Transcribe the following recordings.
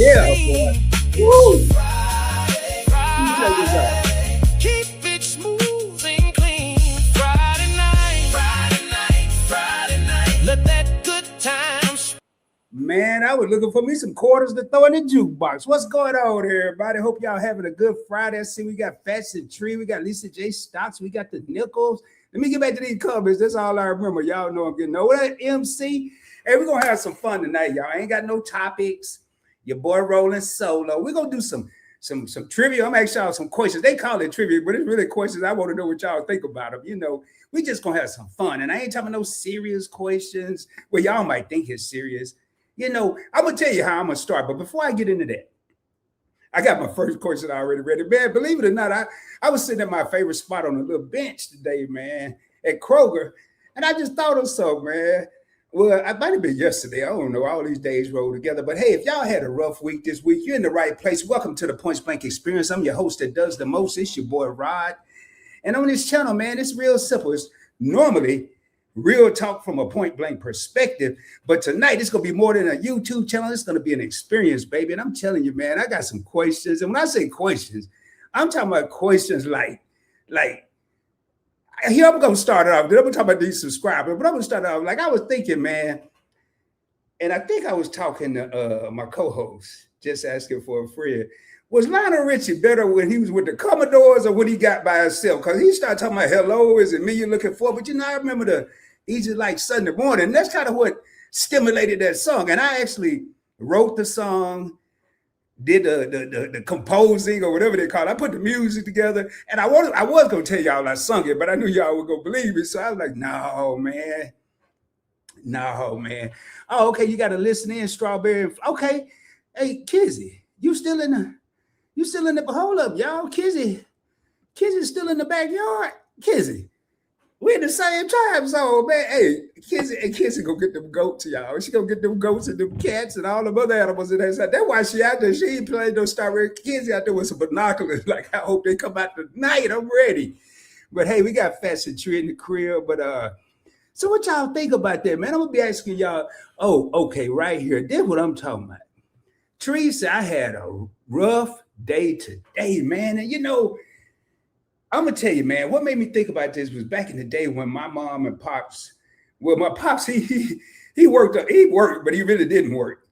Yeah, boy. Woo! Let me check this out. Keep it smooth and clean. Friday night. Let that good times. Man, I was looking for me some quarters to throw in the jukebox. What's going on here, everybody? Hope y'all having a good Friday. I see we got Fats and Tree, we got Lisa J. Stocks, we got the Nichols. Let me get back to these comments. That's all I remember. Y'all know I'm getting over that MC. Hey, we're gonna have some fun tonight, y'all. I ain't got no topics. Your boy rolling solo. We're gonna do some trivia. I'm asking y'all some questions. They call it trivia, but it's really questions. I want to know what y'all think about them. We just gonna have some fun. And I ain't talking no serious questions. Well, y'all might think it's serious. I'm gonna tell you how I'm gonna start. But before I get into that, I got my first question already ready. Man, believe it or not, I was sitting at my favorite spot on a little bench today, man, at Kroger, and I just thought of something, man. Well, I might have been yesterday. I don't know. All these days roll together. But hey, if y'all had a rough week this week, you're in the right place. Welcome to the Point Blank Experience. I'm your host that does the most. It's your boy Rod. And on this channel, man, it's real simple. It's normally real talk from a point blank perspective. But tonight, it's going to be more than a YouTube channel. It's going to be an experience, baby. And I'm telling you, man, I got some questions. And when I say questions, I'm talking about questions like, here I'm going to start it off. Then I'm going to talk about these subscribers. But I'm going to start it off like I was thinking, man. And I think I was talking to my co-host, just asking for a friend. Was Lionel Richie better when he was with the Commodores or when he got by himself? Because he started talking about, hello, is it me you're looking for? But I remember the Easy Like Sunday Morning. That's kind of what stimulated that song. And I actually wrote the song, did the composing or whatever they call it. I put the music together. And I was going to tell y'all I sung it, but I knew y'all were going to believe it. So I was like, no, man. Oh, okay, you got to listen in, Strawberry. Okay. Hey, Kizzy, you still in the hold up, y'all. Kizzy's still in the backyard. Kizzy, we in the same time zone, man. Hey, Kizzy gonna get them goats, y'all. She gonna get them goats and them cats and all them other animals in that side. That's why she out there. She ain't playing no Strawberry. Kizzy out there with some binoculars. Like, I hope they come out tonight. I'm ready. But hey, we got Fats and Tree in the crib. But so what y'all think about that, man? I'm gonna be asking y'all. Oh, okay, right here. This what I'm talking about. Teresa, I had a rough day today, man. And I'm gonna tell you, man, what made me think about this was back in the day when my mom and pops, well, my pops, he worked, but he really didn't work.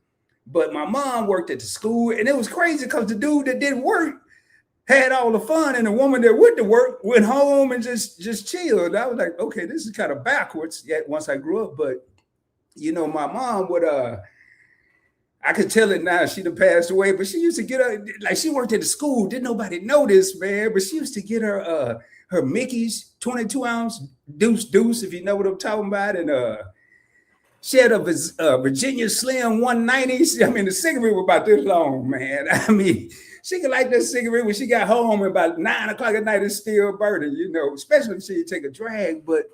But my mom worked at the school, and it was crazy because the dude that didn't work had all the fun, and the woman that went to work went home and just chilled. I was like, okay, this is kind of backwards. Yet once I grew up, but my mom would I could tell it now. She done passed away, but she used to get her, like, she worked at the school. Didn't nobody know this, man. But she used to get her Mickey's 22-ounce deuce, if you know what I'm talking about. And she had a Virginia Slim 190. I mean, the cigarette was about this long, man. I mean, she could light that cigarette when she got home about 9 o'clock at night. It's still burning, especially if she take a drag. But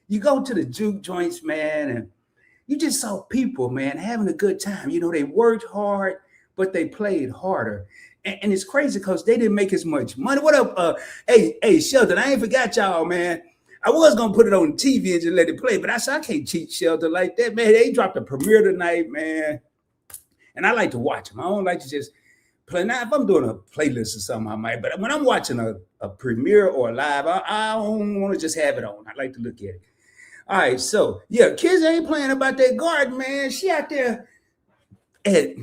you go to the juke joints, man, and you just saw people, man, having a good time. They worked hard, but they played harder. And it's crazy because they didn't make as much money. What up? Hey, Sheldon, I ain't forgot y'all, man. I was going to put it on TV and just let it play, but I said, I can't cheat Sheldon like that, man. They dropped a premiere tonight, man. And I like to watch them. I don't like to just play. Now, if I'm doing a playlist or something, I might. But when I'm watching a premiere or a live, I don't want to just have it on. I like to look at it. All right, so yeah, kids ain't playing about that garden, man. She out there at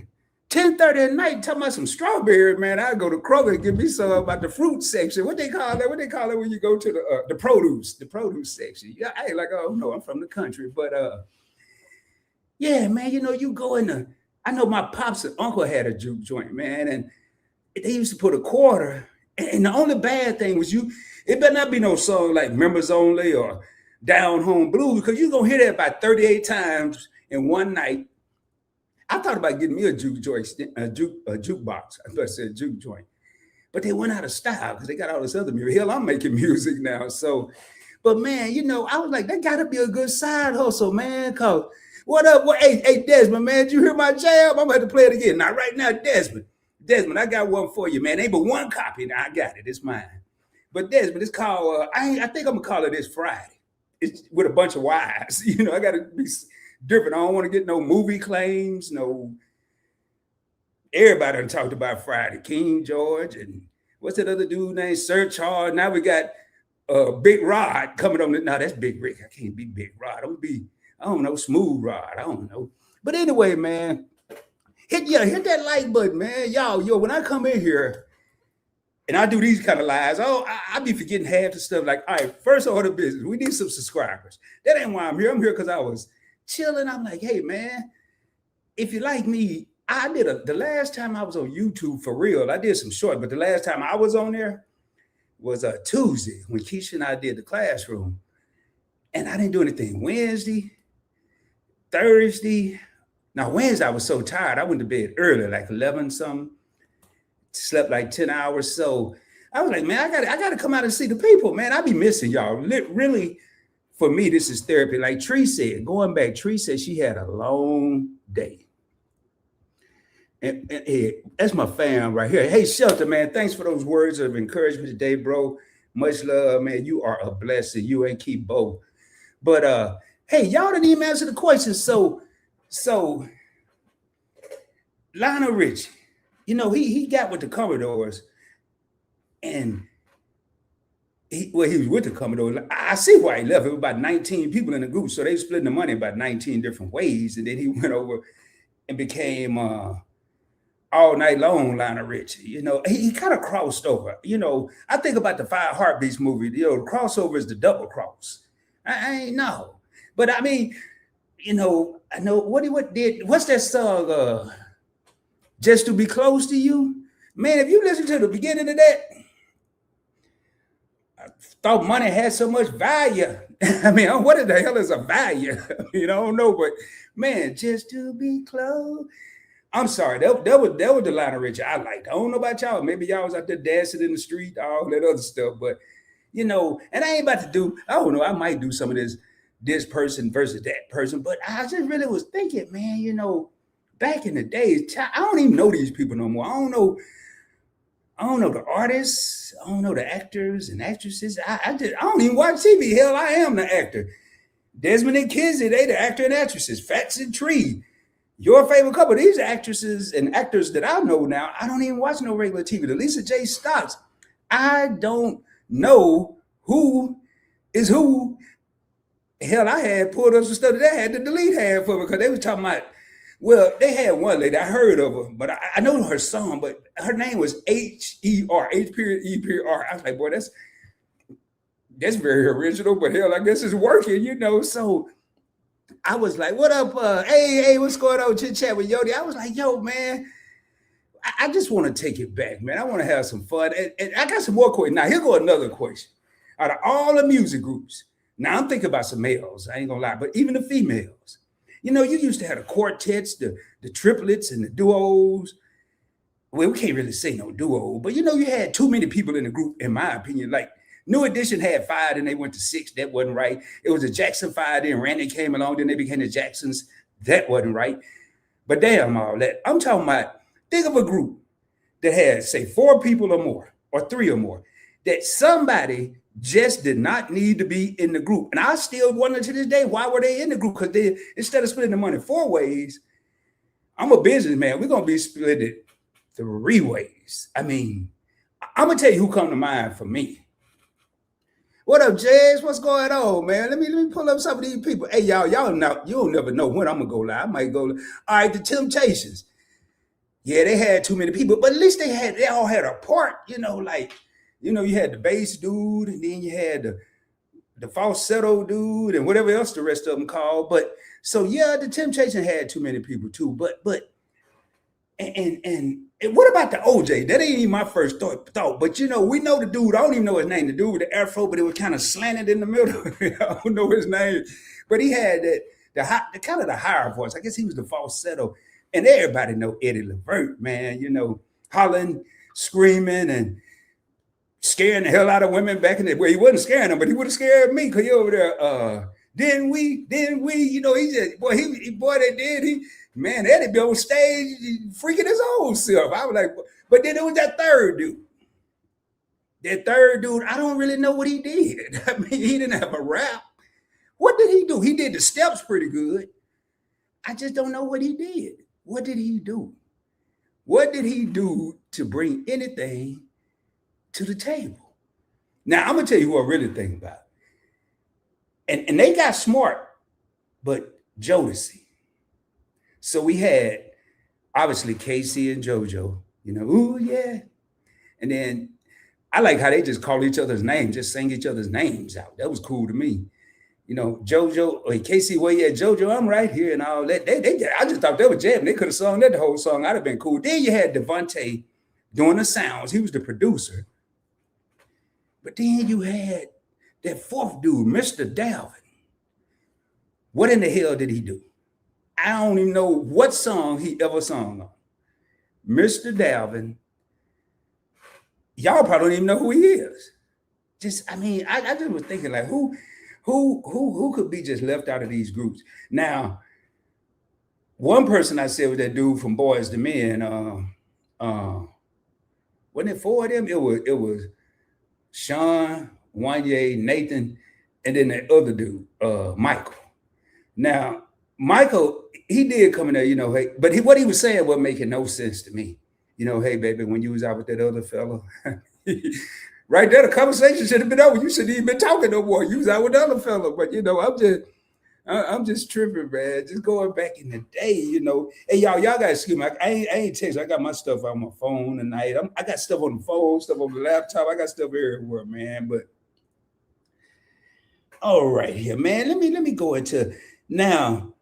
10:30 at night talking about some strawberry, man. I go to Kroger and get me some about the fruit section. What they call that? What they call it when you go to the produce section? Yeah, I ain't like, oh no, I'm from the country, but yeah, man. You go in the. I know my pops and uncle had a juke joint, man, and they used to put a quarter. And the only bad thing was it better not be no song like Members Only or Down Home Blues, because you're gonna hear that about 38 times in one night. I thought about getting me a jukebox. I thought I said juke joint, but they went out of style because they got all this other music. Hell, I'm making music now, so. But man, I was like, that gotta be a good side hustle, man. Cause what up? Hey, Desmond, man, did you hear my jam? I'm gonna have to play it again. Now, right now, Desmond, I got one for you, man. Ain't but one copy. Now I got it. It's mine. But Desmond, it's called. I think I'm gonna call it this Friday. It's with a bunch of wives. I got to be different. I don't want to get no movie claims, no everybody done talked about Friday. King George and what's that other dude named Sir Charles? Now we got Big Rod coming on. No, that's Big Rick. I can't be Big Rod. I don't know, Smooth Rod. I don't know. But anyway, man, hit that like button, man. Y'all, when I come in here and I do these kind of lives, I be forgetting half the stuff. Like, all right, first order of business, we need some subscribers. That ain't why I'm here. I'm here because I was chilling. I'm like, hey, man, if you like me, I did the last time I was on YouTube for real, I did some short, but the last time I was on there was a Tuesday when Keisha and I did the classroom. And I didn't do anything Wednesday, Thursday. Now, Wednesday, I was so tired. I went to bed early, like 11 something, slept like 10 hours. So I was like, man, I got to come out and see the people, man. I be missing y'all. Really, for me, this is therapy. Like Tree said, going back, Tree said she had a long day. And that's my fam right here. Hey, Shelter, man, thanks for those words of encouragement today, bro. Much love, man. You are a blessing. You and Keep Bo. But hey, y'all didn't even answer the question. So Lionel Richie, he got with the Commodores, and he was with the Commodores. I see why he left. It was about 19 people in the group, so they splitting the money about 19 different ways, and then he went over and became All Night Long Lionel Richie. He kind of crossed over. I think about the Five Heartbeats movie. The crossover is the double cross. I ain't know, but I mean, I know what's that song? Just to Be Close to You, man. If you listen to the beginning of that, I thought money had so much value. I mean, what the hell is a value? I don't know, but man, just to be close. I'm sorry, that was the Lionel Richie I liked. I don't know about y'all. Maybe y'all was out there dancing in the street, all that other stuff. But and I ain't about to do. I don't know. I might do some of this person versus that person. But I just really was thinking, man. Back in the days, I don't even know these people no more. I don't know the artists. I don't know the actors and actresses. I don't even watch TV. Hell, I am the actor. Desmond and Kizzy, they the actor and actresses. Fats and Tree. Your favorite couple, these actresses and actors that I know now, I don't even watch no regular TV. The Lisa J. Stocks, I don't know who is who. Hell, I had pulled up some stuff that I had to delete half of it because they was talking about, well, they had one lady, I heard of her, but I know her song, but her name was H-E-R, H-E-R. I was like, boy, that's very original, but hell, I guess it's working, so I was like, what up? Hey, what's going on? Chit chat with Yodi. I was like, yo, man, I just want to take it back, man. I want to have some fun. And I got some more questions. Now, here go another question. Out of all the music groups, now I'm thinking about some males, I ain't gonna lie, but even the females, you used to have the quartets, the triplets, and the duos. Well, we can't really say no duo, but you had too many people in the group, in my opinion. Like, New Edition had 5, and they went to 6. That wasn't right. It was a Jackson 5, then Randy came along, then they became the Jacksons. That wasn't right. But damn all that. I'm talking about, think of a group that had, say, 4 people or more, or 3 or more, that somebody just did not need to be in the group. And I still wonder to this day, why were they in the group? Because instead of splitting the money 4 ways, I'm a businessman. We're going to be split it 3 ways. I mean, I'm going to tell you who come to mind for me. What up, Jazz? What's going on, man? Let me pull up some of these people. Hey, y'all know, you'll never know when I'm gonna go live. I might go. All right, the Temptations. Yeah, they had too many people, but at least they all had a part. You had the bass dude, and then you had the falsetto dude, and whatever else the rest of them called. But so yeah, the Temptation had too many people too. But what about the OJ? That ain't even my first thought. But we know the dude. I don't even know his name. The dude with the afro, but it was kind of slanted in the middle. I don't know his name, but he had the kind of the higher voice. I guess he was the falsetto. And everybody know Eddie Levert, man. Hollering, screaming, and scaring the hell out of women back in the day. Well, he wasn't scaring them, but he would have scared me because he over there. Didn't we? He just they did. Man, Eddie be on stage freaking his own self. I was like, but then there was that third dude. That third dude, I don't really know what he did. I mean, he didn't have a rap. What did he do? He did the steps pretty good. I just don't know what he did. What did he do? What did he do to bring anything to the table? Now, I'm going to tell you who I really think about. And they got smart, but Jodeci. So we had, obviously, Casey and JoJo, ooh, yeah. And then I like how they just call each other's names, just sing each other's names out. That was cool to me. JoJo or Casey, well, yeah, JoJo, I'm right here and all that. I just thought they were jamming. They could have sung that the whole song. I'd have been cool. Then you had Devontae doing the sounds. He was the producer. But then you had that fourth dude, Mr. Dalvin. What in the hell did he do? I don't even know what song he ever sung on. Mr. Dalvin. Y'all probably don't even know who he is. I just was thinking like who could be just left out of these groups? Now, one person I said was that dude from Boys to Men. Wasn't it four of them? It was Sean, Wanye, Nathan, and then that other dude, Michael. Now, Michael, he did come in there, hey, but what he was saying wasn't making no sense to me. Hey, baby, when you was out with that other fella, right there, the conversation should have been over. You shouldn't even been talking no more. You was out with the other fella, but I'm just tripping, man. Just going back in the day, Hey, y'all gotta excuse me. I ain't text. I got my stuff on my phone tonight. I got stuff on the phone, stuff on the laptop. I got stuff everywhere, man. But all right, here, man. Let me go into now.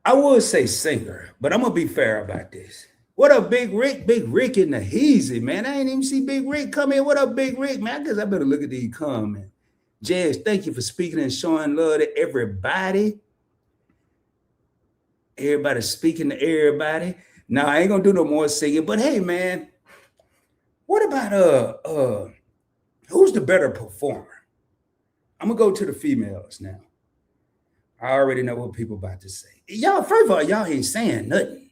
I would say singer, but I'm gonna be fair about this. What up, Big Rick? Big Rick in the Heezy, man. I ain't even see Big Rick come in. What up, Big Rick, man? I guess I better look at these comments. Jazz, thank you for speaking and showing love to everybody. Everybody speaking to everybody. Now I ain't gonna do no more singing, but hey, man, what about who's the better performer? I'm gonna go to the females now. I already know what people about to say. Y'all, first of all, y'all ain't saying nothing.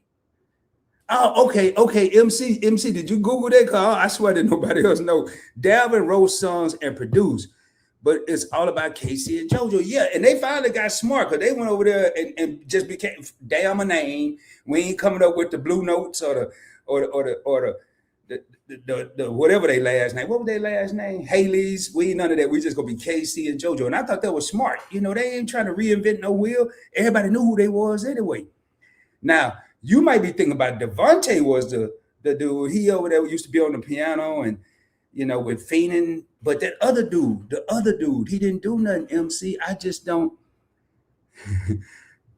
Oh, okay. MC, did you Google that? Cause I swear that nobody else know. Dalvin wrote songs and produced, but it's all about Casey and JoJo. Yeah, and they finally got smart because they went over there and just became damn a name. We ain't coming up with the Blue Notes or the whatever they last name. What was their last name? Haley's. We ain't none of that. We just gonna be Casey and JoJo. And I thought that was smart. They ain't trying to reinvent no wheel. Everybody knew who they was anyway. Now, you might be thinking about Devontae was the dude. He over there used to be on the piano and with Feenan. But that other dude, he didn't do nothing, MC. I just don't.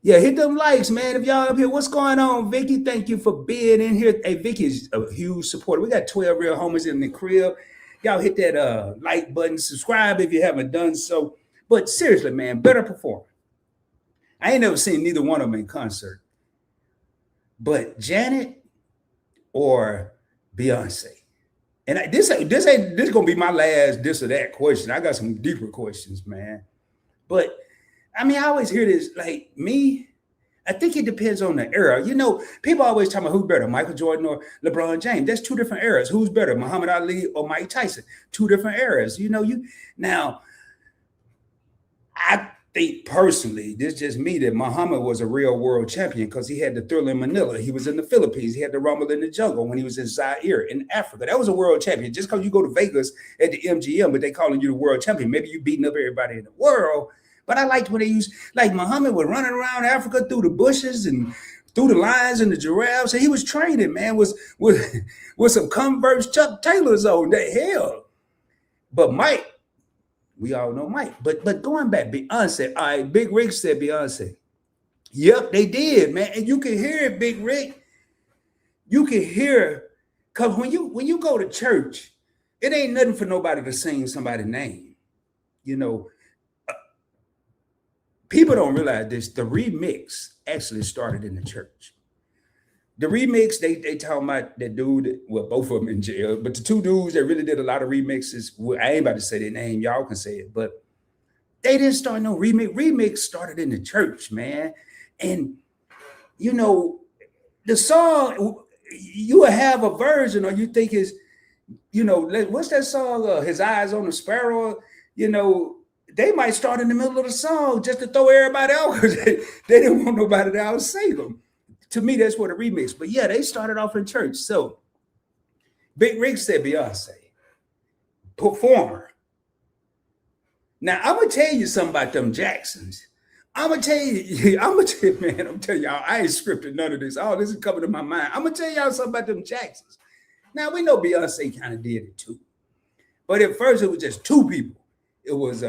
Yeah, hit them likes, man. If y'all up here, what's going on, Vicky? Thank you for being in here. Hey, Vicky's a huge supporter. We got 12 real homies in the crib. Y'all hit that like button, subscribe if you haven't done so. But seriously, man, better performer. I ain't never seen neither one of them in concert. But Janet or Beyonce. And this gonna be my last this or that question. I got some deeper questions, man. But I always hear this, like me, I think it depends on the era. People always talk about who's better, Michael Jordan or LeBron James. That's two different eras. Who's better, Muhammad Ali or Mike Tyson? Two different eras. Now, I think personally, this is just me, that Muhammad was a real world champion because he had the Thriller in Manila. He was in the Philippines. He had the Rumble in the Jungle when he was in Zaire in Africa. That was a world champion. Just because you go to Vegas at the MGM, but they calling you the world champion. Maybe you beating up everybody in the world. But I liked when they used, like Muhammad was running around Africa through the bushes and through the lions and the giraffes. And he was training, man, with some Converse Chuck Taylors on. The hell. But Mike, we all know Mike. But going back, Beyonce. All right, Big Rick said Beyonce. Yep, they did, man. And you can hear it, Big Rick. You can hear, because when you go to church, it ain't nothing for nobody to sing somebody's name. People don't realize this. The remix actually started in the church. The remix, they talking about that dude, well, both of them in jail, but the two dudes that really did a lot of remixes, I ain't about to say their name, y'all can say it, but they didn't start no remix. Remix started in the church, man. And, the song, you will have a version, or you think is, what's that song, His Eyes on the Sparrow, they might start in the middle of the song just to throw everybody out because they didn't want nobody to outsing them. To me, that's what a remix. But yeah, they started off in church. So Big Rick said Beyonce, performer. Now I'm gonna tell you something about them Jacksons. I'm gonna tell you, man, I'm telling y'all, I ain't scripted none of this. All this is coming to my mind. I'm gonna tell y'all something about them Jacksons. Now we know Beyonce kind of did it too. But at first it was just two people. It was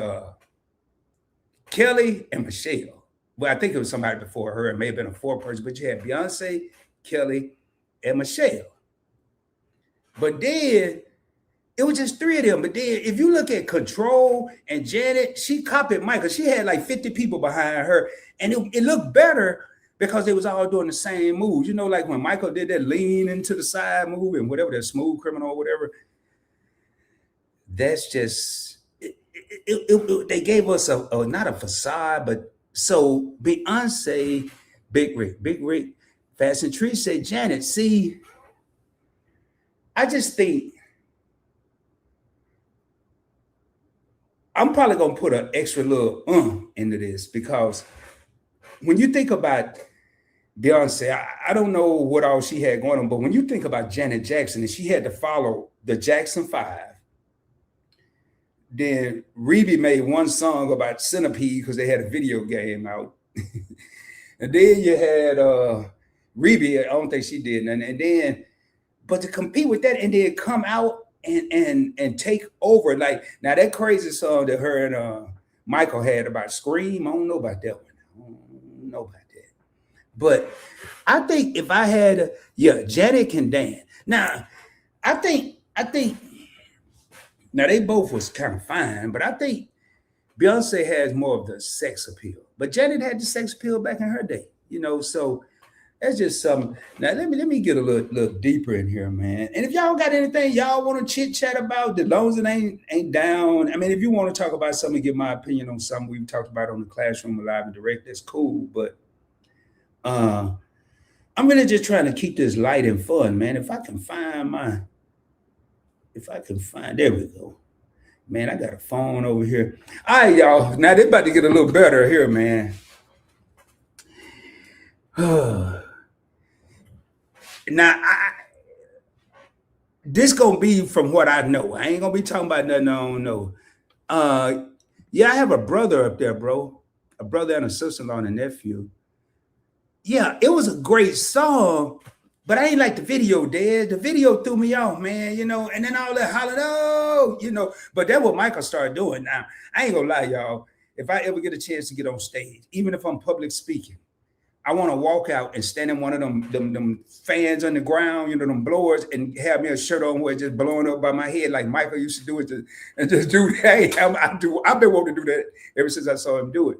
Kelly and Michelle. Well, I think it was somebody before her. It may have been a four-person, but you had Beyonce, Kelly, and Michelle. But then it was just three of them. But then if you look at Control and Janet, she copied Michael. She had like 50 people behind her. And it looked better because they was all doing the same moves. You know, like when Michael did that lean into the side move and whatever, that Smooth Criminal or whatever. That's just, they gave us a not a facade, but so Beyonce, Big Rick, Fast and Tree said, Janet, see, I just think I'm probably gonna put an extra little into this because when you think about Beyonce, I don't know what all she had going on, but when you think about Janet Jackson and she had to follow the Jackson 5, then Reby made one song about Centipede because they had a video game out. And then you had Reby, I don't think she did nothing. And then, but to compete with that and then come out and take over, like now that crazy song that her and Michael had about Scream, I don't know about that one. I don't know about that. But I think if I had, Janet can dance. Now, I think now they both was kind of fine, but I think Beyonce has more of the sex appeal. But Janet had the sex appeal back in her day, so that's just something. Now let me get a little deeper in here, man. And if y'all got anything y'all want to chit chat about, as long as it ain't down. I mean, if you want to talk about something, give my opinion on something we've talked about on the Classroom Live and Direct, that's cool. But I'm really just trying to keep this light and fun, man. If I can find, there we go. Man, I got a phone over here. All right, y'all. Now they're about to get a little better here, man. Now, this gonna be from what I know. I ain't gonna be talking about nothing I don't know. Yeah, I have a brother up there, bro. A brother and a sister-in-law and a nephew. Yeah, it was a great song, but I ain't like the video, Dad. The video threw me off, man, and then all that hollering, but that's what Michael started doing. Now, I ain't gonna lie, y'all. If I ever get a chance to get on stage, even if I'm public speaking, I want to walk out and stand in one of them fans on the ground, them blowers, and have me a shirt on where it's just blowing up by my head like Michael used to do it, and just do, hey, I've been wanting to do that ever since I saw him do it.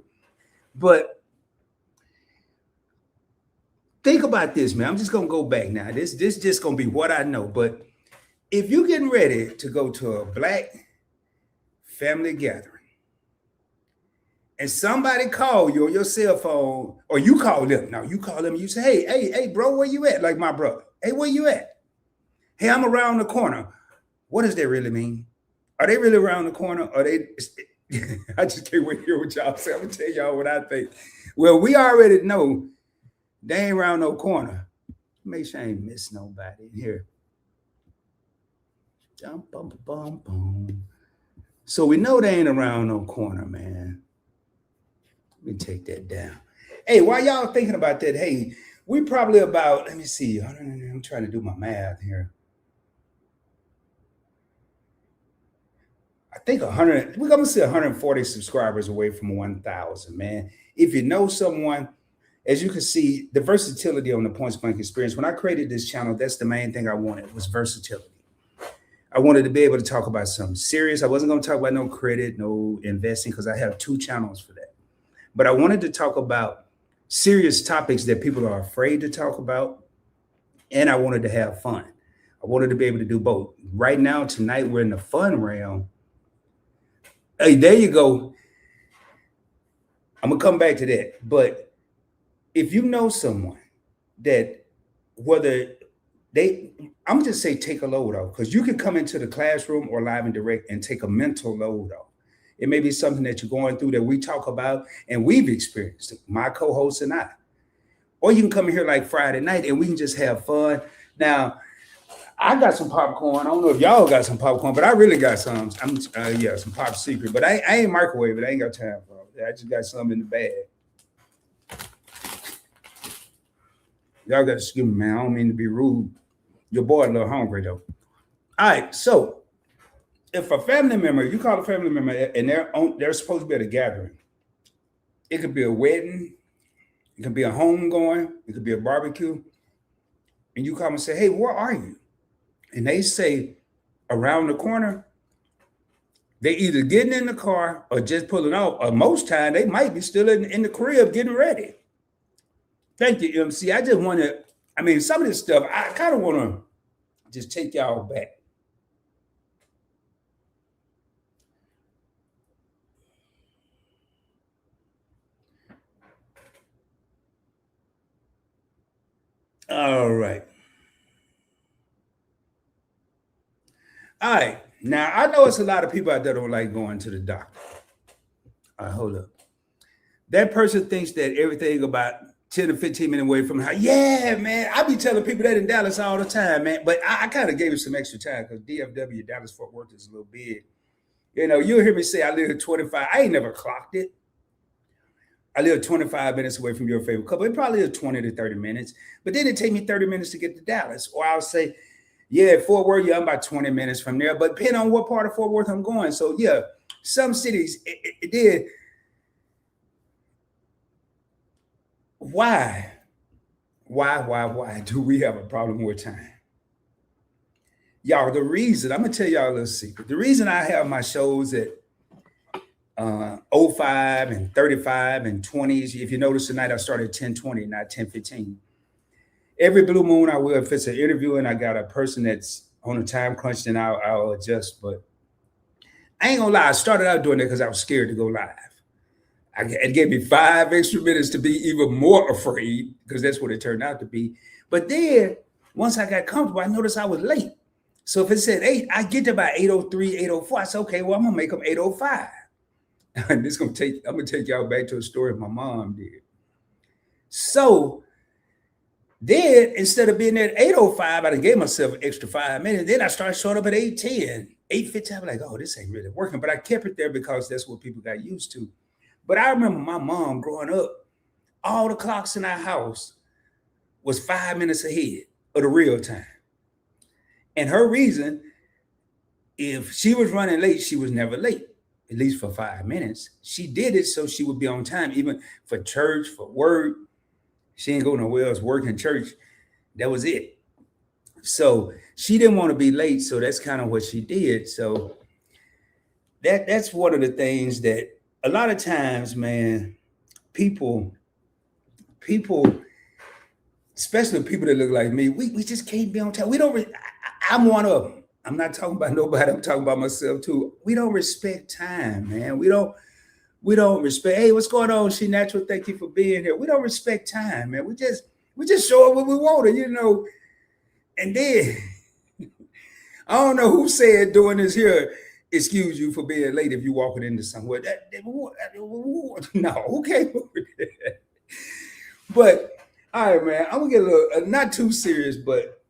But think about this, man. I'm just gonna go back now. This just gonna be what I know. But if you're getting ready to go to a Black family gathering and somebody call you on your cell phone, or you call them. Now you call them, you say, hey, bro, where you at? Like my brother. Hey, where you at? Hey, I'm around the corner. What does that really mean? Are they really around the corner? Are they? I just can't wait to hear what y'all say. I'm gonna tell y'all what I think. Well, we already know they ain't around no corner. Make sure I ain't miss nobody here. So we know they ain't around no corner, man. Let me take that down. Hey, while y'all thinking about that, hey, we probably about, let me see. I'm trying to do my math here. I think 100, we're gonna see 140 subscribers away from 1,000, man. If you know someone, as you can see, the versatility on the Points Blank Experience. When I created this channel, that's the main thing I wanted, was versatility. I wanted to be able to talk about something serious. I wasn't going to talk about no credit, no investing, because I have 2 channels for that. But I wanted to talk about serious topics that people are afraid to talk about. And I wanted to have fun. I wanted to be able to do both. Right now, tonight, we're in the fun realm. Hey, there you go. I'm going to come back to that. But if you know someone that whether I'm just say take a load off, because you can come into the classroom or live and direct and take a mental load off. It may be something that you're going through that we talk about and we've experienced, my co-host and I. Or you can come in here like Friday night and we can just have fun. Now, I got some popcorn. I don't know if y'all got some popcorn, but I really got some. Yeah, some pop secret. But I ain't microwave it. I ain't got time for it. I just got some in the bag. Y'all got to excuse me, man. I don't mean to be rude. Your boy a little hungry though. All right, so if a family member, you call a family member, and they're supposed to be at a gathering. It could be a wedding, it could be a homegoing, it could be a barbecue, and you call and say, "Hey, where are you?" And they say, "Around the corner." They either getting in the car or just pulling off, or most time they might be still in the crib getting ready. Thank you, MC. I just want to, I mean, some of this stuff, I kind of want to just take y'all back. All right. All right. Now, I know it's a lot of people out there don't like going to the doctor. All right, hold up. That person thinks that everything about 10 to 15 minutes away from the house. Yeah, man. I be telling people that in Dallas all the time, man. But I kind of gave it some extra time because DFW, Dallas Fort Worth, is a little big. You know, you'll hear me say I live at 25. I ain't never clocked it. I live 25 minutes away from your favorite couple. It probably is 20 to 30 minutes. But then it take me 30 minutes to get to Dallas. Or I'll say, yeah, Fort Worth, yeah, I'm about 20 minutes from there. But depending on what part of Fort Worth I'm going. So, yeah, some cities, it did. Why do we have a problem with time? Y'all, the reason, I'm going to tell y'all a little secret. The reason I have my shows at 05 and 35 and 20s. If you notice tonight, I started at 10:20, not 10:15. Every blue moon, I will. If it's an interview and I got a person that's on a time crunch, then I'll adjust. But I ain't gonna lie, I started out doing that because I was scared to go live. It gave me 5 extra minutes to be even more afraid because that's what it turned out to be. But then once I got comfortable, I noticed I was late. So if it said 8, I get to about 8:03, 8:04. I said, okay, well, I'm gonna make them 8:05. And I'm gonna take y'all back to a story my mom did. So then instead of being there at 8:05, I gave myself an extra 5 minutes. Then I started showing up at 8:10, 8:15. I'm like, oh, this ain't really working. But I kept it there because that's what people got used to. But I remember my mom growing up, all the clocks in our house was 5 minutes ahead of the real time. And her reason, if she was running late, she was never late, at least for 5 minutes. She did it so she would be on time, even for church, for work. She ain't go nowhere else, working church. That was it. So she didn't want to be late. So that's kind of what she did. So that's one of the things that a lot of times, man, people, especially people that look like me, we just can't be on time. We don't. I'm one of them. I'm not talking about nobody. I'm talking about myself too. We don't respect time, man. We don't respect. Hey, what's going on? She Natural. Thank you for being here. We don't respect time, man. We just show up when we want it, you know. And then I don't know who said doing this here. Excuse you for being late if you're walking into somewhere. No, okay. But all right, man. I'm gonna get a little not too serious, but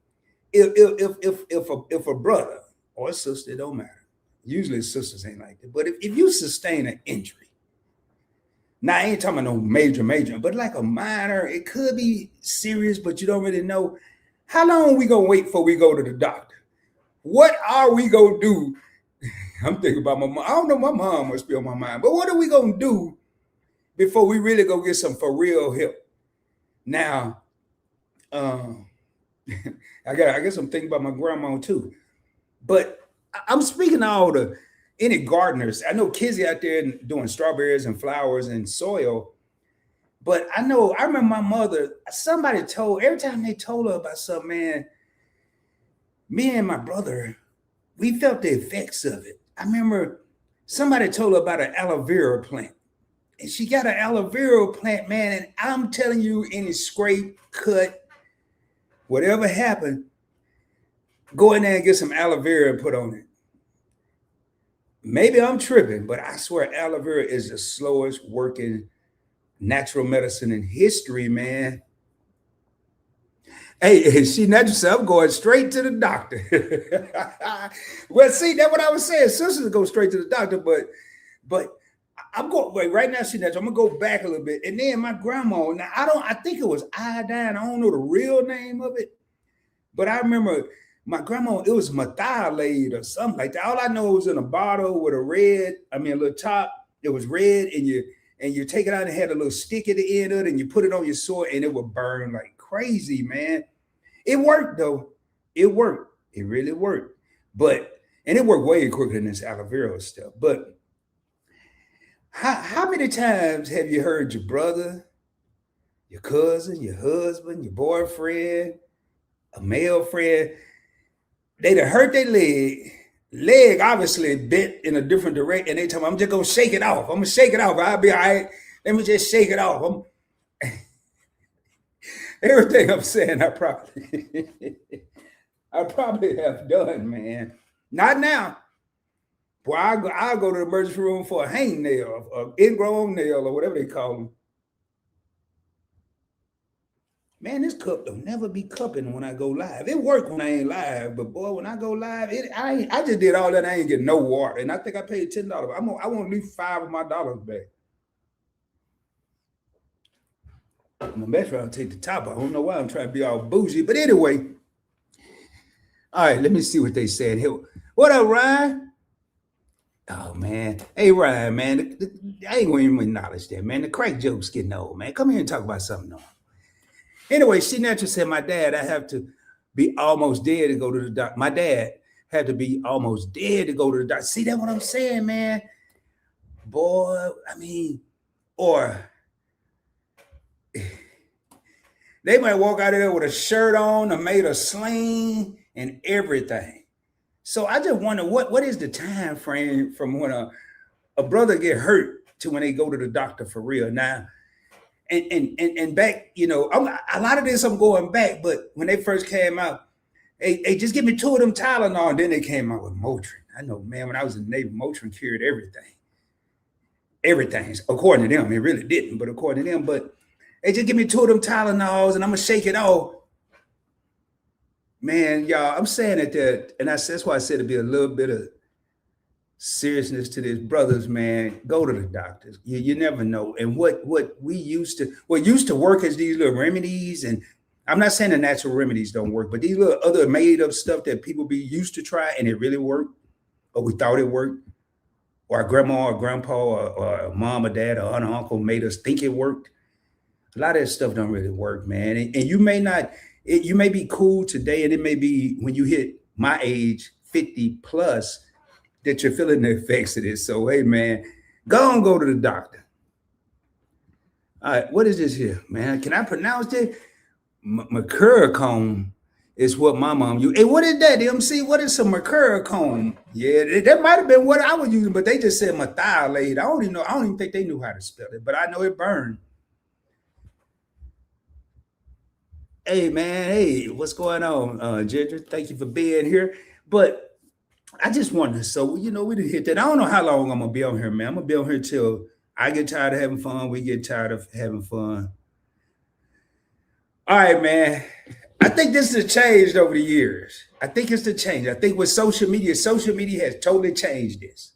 if a brother or a sister, it don't matter. Usually sisters ain't like that. But if you sustain an injury, now I ain't talking about no major, but like a minor, it could be serious, but you don't really know. How long are we gonna wait before we go to the doctor? What are we gonna do? I'm thinking about my mom. I don't know, my mom must be on my mind, but what are we gonna do before we really go get some for real help? Now, I guess I'm thinking about my grandma too. But I'm speaking to all any gardeners. I know Kizzy out there doing strawberries and flowers and soil. But I remember my mother, somebody every time they told her about something, man, me and my brother, we felt the effects of it. I remember somebody told her about an aloe vera plant. And she got an aloe vera plant, man. And I'm telling you, any scrape, cut, whatever happened, go in there and get some aloe vera and put on it. maybe I'm tripping, but I swear aloe vera is the slowest working natural medicine in history, man. Hey, she naturally said, I'm going straight to the doctor. Well, see, that's what I was saying. Sisters go straight to the doctor, but I'm going wait right now. She natural. I'm gonna go back a little bit, and then my grandma. Now I think it was iodine. I don't know the real name of it, but I remember my grandma. It was methylate or something like that. All I know it was in a bottle with a red. I mean, a little top. It was red, and you take it out and had a little stick at the end of it, and you put it on your sword, and it would burn like crazy, man. It worked though. It worked. It really worked. But and it worked way quicker than this aloe vera stuff. But how many times have you heard your brother, your cousin, your husband, your boyfriend, a male friend, they done hurt their leg obviously bent in a different direction, and they tell me, I'm just gonna shake it off. I'm gonna shake it off. I'll be all right. Let me just shake it off. Everything I'm saying, I probably have done, man. Not now. Boy, I'll go to the emergency room for a hangnail, an ingrown nail, or whatever they call them. Man, this cup don't never be cupping when I go live. It work when I ain't live, but boy, when I go live, I just did all that. I ain't getting no water, and I think I paid $10. I want at least $5 of my dollars back. I'm gonna mess around and take the top. I don't know why I'm trying to be all bougie, but anyway. All right, let me see what they said here. What up, Ryan? Oh man, hey Ryan, man, I ain't gonna even acknowledge that, man. The crack joke's getting old, man. Come here and talk about something else. Anyway, she naturally said, my dad, I have to be almost dead to go to the doctor. My dad had to be almost dead to go to the doctor. See, that's what I'm saying, man. Boy, I mean, or they might walk out of there with a shirt on or made a sling and everything. So I just wonder what is the time frame from when a brother get hurt to when they go to the doctor for real now. And back, you know, a lot of this I'm going back, but when they first came out, hey, just give me 2 of them Tylenol, and then they came out with Motrin. I know, man, when I was in the Navy, Motrin cured everything. Everything, according to them. It really didn't, but according to them. But hey, just give me 2 of them Tylenols, and I'm gonna shake it off. Man, y'all, I'm saying it that, and that's why I said it'd be a little bit of seriousness to this, brothers, man. Go to the doctors. You never know. And what used to work as these little remedies, and I'm not saying the natural remedies don't work, but these little other made up stuff that people be used to try and it really worked, or we thought it worked, or our grandma or grandpa or mom or dad or aunt or uncle made us think it worked. A lot of that stuff don't really work, man. And you may not, you may be cool today, and it may be when you hit my age, 50 plus, that you're feeling the effects of this. So, hey, man, go to the doctor. All right, what is this here, man? Can I pronounce it? Mercurochrome is what my mom used. Hey, what is that, MC? What is some mercurochrome? Yeah, that might have been what I was using, but they just said methylate. I don't even think they knew how to spell it, but I know it burned. Hey, man, hey, what's going on, Ginger? Thank you for being here. But I just wonder, so, you know, we didn't hit that. I don't know how long I'm going to be on here, man. I'm going to be on here till I get tired of having fun. We get tired of having fun. All right, man. I think this has changed over the years. I think it's the change. I think with social media has totally changed this.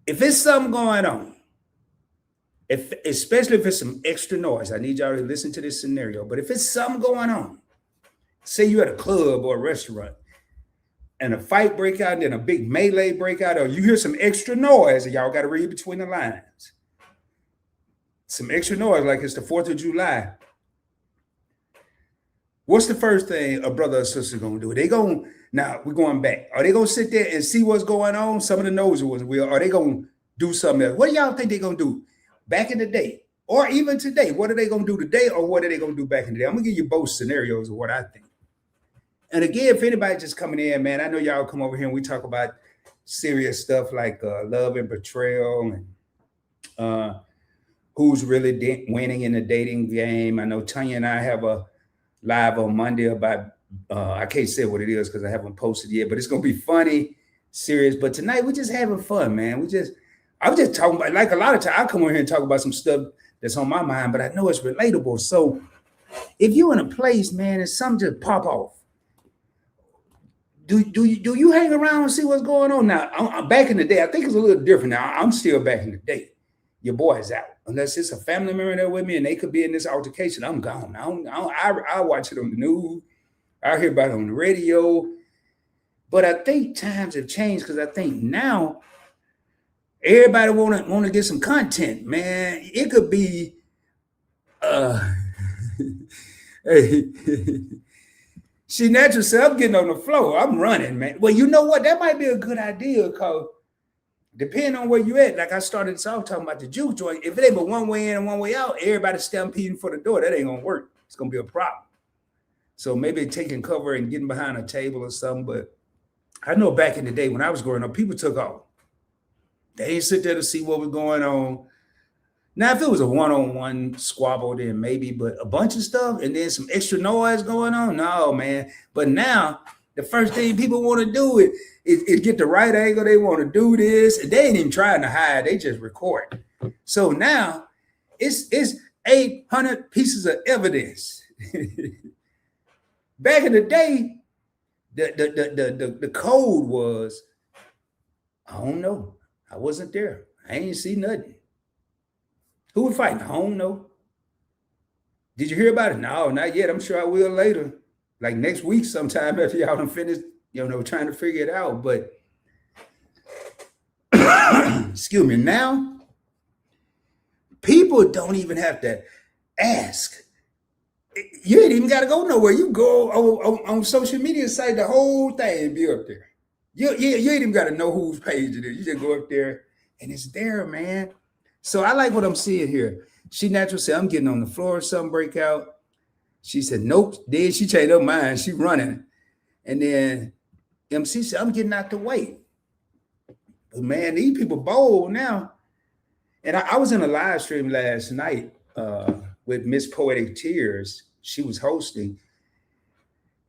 If it's something going on, especially if it's some extra noise, I need y'all to listen to this scenario. But if it's something going on, say you're at a club or a restaurant, and a fight break out, and then a big melee break out, or you hear some extra noise, and y'all got to read between the lines. Some extra noise, like it's the 4th of July. What's the first thing a brother or sister gonna do? Now we're going back. Are they gonna sit there and see what's going on? Some of the nosy ones will. Are they gonna do something else? What do y'all think they're gonna do? Back in the day, or even today, what are they gonna do today, or what are they gonna do back in the day? I'm gonna give you both scenarios of what I think. And again, if anybody just coming in, man, I know y'all come over here and we talk about serious stuff like love and betrayal and who's really winning in the dating game. I know Tanya and I have a live on Monday about, I can't say what it is because I haven't posted yet, but it's going to be funny. serious. But tonight we're just having fun, man. I was just talking about, like a lot of times I come over here and talk about some stuff that's on my mind, but I know it's relatable. So if you're in a place, man, and something just pop off, do you hang around and see what's going on? Now, I'm back in the day, I think it's a little different now. I'm still back in the day. Your boy's out. Unless it's a family member there with me and they could be in this altercation, I'm gone. I watch it on the news. I hear about it on the radio. But I think times have changed because I think now everybody wanna get some content, man. It could be hey, she natural self getting on the floor. I'm running, man. Well, you know what? That might be a good idea because depending on where you at, like I started off talking about the juke joint, if it ain't but one way in and one way out, everybody stampeding for the door, that ain't gonna work. It's gonna be a problem. So maybe taking cover and getting behind a table or something. But I know back in the day when I was growing up, people took off. They didn't sit there to see what was going on. Now, if it was a one-on-one squabble, then maybe, but a bunch of stuff and then some extra noise going on, no, man. But now, the first thing people want to do is get the right angle. They want to do this. And they ain't even trying to hide. They just record. So now, it's 800 pieces of evidence. Back in the day, the code was, I don't know. I wasn't there. I ain't see nothing. Who was fighting? I don't know. Did you hear about it? No, not yet. I'm sure I will later. Like next week sometime after y'all done finished, trying to figure it out. But excuse me, now people don't even have to ask. You ain't even got to go nowhere. You go on social media site, the whole thing be up there. You ain't even got to know whose page it is. You just go up there and it's there, man. So I like what I'm seeing here. She natural said, I'm getting on the floor, something break out. She said, nope. Then she changed her mind. She running. And then MC said, I'm getting out the way. But man, these people bold now. And I was in a live stream last night with Miss Poetic Tears. She was hosting.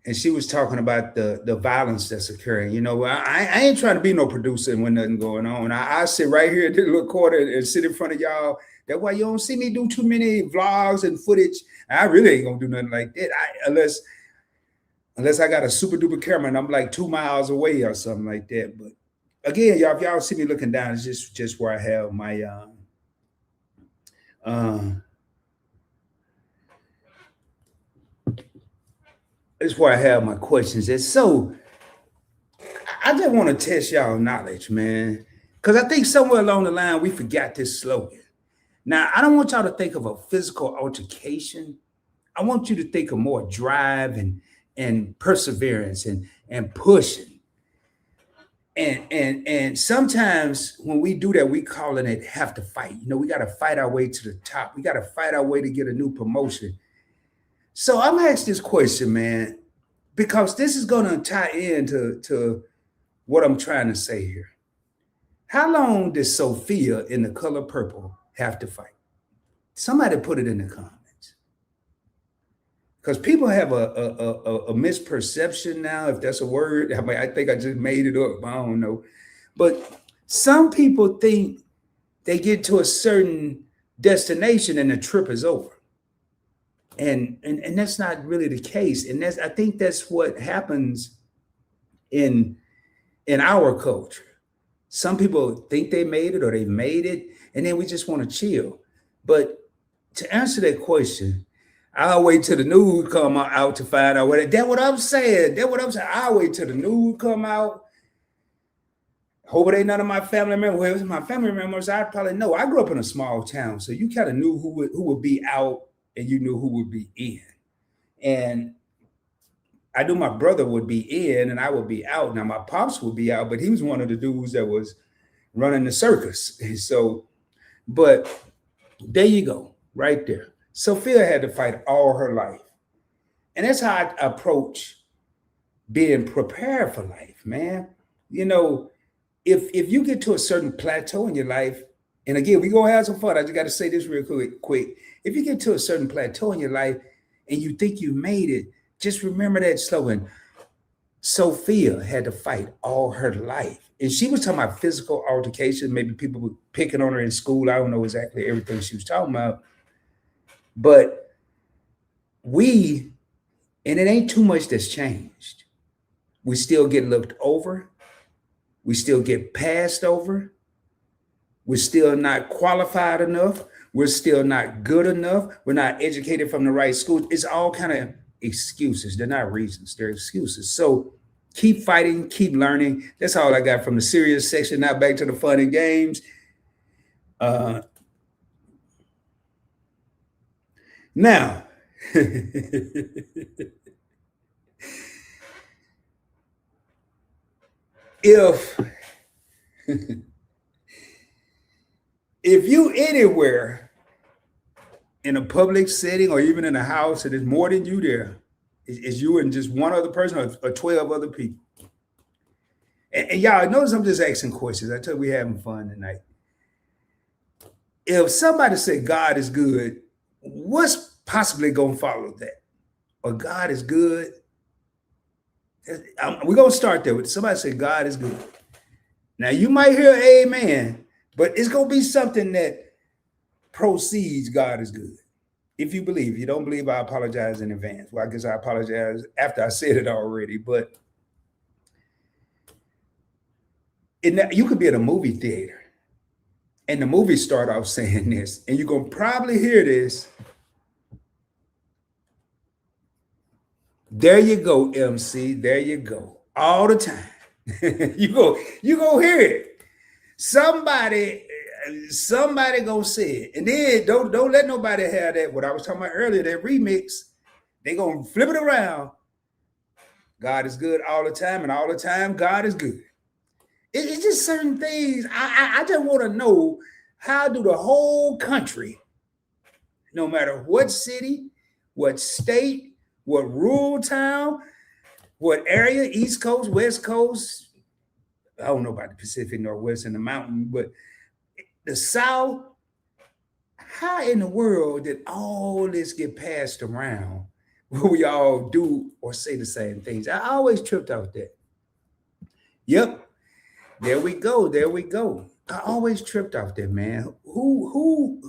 And she was talking about the violence that's occurring. I ain't trying to be no producer when nothing going on. I sit right here at this little corner and sit in front of y'all. That's why you don't see me do too many vlogs and footage. I really ain't gonna do nothing like that. Unless I got a super duper camera and I'm like 2 miles away or something like that. But again, y'all, if y'all see me looking down, it's just where I have my it's where I have my questions. And so I just want to test y'all knowledge, man. Because I think somewhere along the line, we forgot this slogan. Now, I don't want y'all to think of a physical altercation. I want you to think of more drive and perseverance and pushing. And sometimes when we do that, we calling it have to fight. We got to fight our way to the top. We got to fight our way to get a new promotion. So I'm gonna ask this question, man, because this is gonna tie into what I'm trying to say here. How long did Sophia in The Color Purple have to fight? Somebody put it in the comments. Because people have a misperception now, if that's a word. I think I just made it up. I don't know. But some people think they get to a certain destination and the trip is over. And that's not really the case. And I think that's what happens in our culture. Some people think they made it or they made it, and then we just want to chill. But to answer that question, I'll wait till the news come out to find out what that's what I'm saying. That's what I'm saying. I'll wait till the news come out. Hope it ain't none of my family members. Well, it was my family members, I'd probably know. I grew up in a small town, so you kind of knew who would be out and you knew who would be in. And I knew my brother would be in and I would be out. Now, my pops would be out, but he was one of the dudes that was running the circus. So, but there you go, right there. Sophia had to fight all her life. And that's how I approach being prepared for life, man. If you get to a certain plateau in your life, and again, we gonna have some fun. I just got to say this real quick. If you get to a certain plateau in your life and you think you made it, just remember that slogan. Sophia had to fight all her life. And she was talking about physical altercation. Maybe people were picking on her in school. I don't know exactly everything she was talking about. But we, and it ain't too much that's changed. We still get looked over. We still get passed over. We're still not qualified enough. We're still not good enough. We're not educated from the right school. It's all kind of excuses. They're not reasons, they're excuses. So keep fighting, keep learning. That's all I got from the serious section. Now back to the fun and games. Now, if if you anywhere in a public setting or even in a house and there's more than you there, it's you and just one other person or 12 other people. And y'all notice I'm just asking questions. I tell you we having fun tonight. If somebody said God is good, what's possibly gonna follow that? Or God is good. We're gonna start there with somebody say God is good. Now you might hear amen, but it's gonna be something that proceeds God is good. If you believe, if you don't believe, I apologize in advance. Well, I guess I apologize after I said it already, but you could be at a movie theater and the movie start off saying this, and you're gonna probably hear this. There you go, MC. There you go. All the time. you go hear it. Somebody gonna say it. And then don't let nobody have that. What I was talking about earlier, that remix, they gonna flip it around. God is good all the time, and all the time, God is good. It's just certain things. I just want to know, how do the whole country, no matter what city, what state, what rural town, what area, East Coast, West Coast, I don't know about the Pacific Northwest and the mountain, but the South, how in the world did all this get passed around where we all do or say the same things? I always tripped out that. Yep. There we go. There we go. I always tripped off that, man. Who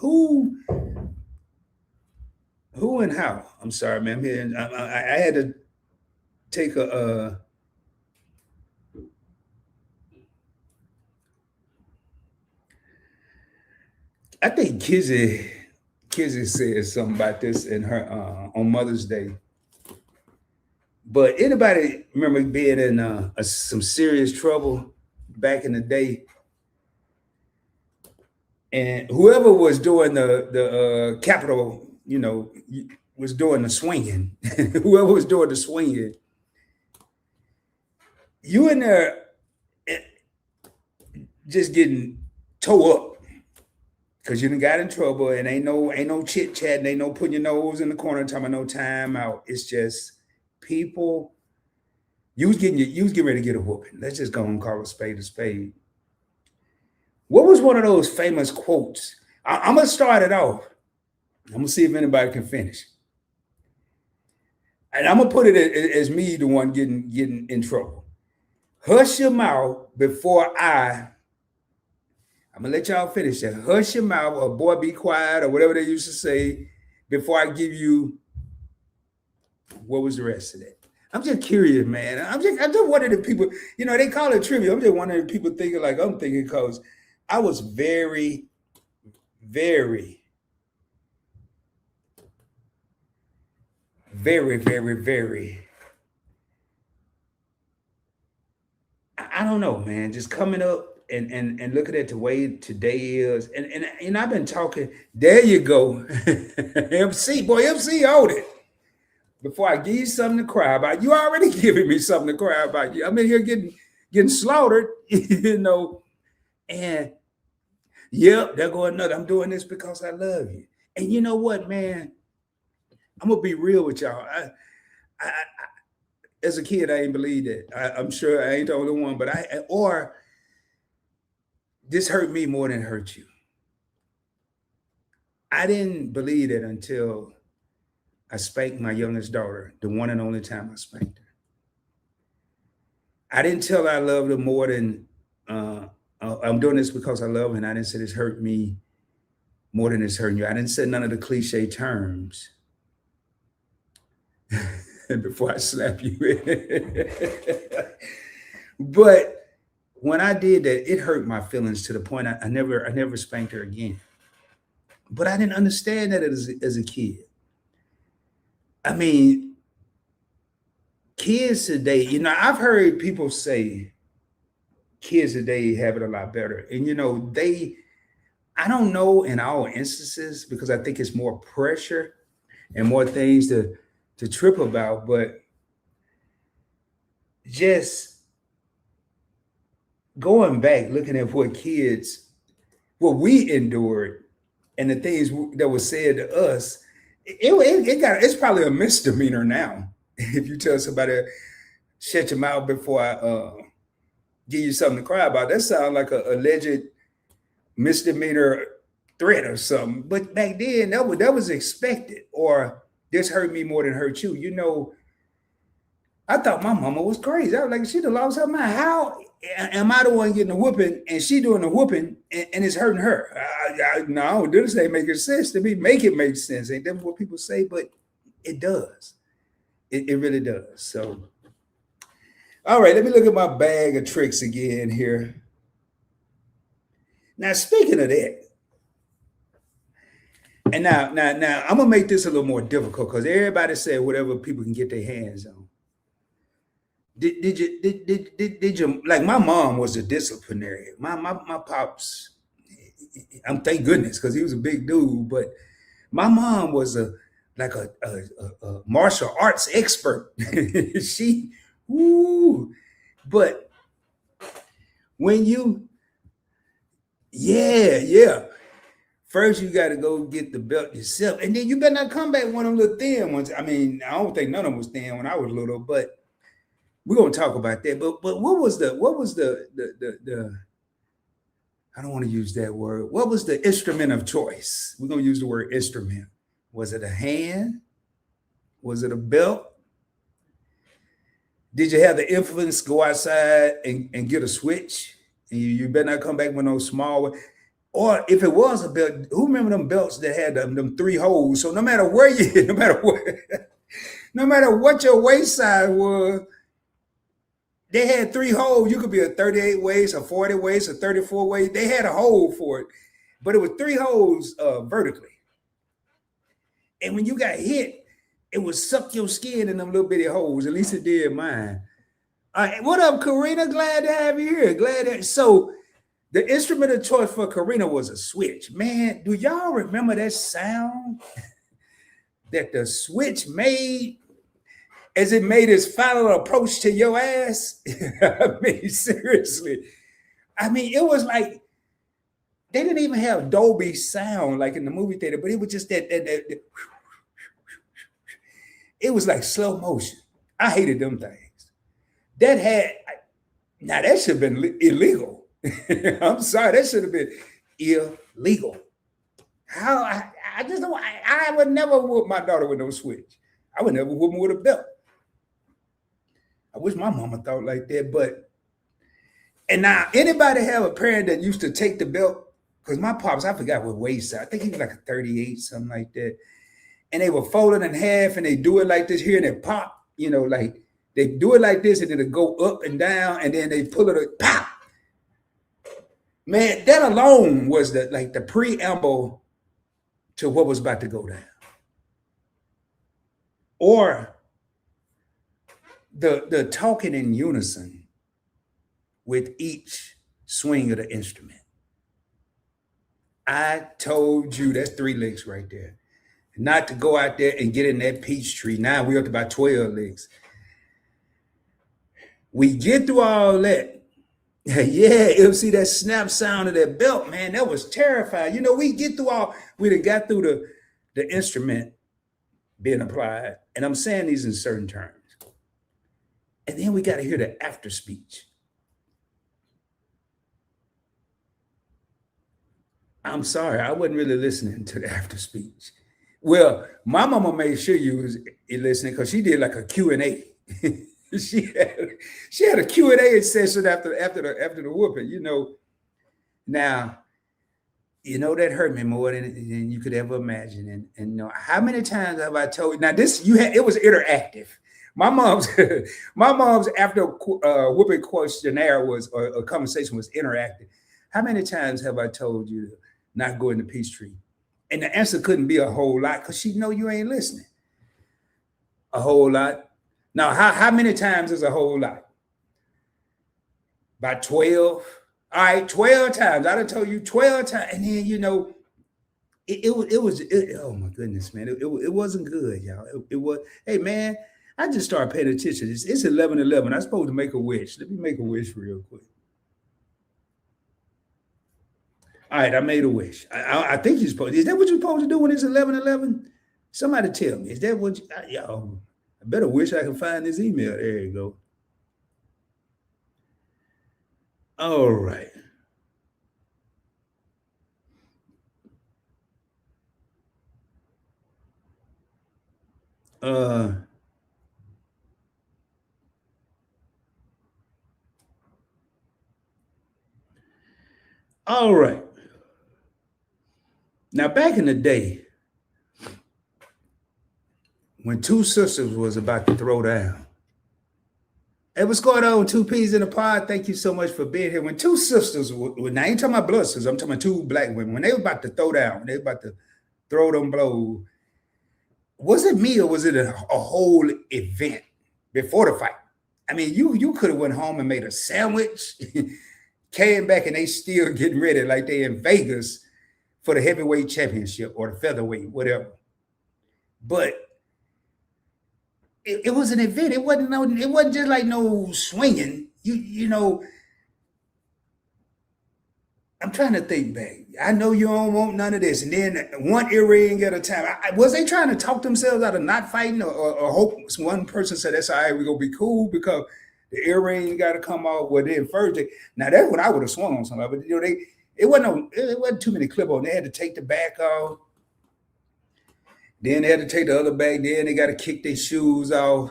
and how? I'm sorry, man. I had to take I think Kizzy said something about this in her on Mother's Day. But anybody remember being in some serious trouble back in the day? And whoever was doing the capital, was doing the swinging. Whoever was doing the swinging, you in there just getting toe up because you done got in trouble, and ain't no chit chatting, ain't no putting your nose in the corner talking about no time out. It's just people. You was getting ready to get a whooping. Let's just go and call a spade a spade. What was one of those famous quotes? I'm gonna start it off. I'm gonna see if anybody can finish. And I'm gonna put it as me, the one getting in trouble. Hush your mouth before I'm gonna let y'all finish that. Hush your mouth, or boy, be quiet, or whatever they used to say before I give you. What was the rest of that? I'm just curious, man. I just wondering if people, they call it trivia. I'm just wondering if people thinking like I'm thinking, because I was very, very, very, very, very, I don't know, man, just coming up and looking at the way today is. And I've been talking, there you go. MC, boy, MC owed it. Before I give you something to cry about, you already giving me something to cry about. I'm in here getting slaughtered, and yep, there go another. I'm doing this because I love you. And you know what, man? I'm gonna be real with y'all. I as a kid, I ain't believe that. I'm sure I ain't the only one, but or this hurt me more than it hurt you. I didn't believe it until I spanked my youngest daughter, the one and only time I spanked her. I didn't tell her I loved her more than I'm doing this because I love her, and I didn't say this hurt me more than it's hurting you. I didn't say none of the cliche terms. And before I slap you, but when I did that, it hurt my feelings to the point I never spanked her again. But I didn't understand that as a kid. I mean, kids today, I've heard people say kids today have it a lot better. And I don't know in all instances because I think it's more pressure and more things to trip about, but just going back, looking at what we endured and the things that were said to us, it's probably a misdemeanor now. If you tell somebody, shut your mouth before I give you something to cry about, that sounds like a alleged misdemeanor threat or something. But back then, that was expected, or this hurt me more than hurt you. I thought my mama was crazy. I was like, she'd have lost her mind. How am I the one getting the whooping and she doing the whooping and it's hurting her? No, this ain't making sense to me. Make it make sense. Ain't that what people say? But it does. It really does. So, all right, let me look at my bag of tricks again here. Now, speaking of that, and now I'm gonna make this a little more difficult because everybody said whatever people can get their hands on. Did you like my mom was a disciplinarian. My pops, thank goodness because he was a big dude, but my mom was a martial arts expert. She, woo, but when yeah. First, you got to go get the belt yourself, and then you better not come back one of them little thin ones. I mean, I don't think none of them was thin when I was little, but we're gonna talk about that. But what was the I don't want to use that word. What was the instrument of choice? We're gonna use the word instrument. Was it a hand? Was it a belt? Did you have the influence go outside and get a switch? And you better not come back with no small. Or if it was a belt, who remember them belts that had them 3 holes? So no matter where you, no matter what your waist size was, they had 3 holes. You could be a 38 waist, a 40 waist, a 34 waist. They had a hole for it, but it was 3 holes vertically. And when you got hit, it would suck your skin in them little bitty holes. At least it did mine. What up, Karina? Glad to have you here. So the instrument of choice for Karina was a switch. Man, do y'all remember that sound that the switch made as it made its final approach to your ass? I mean, seriously. I mean, it was like they didn't even have Dolby sound like in the movie theater, but it was just that it was like slow motion. I hated them things. Now that should have been illegal. I'm sorry, that should have been illegal. How I just don't. I would never whoop my daughter with no switch. I would never whoop her with a belt. I wish my mama thought like that. And now anybody have a parent that used to take the belt? Because my pops, I forgot what waist. I think he was like a 38, something like that. And they were folded in half, and they do it like this here, and it pop. Like they do it like this, and then it go up and down, and then they pull it, pop. Man, that alone was the preamble to what was about to go down. Or the talking in unison with each swing of the instrument. I told you that's 3 licks right there. Not to go out there and get in that peach tree. Now we're up to about 12 licks. We get through all that. Yeah, it'll see that snap sound of that belt, man. That was terrifying. We done got through the instrument being applied. And I'm saying these in certain terms. And then we got to hear the after speech. I'm sorry, I wasn't really listening to the after speech. Well, my mama made sure you was listening because she did like a Q&A. she had a Q&A session after the whooping, you know. Now, you know that hurt me more than you could ever imagine. And you know, how many times have I told you? Now this it was interactive. My mom's my mom's after whooping questionnaire was or a conversation was interactive. How many times have I told you to not go in the Peachtree? And the answer couldn't be a whole lot because she know you ain't listening. A whole lot. Now, how many times is a whole lot? About 12. All right, 12 times. I done told you 12 times. And then, you know, oh my goodness, man. It wasn't good, y'all. It was, hey, man, I just started paying attention. It's 11:11. I'm supposed to make a wish. Let me make a wish real quick. All right, I made a wish. I think you're supposed. Is that what you're supposed to do when it's 11:11? Somebody tell me. Is that what y'all? I better wish I can find this email. There you go. All right. All right. Now, back in the day, when two sisters was about to throw down, hey, what's going on, Two Peas in the Pod? Thank you so much for being here. When two sisters, now I ain't talking about blood sisters, I'm talking about two black women. When they were about to throw down, they were about to throw them blows, was it me or was it a whole event before the fight? I mean, you could have went home and made a sandwich, came back and they still getting ready like they in Vegas for the heavyweight championship or the featherweight, whatever. But it was an event. It wasn't just like no swinging. You know, I'm trying to think back. I know you don't want none of this. And then one earring at a time. Was they trying to talk themselves out of not fighting or hope one person said, that's all right, we're going to be cool because the earring got to come off? Well, then first, now that's what I would have swung on somebody. But, you know, it wasn't too many clip-on. They had to take the back off. Then they had to take the other back. Then they got to kick their shoes off.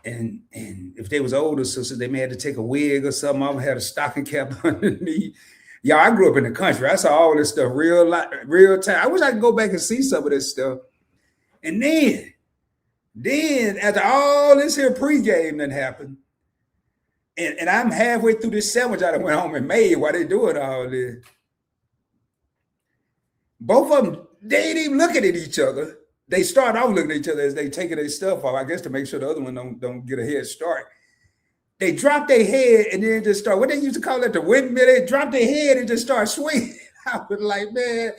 And if they was older sisters, they may have to take a wig or something. I had a stocking cap underneath. Yeah, I grew up in the country. I saw all this stuff real time. I wish I could go back and see some of this stuff. And then after all this here pregame that happened, and I'm halfway through this sandwich I went home and made while they doing all this. Both of them, they ain't even looking at each other. They start off looking at each other as they taking their stuff off, I guess to make sure the other one don't get a head start. They drop their head and then just start, what they used to call it, the windmill. They drop their head and just start swinging. I was like, man,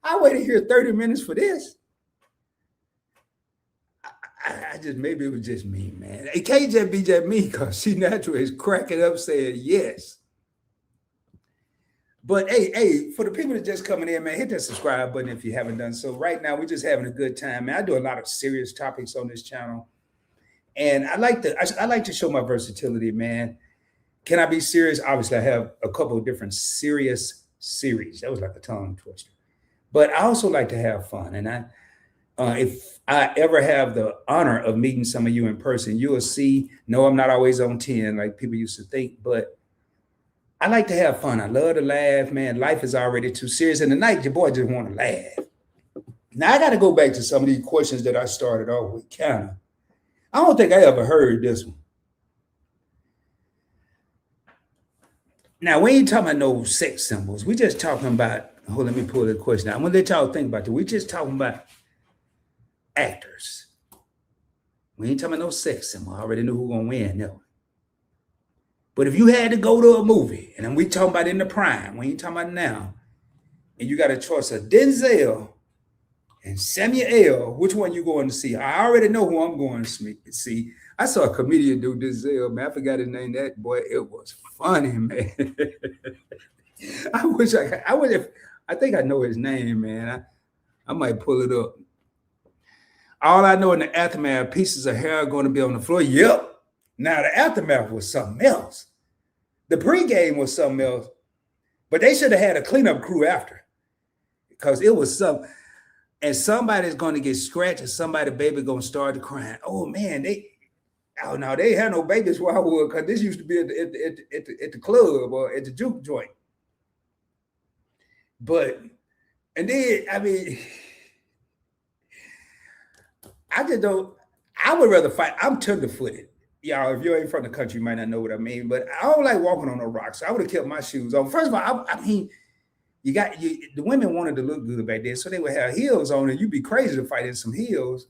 I waited here 30 minutes for this. I just, maybe it was just me, man. It can't just be just me because she naturally is cracking up saying yes. But hey, for the people that just coming in, man, hit that subscribe button if you haven't done so. Right now, we're just having a good time, man. I do a lot of serious topics on this channel. And I like to show my versatility, man. Can I be serious? Obviously, I have a couple of different serious series. That was like a tongue twister. But I also like to have fun. And if I ever have the honor of meeting some of you in person, you will see, no, I'm not always on 10 like people used to think, but I like to have fun. I love to laugh, man. Life is already too serious. And tonight, your boy just want to laugh. Now, I got to go back to some of these questions that I started off with, kind of. I don't think I ever heard this one. Now, we ain't talking about no sex symbols. We just talking about, let me pull the question out. I'm going to let y'all think about it. We just talking about actors. We ain't talking about no sex symbol. I already knew who going to win, no. But if you had to go to a movie, and we talking about in the prime, we ain't talking about now, and you got a choice of Denzel and Samuel L., which one you going to see? I already know who I'm going to see. I saw a comedian do Denzel, man. I forgot his name. That boy, it was funny, man. I think I know his name, man. I might pull it up. All I know in the aftermath, pieces of hair are going to be on the floor. Yep. Now, the aftermath was something else. The pregame was something else. But they should have had a cleanup crew after. Because it was something. And somebody's going to get scratched and somebody's baby going to start to cry. Oh, man, Oh no, they ain't had no babies where I was because this used to be at the club or at the juke joint. But and then I mean, I just don't. I would rather fight. I'm tender-footed. Y'all, if you ain't from the country, you might not know what I mean. But I don't like walking on the rocks. So I would have kept my shoes on. First of all, I mean, the women wanted to look good back then, so they would have heels on, and you'd be crazy to fight in some heels.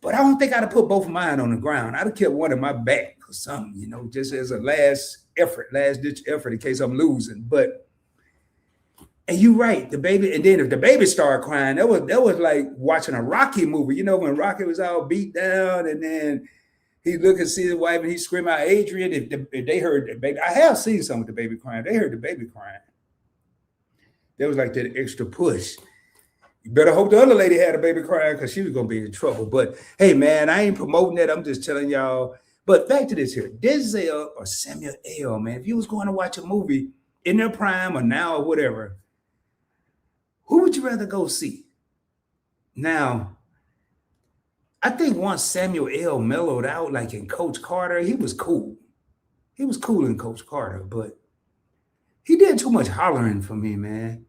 But I don't think I'd have put both of mine on the ground. I'd have kept one in my back or something, just as a last ditch effort in case I'm losing. But and you're right, the baby, and then if the baby started crying, that was like watching a Rocky movie. When Rocky was all beat down, and then he look and see his wife, and he scream out Adrian. If they heard the baby, I have seen some with the baby crying. They heard the baby crying. There was like that extra push. You better hope the other lady had a baby crying because she was gonna be in trouble. But hey, man, I ain't promoting that. I'm just telling y'all. But back to this here, Denzel or Samuel L. Man, if you was going to watch a movie in their prime or now or whatever, who would you rather go see? Now, I think once Samuel L. mellowed out, like in Coach Carter, he was cool. He was cool in Coach Carter, but he did too much hollering for me, man.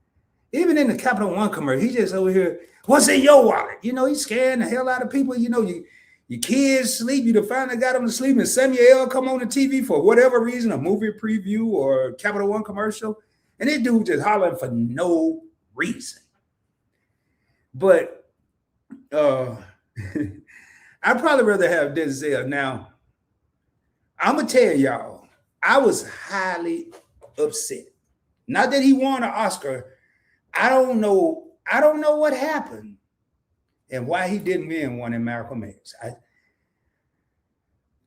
Even in the Capital One commercial, he just over here, what's in your wallet? He's scaring the hell out of people. Your kids sleep, you finally got them to sleep, and Samuel L. come on the TV for whatever reason, a movie preview or Capital One commercial, and this dude just hollering for no reason. But I'd probably rather have Denzel. Now, I'm going to tell y'all, I was highly upset. Not that he won an Oscar. I don't know what happened and why he didn't win one in Malcolm X.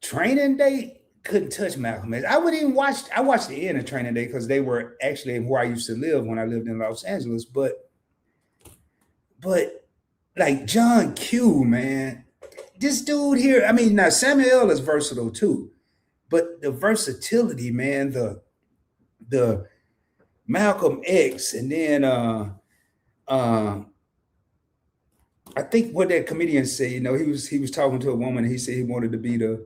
Training Day couldn't touch Malcolm X. I watched the end of Training Day because they were actually where I used to live when I lived in Los Angeles. But like John Q, man, this dude here, I mean, now Samuel L. is versatile too, but the versatility, man, the Malcolm X, and then I think what that comedian said, he was talking to a woman, and he said he wanted to be the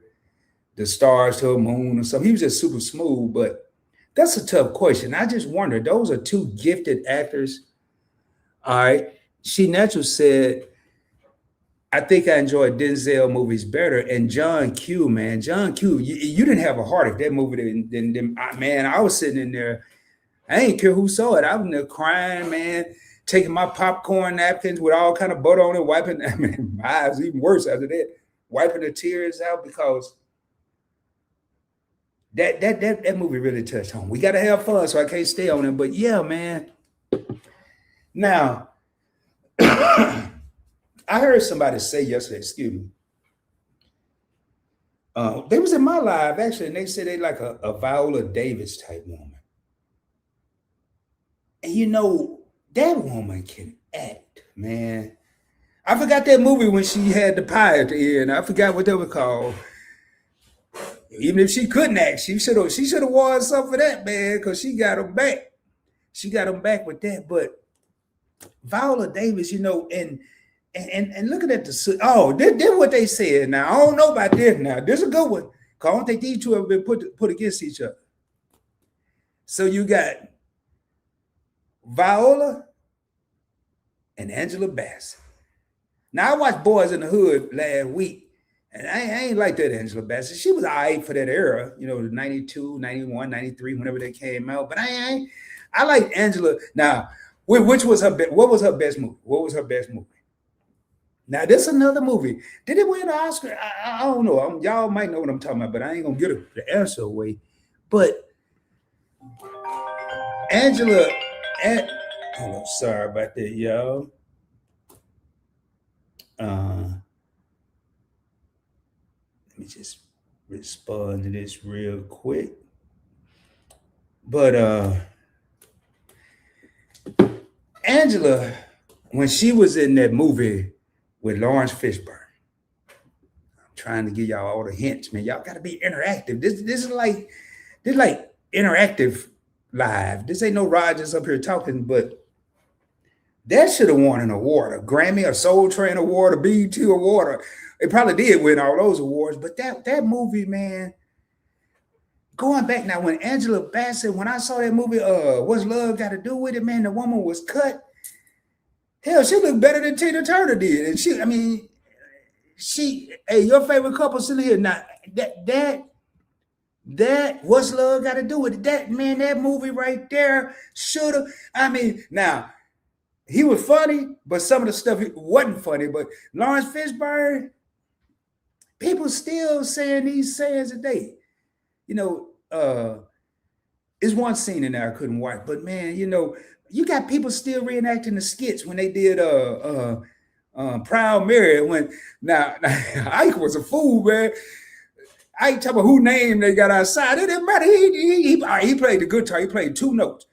stars to a moon or something. He was just super smooth, but that's a tough question. I just wonder, those are two gifted actors. All right. She Natural said, I think I enjoyed Denzel movies better. And John Q, man, John Q, you didn't have a heart if that movie didn't man, I was sitting in there. I ain't care who saw it. I was in there crying, man, taking my popcorn napkins with all kind of butter on it, wiping. I mean, my eyes even worse after that, wiping the tears out because that movie really touched home. We got to have fun, so I can't stay on it. But yeah, man. Now, I heard somebody say yesterday, excuse me, they was in my live actually, and they said they like a Viola Davis type woman. And that woman can act, man. I forgot that movie when she had the pie at the end. I forgot what that was called. Even if she couldn't act, she should have won something for that, man, because she got him back. She got him back with that. But Viola Davis, and looking at this what they said. Now I don't know about this. Now this is a good one, because I don't think these two have been put against each other. So you got Viola and Angela Bassett. Now I watched Boys in the Hood last week, and I ain't like that Angela Bassett. She was all right for that era, the 92, 91, 93, whenever they came out. But I like Angela. Now, what was her best movie? What was her best movie? Now, this is another movie. Did it win an Oscar? I don't know. Y'all might know what I'm talking about, but I ain't going to get the answer away. But Angela, sorry about that, y'all. Let me just respond to this real quick. But Angela, when she was in that movie with Lawrence Fishburne, I'm trying to give y'all all the hints, man. Y'all got to be interactive. This is like interactive live. This ain't no Rogers up here talking, but that should have won an award, a Grammy, a Soul Train award, a BET award, It probably did win all those awards, but that movie, man, going back now, when Angela Bassett, when I saw that movie, What's Love Got to Do with It, man, the woman was cut. Hell, she looked better than Tina Turner did. And hey, your favorite couple sitting here. Now, that What's Love Got to Do with It? That, man, that movie right there should have, now, he was funny, but some of the stuff wasn't funny. But Lawrence Fishburne, people still saying these sayings today. It's one scene in there I couldn't watch, but man, you got people still reenacting the skits when they did Proud Mary. When now Ike was a fool, man. Ike talking about who name they got outside. It didn't matter. He played the guitar. He played two notes,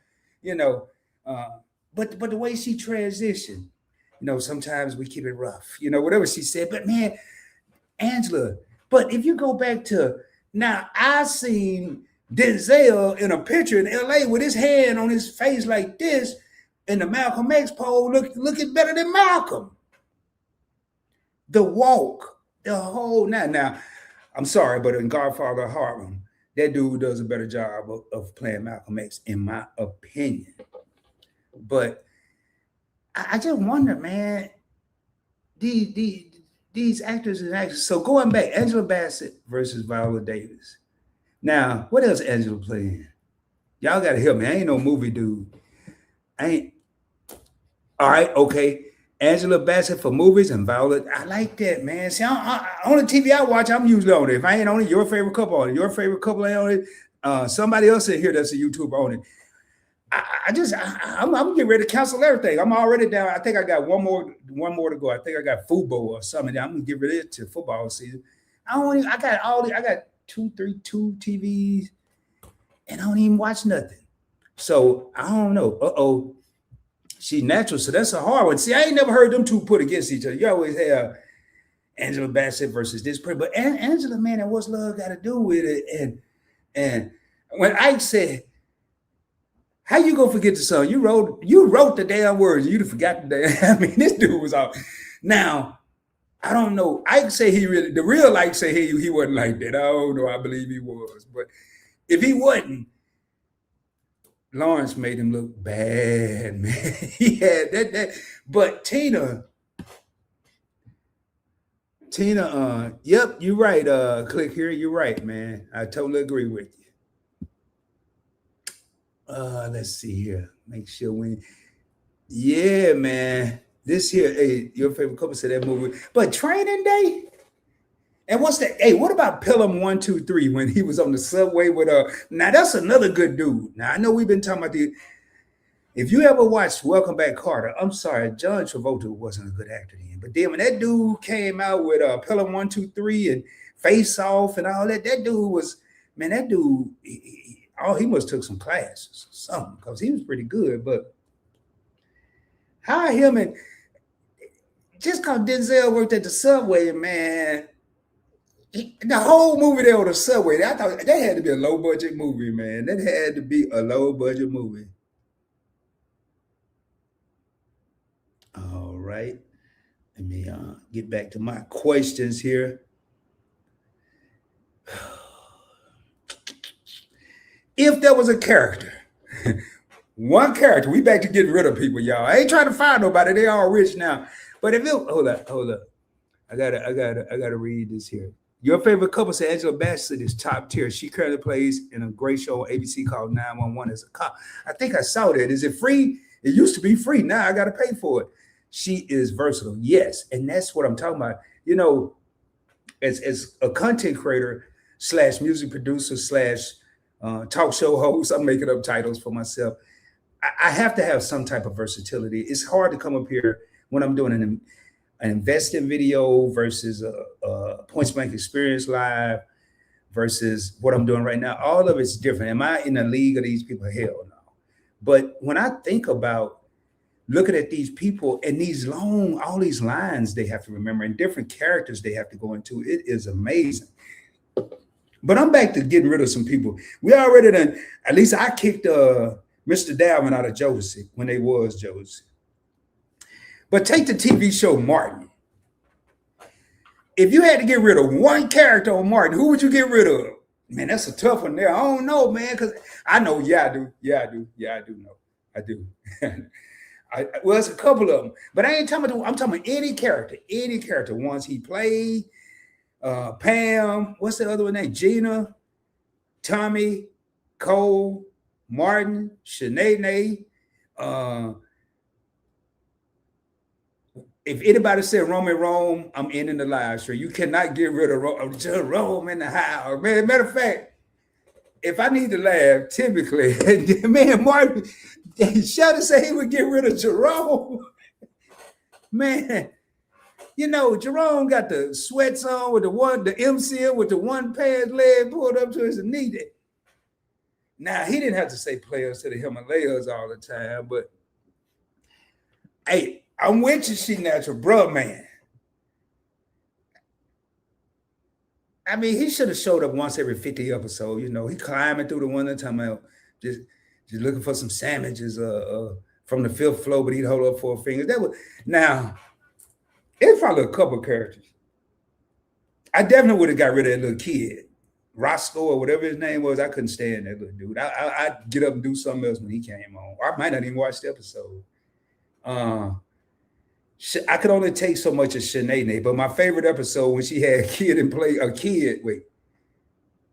But the way she transitioned, sometimes we keep it rough, whatever she said. But man, Angela. But if you go back to now, I seen Denzel in a picture in LA with his hand on his face like this in the Malcolm X pole, looking better than Malcolm. The walk, the whole now. I'm sorry, but in Godfather Harlem, that dude does a better job of playing Malcolm X, in my opinion. But I just wonder, man, these actors and actresses. So going back, Angela Bassett versus Viola Davis. Now, what else Angela playing? Y'all got to help me. I ain't no movie dude. All right, okay. Angela Bassett for movies and Viola. I like that, man. See, on the TV I watch, I'm usually on it. If I ain't on it, your favorite couple on it. Your favorite couple ain't on it. Somebody else in here that's a YouTuber on it. I'm getting ready to cancel everything. I'm already down. I think I got one more to go. I think I got Fubo or something. I'm gonna get rid of it to football season. I got two TVs, and I don't even watch nothing. So I don't know. She's natural, so that's a hard one. See, I ain't never heard them two put against each other. You always have Angela Bassett versus this person, but Angela, man, and What's Love Got to Do with It? And when Ike said, how you gonna forget the song? You wrote the damn words. You'd have forgotten the damn. This dude was out. Now, I don't know. Ike say the real Ike say he wasn't like that. I don't know. I believe he was, but if he wasn't, Lawrence made him look bad, man. He had that. But Tina, yep, you're right. Click here, you're right, man. I totally agree with you. Let's see here. Make sure yeah, man. This here, hey, your favorite couple said that movie. But Training Day? And what's that? Hey, what about Pelham 1, 2, 3 when he was on the subway with now that's another good dude. Now I know we've been talking about if you ever watched Welcome Back Carter, I'm sorry, John Travolta wasn't a good actor then. But then when that dude came out with Pelham 1, 2, 3 and Face Off and all that dude was, man, that dude, he must have took some classes or something, because he was pretty good. But how him and just because Denzel worked at the subway, man. The whole movie there on the subway, I thought that had to be a low budget movie, man. That had to be a low budget movie. All right. Let me get back to my questions here. If there was a character, one character, we back to getting rid of people, y'all. I ain't trying to find nobody. They all rich now. But if it, hold up. I gotta read this here. Your favorite couple said Angela Bassett is top tier. She currently plays in a great show on ABC called 911 as a cop. I think I saw that. Is it free? It used to be free. Now I got to pay for it. She is versatile. Yes. And that's what I'm talking about. As a content creator / music producer / talk show host, I'm making up titles for myself. I have to have some type of versatility. It's hard to come up here when I'm doing an investing video versus a Points Blank Experience Live versus what I'm doing right now. All of it's different. Am I in the league of these people? Hell no. But when I think about looking at these people and all these lines they have to remember and different characters they have to go into, it is amazing. But I'm back to getting rid of some people. We already done, at least I kicked Mr. Dalvin out of Josie when they was Josie. But take the TV show Martin. If you had to get rid of one character on Martin, who would you get rid of? Man, that's a tough one there. I don't know, man, because I know. Yeah, I do. Yeah, I do. Yeah, I do know. I do. Well, it's a couple of them, but I ain't talking about. I'm talking about any character. Any character. Once he played, Pam. What's the other one name? Gina, Tommy, Cole, Martin, Shanae. Uh, if anybody said Roman Rome, I'm ending the live stream. You cannot get rid of Jerome in the house. Man, matter of fact, if I need to laugh, typically, man, Martin, Sheldon said he would get rid of Jerome. Man, you know, Jerome got the sweats on with the MCM with the one pants leg pulled up to his knee. Now, he didn't have to say players to the Himalayas all the time, but hey, I'm with you, She Natural, bro, man. I mean, he should have showed up once every 50 episodes. You know, he climbing through the winter time out, just looking for some sandwiches from the fifth floor, but he'd hold up 4 fingers. That was now. It's probably a couple of characters. I definitely would have got rid of that little kid, Roscoe or whatever his name was. I couldn't stand that little dude. I'd get up and do something else when he came on. Or I might not even watch the episode. I could only take so much of Shanae, but my favorite episode when she had a kid and play a kid. Wait,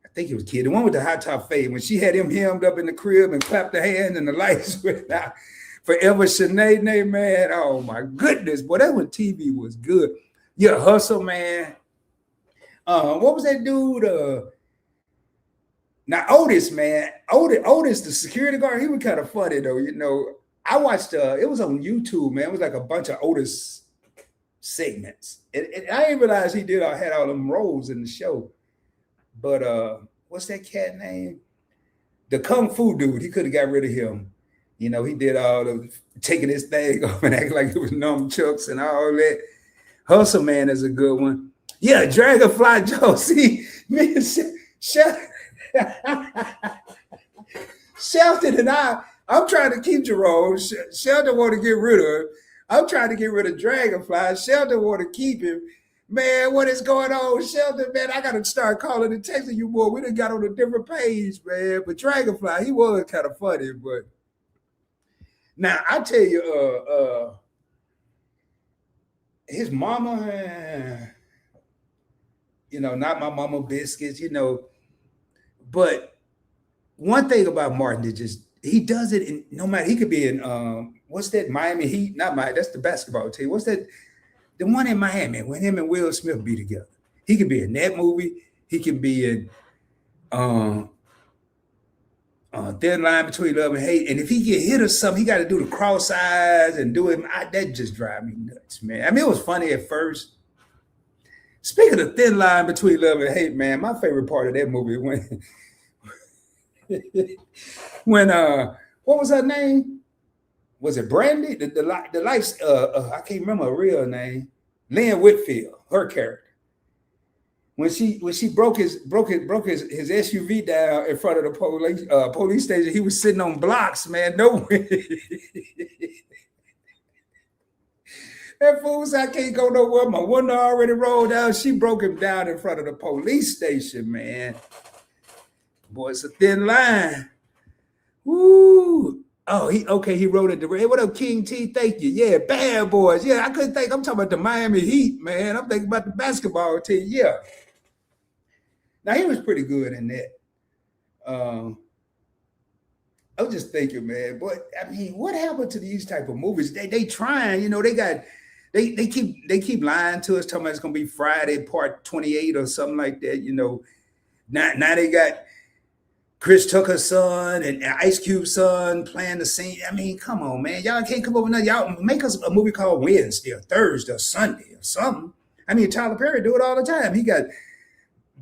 I think it was kid, the one with the high top fade, when she had him hemmed up in the crib and clapped her hands and the lights went out. Forever Shanae, man. Oh my goodness, boy, that when TV was good. Yeah, Hustle, man. What was that dude? Now Otis, man. Otis, the security guard, he was kind of funny though, you know. I watched it was on YouTube, man. It was like a bunch of Otis segments. And I didn't realize he had all them roles in the show. But what's that cat name? The Kung Fu dude, he could have got rid of him. You know, he did all of taking his thing off and acting like it was nunchucks and all that. Hustle Man is a good one. Yeah, Dragonfly Joe. See, man, Shelton and I'm trying to keep Jerome. Shelton want to get rid of him. I'm trying to get rid of Dragonfly. Shelton want to keep him. Man, what is going on, Shelton? Man, I got to start calling and texting you more. We done got on a different page, man. But Dragonfly, he was kind of funny. But now, I tell you, his mama, you know, not my mama biscuits, you know. But one thing about Martin is just, he does it in no matter, he could be in what's that Miami Heat? Not Miami, that's the basketball team. What's that? The one in Miami when him and Will Smith be together. He could be in that movie. He can be in Thin Line Between Love and Hate. And if he get hit or something, he got to do the cross eyes and do it. That just drive me nuts, man. I mean, it was funny at first. Speaking of Thin Line Between Love and Hate, man, my favorite part of that movie when what was her name? Was it Brandy? The life I can't remember her real name. Lynn Whitfield, her character. When she broke his SUV down in front of the police station, he was sitting on blocks, man. No way. That fool said, I can't go nowhere. My window already rolled down. She broke him down in front of the police station, man. Boy, it's a thin line. Woo. Oh, he wrote it. Hey, what up, King T? Thank you. Yeah, Bad Boys. Yeah, I couldn't think. I'm talking about the Miami Heat, man. I'm thinking about the basketball team. Yeah. Now, he was pretty good in that. I was just thinking, man, but I mean, what happened to these type of movies? They trying, you know, they keep lying to us, talking about it's gonna be Friday Part 28 or something like that, you know. Now they got Chris Tucker's son and Ice Cube's son playing the scene. I mean, come on, man. Y'all can't come over now. Y'all make us a movie called Wednesday or Thursday or Sunday or something. I mean, Tyler Perry do it all the time. He got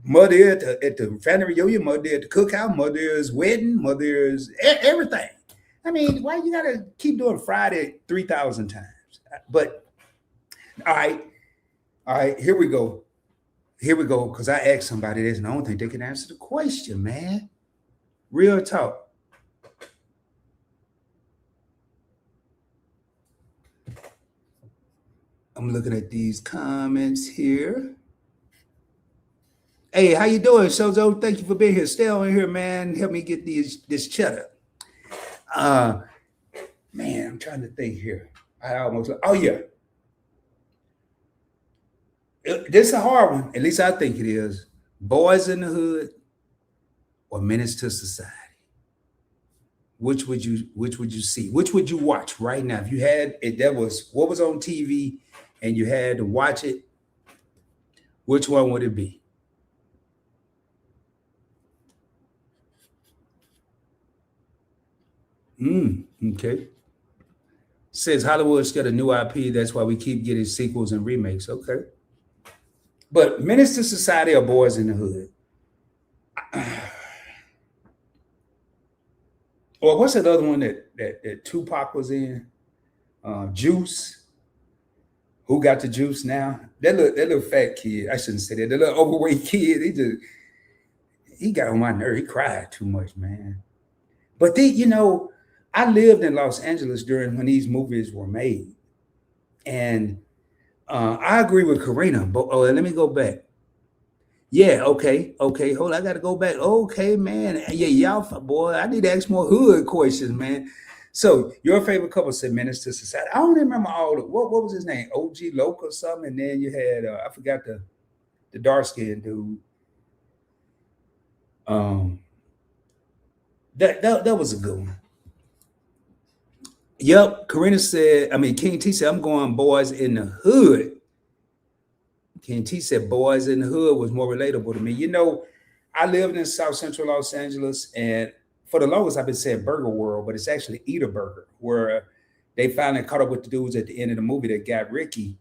Mother at the family reunion, Mother at the cookout, Mother's wedding, Mother's everything. I mean, why you gotta keep doing Friday 3,000 times? But all right, here we go, because I asked somebody this, and I don't think they can answer the question, man. Real talk. I'm looking at these comments here. Hey, how you doing, Sozo? Thank you for being here. Stay on here, man. Help me get this cheddar. Man, I'm trying to think here. I almost. Oh yeah, this is a hard one. At least I think it is. Boys in the Hood or Menace to Society. Which would you see? Which would you watch right now? If you had it, that was what was on TV, and you had to watch it. Which one would it be? Okay. Says Hollywood's got a new IP. That's why we keep getting sequels and remakes. Okay. But Menace to Society or Boys in the Hood? Or what's that other one that Tupac was in? Juice. Who got the juice now? That little fat kid. I shouldn't say that. The little overweight kid. He got on my nerve. He cried too much, man. But I lived in Los Angeles during when these movies were made, and I agree with Karina. But let me go back. Yeah, okay. Hold on, I gotta go back. Okay, man. Yeah, y'all, boy, I need to ask more hood questions, man. So your favorite couple said Menace to Society. I don't remember all the what was his name? OG Loke or something. And then you had I forgot the dark skinned dude. That was a good one. Yep. King T said, I'm going Boys in the Hood. King T said Boys in the Hood was more relatable to me. I lived in South Central Los Angeles, and for the longest I've been saying Burger World, but it's actually Eat a Burger, where they finally caught up with the dudes at the end of the movie that got Ricky.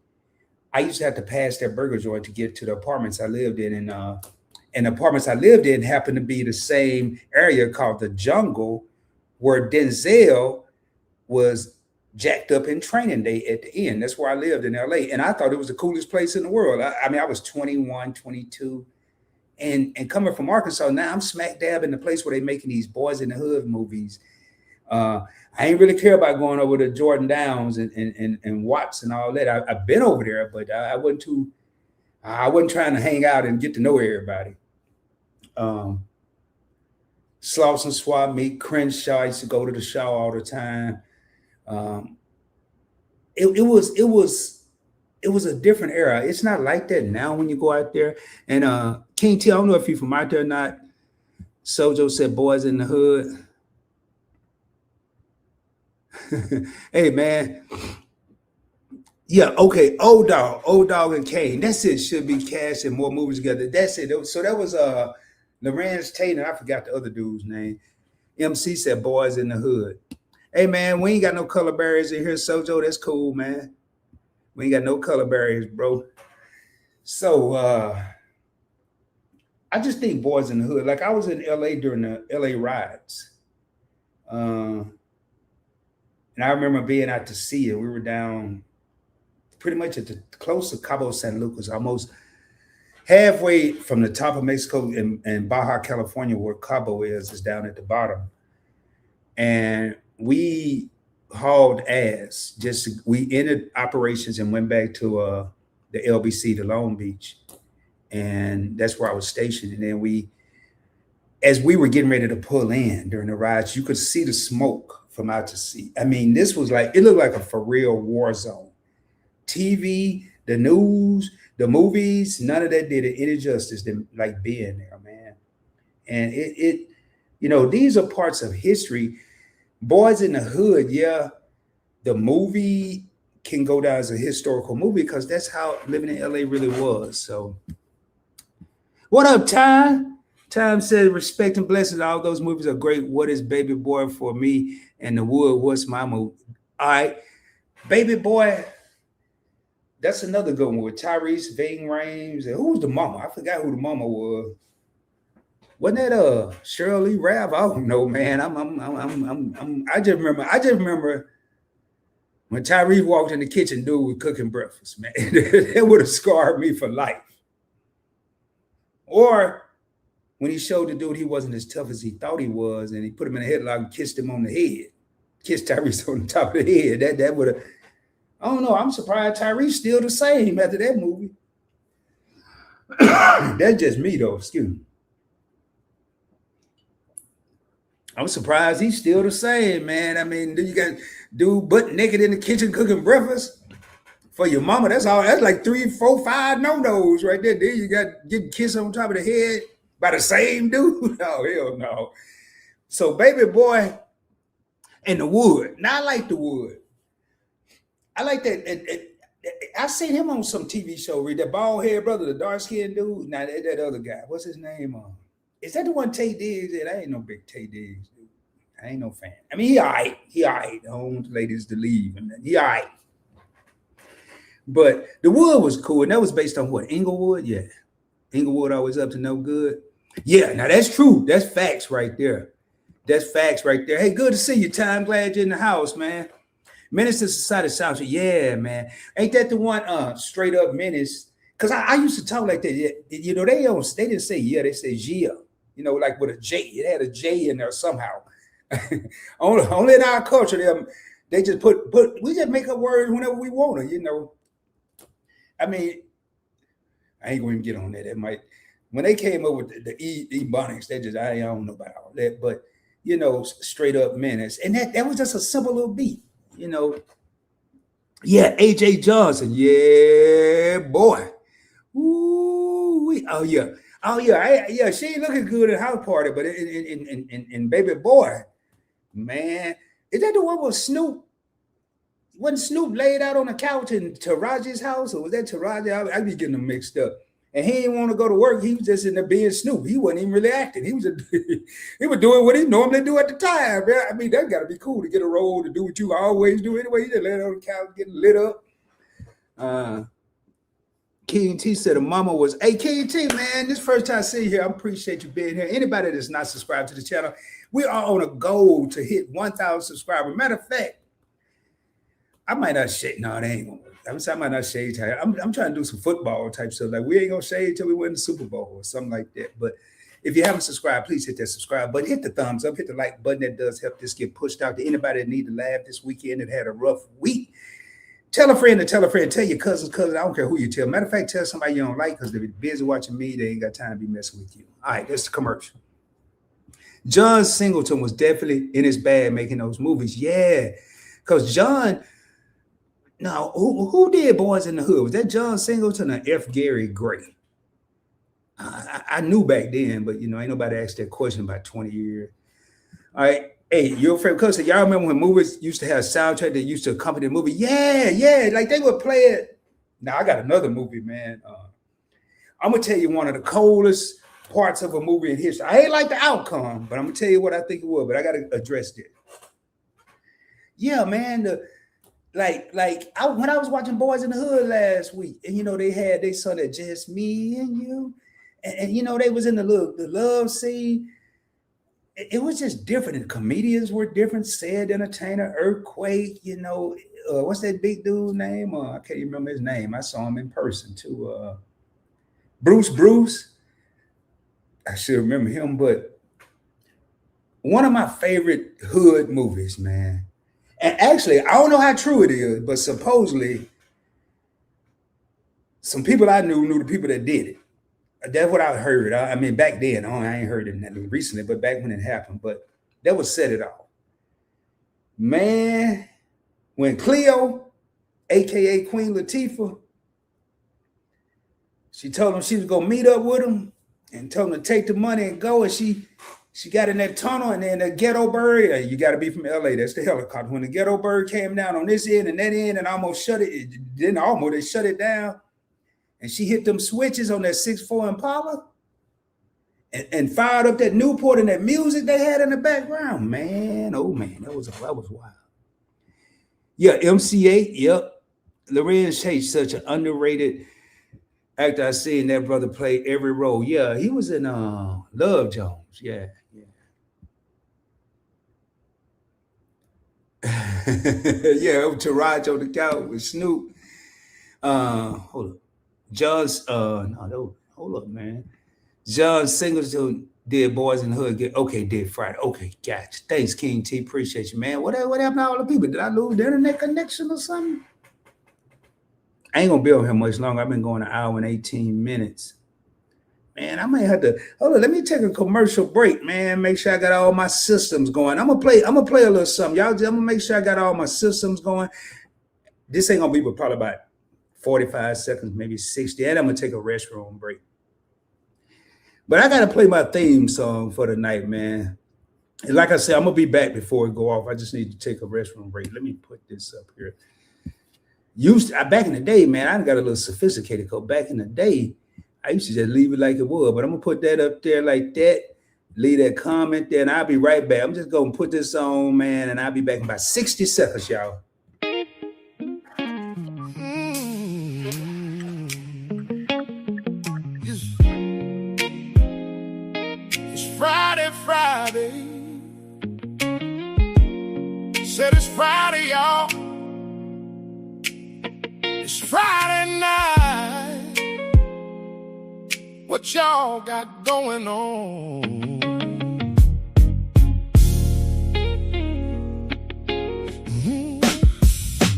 I used to have to pass that burger joint to get to the apartments I lived in, and the apartments I lived in happened to be the same area called the Jungle, where Denzel was jacked up in Training Day at the end. That's where I lived in LA. And I thought it was the coolest place in the world. I was 21, 22. And coming from Arkansas, now I'm smack dab in the place where they're making these Boys in the Hood movies. I ain't really care about going over to Jordan Downs and Watts and all that. I've been over there, but I wasn't trying to hang out and get to know everybody. Slauson Swap Meet, Crenshaw. I used to go to the show all the time. It was a different era. It's not like that now when you go out there. And King T, I don't know if you're from out there or not. Sojo said Boys in the Hood. Hey man. Yeah, okay. Old Dog and Kane. That's it. Should be casting more movies together. That's it. So that was Lorenz Tate, and I forgot the other dude's name. MC said Boys in the Hood. Hey man, we ain't got no color barriers in here, Sojo. That's cool, man. We ain't got no color barriers, bro. So I just think Boys in the Hood. Like I was in LA during the LA riots. And I remember being out to see it. We were down pretty much at the close to Cabo San Lucas, almost halfway from the top of Mexico and Baja California, where Cabo is down at the bottom. And we hauled ass. We ended operations and went back to the LBC, the Long Beach, and that's where I was stationed. And then as we were getting ready to pull in during the riots, you could see the smoke from out to sea. I mean, this was it looked like a for real war zone. TV, the news, the movies, none of that did it any justice than like being there, man. And these are parts of history. Boys in the Hood, yeah, the movie can go down as a historical movie because that's how living in LA really was. So, what up, Time? Time says, respect and blessings. All those movies are great. What is Baby Boy for me? And The Wood, what's my movie? All right, Baby Boy, that's another good one with Tyrese, Ving Rhames. And who was the mama? I forgot who the mama was. Wasn't that Shirley Rav? I don't know, man. I just remember when Tyrese walked in the kitchen, dude was cooking breakfast, man. That would have scarred me for life. Or when he showed the dude he wasn't as tough as he thought he was, and he put him in a headlock and kissed him on the head. Kissed Tyrese on the top of the head. That would have. I don't know. I'm surprised Tyrese's still the same after that movie. That's just me though. Excuse me. I'm surprised he's still the same, man. I mean, do you got dude butt naked in the kitchen cooking breakfast for your mama? That's all. That's like 3, 4, 5 no-nos right there. Then you got getting kissed on top of the head by the same dude. Oh hell no. So baby boy in the wood. Now I like the wood. I like that. I seen him on some TV show. Read that bald head brother, the dark skinned dude. Now that other guy. What's his name? Is that the one Tay Diggs? I ain't no big Tay Diggs dude. I ain't no fan. I mean, he all right. He all right. I don't want the ladies to leave. And he all right. But the wood was cool. And that was based on what? Inglewood? Yeah. Inglewood always up to no good. Yeah, now that's true. That's facts right there. That's facts right there. Hey, good to see you, Ty. I'm glad you're in the house, man. Menace to Society sounds, yeah, man. Ain't that the one straight up menace? Because I used to talk like that. You know, they didn't say yeah, they say Gia. You know, like with a J. It had a J in there somehow. only in our culture, they just put we just make up words whenever we want to, you know. I mean, I ain't going to get on that. That might when they came up with the Ebonics, they just I don't know about all that, but you know, straight up menace. And that was just a simple little beat, you know. Yeah, AJ Johnson. Yeah, boy. Ooh, oh yeah. Oh yeah. Yeah, she ain't looking good at house party, but in baby boy, man. Is that the one with Snoop? Wasn't Snoop laid out on the couch in Taraji's house, or was that Taraji? I be getting them mixed up. And he didn't want to go to work. He was just in there being Snoop. He wasn't even really acting. He was he was doing what he normally do at the time. Man. I mean, that got to be cool to get a role to do what you always do anyway. You just lay on the couch getting lit up. King T said a mama was. Hey, King T, man, this first time I see you here. I appreciate you being here. Anybody that's not subscribed to the channel, we are on a goal to hit 1,000 subscribers. Matter of fact, I might not shade. No, they ain't gonna work. I might not shade. I'm trying to do some football type stuff. Like we ain't gonna shade till we win the Super Bowl or something like that. But if you haven't subscribed, please hit that subscribe button. Hit the thumbs up. Hit the like button. That does help this get pushed out to anybody that need to laugh this weekend that had a rough week. Tell a friend to tell a friend. Tell your cousins. I don't care who you tell. Matter of fact, tell somebody you don't like because they're busy watching me. They ain't got time to be messing with you. All right, that's the commercial. John Singleton was definitely in his bag making those movies. Yeah, because John. Now, who did Boys in the Hood? Was that John Singleton or F. Gary Gray? I knew back then, but you know, ain't nobody asked that question about 20 years. All right. Hey, your favorite cousin, y'all remember when movies used to have soundtrack that used to accompany the movie? Yeah. Like they would play it. Now I got another movie, man. I'm gonna tell you one of the coldest parts of a movie in history. I ain't like the outcome, but I'm gonna tell you what I think it was, but I gotta address it. Yeah, man. When I was watching Boys in the Hood last week, and you know they saw that just me and you, and you know they was in the love scene. It was just different. The comedians were different. Said Entertainer, Earthquake, you know, what's that big dude's name? I can't even remember his name. I saw him in person too. Bruce. I should remember him, but one of my favorite hood movies, man. And actually, I don't know how true it is, but supposedly some people I knew the people that did it. That's what I heard. I mean, back then, I ain't heard it recently, but back when it happened, but that was set it off. Man, when Cleo, aka Queen Latifah, she told him she was gonna meet up with him and told him to take the money and go, and she got in that tunnel, and then the ghetto bird, you got to be from LA, that's the helicopter. When the ghetto bird came down on this end and that end and almost shut it, they shut it down. And she hit them switches on that 6'4" Impala and fired up that Newport and that music they had in the background. Man, oh man, that was wild. Yeah, MC8, yep. Lorenz Tate, such an underrated actor. I seen that brother play every role. Yeah, he was in Love Jones. Yeah. Yeah, Taraji on the couch with Snoop. Hold up. Hold up, man. John Singleton did Boys in the Hood. Did Friday. Okay, gotcha. Thanks, King T. Appreciate you, man. What happened to all the people? Did I lose the internet connection or something? I ain't gonna be on here much longer. I've been going an hour and 18 minutes. man. I might have to hold on. Let me take a commercial break, man. Make sure I got all my systems going. I'm gonna play a little something. Y'all, I'm gonna make sure I got all my systems going. This ain't gonna be but probably about 45 seconds, maybe 60. And I'm gonna take a restroom break. But I gotta play my theme song for the night, man. And like I said, I'm gonna be back before it go off. I just need to take a restroom break. Let me put this up here. Back in the day, man, I got a little sophisticated. Cause back in the day, I used to just leave it like it was. But I'm gonna put that up there like that. Leave that comment there, and I'll be right back. I'm just gonna put this on, man, and I'll be back in about 60 seconds, y'all. It's Friday. Said it's Friday, y'all. It's Friday night. What y'all got going on?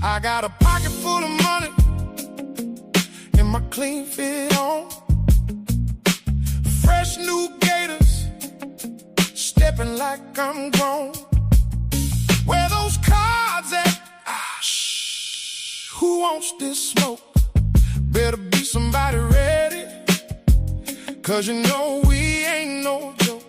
I got a pocket full of money and my clean fit on. Fresh new gators, stepping like I'm grown. Where those cards at? Who wants this smoke? Better be somebody ready, 'cause you know we ain't no joke.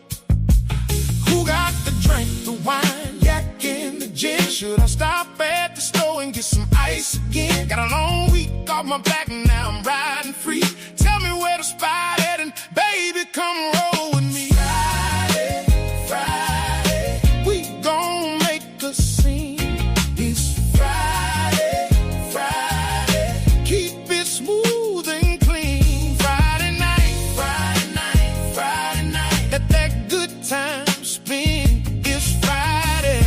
Who got the drink, the wine, yak and the gin? Should I stop at the store and get some ice again? Got a long week off my back and now I'm riding free. Tell me where the spot at and baby come roll with me. Friday, we gon' make a scene. It's Friday, keep it smooth and clean. Friday night, let that good time spin. It's Friday,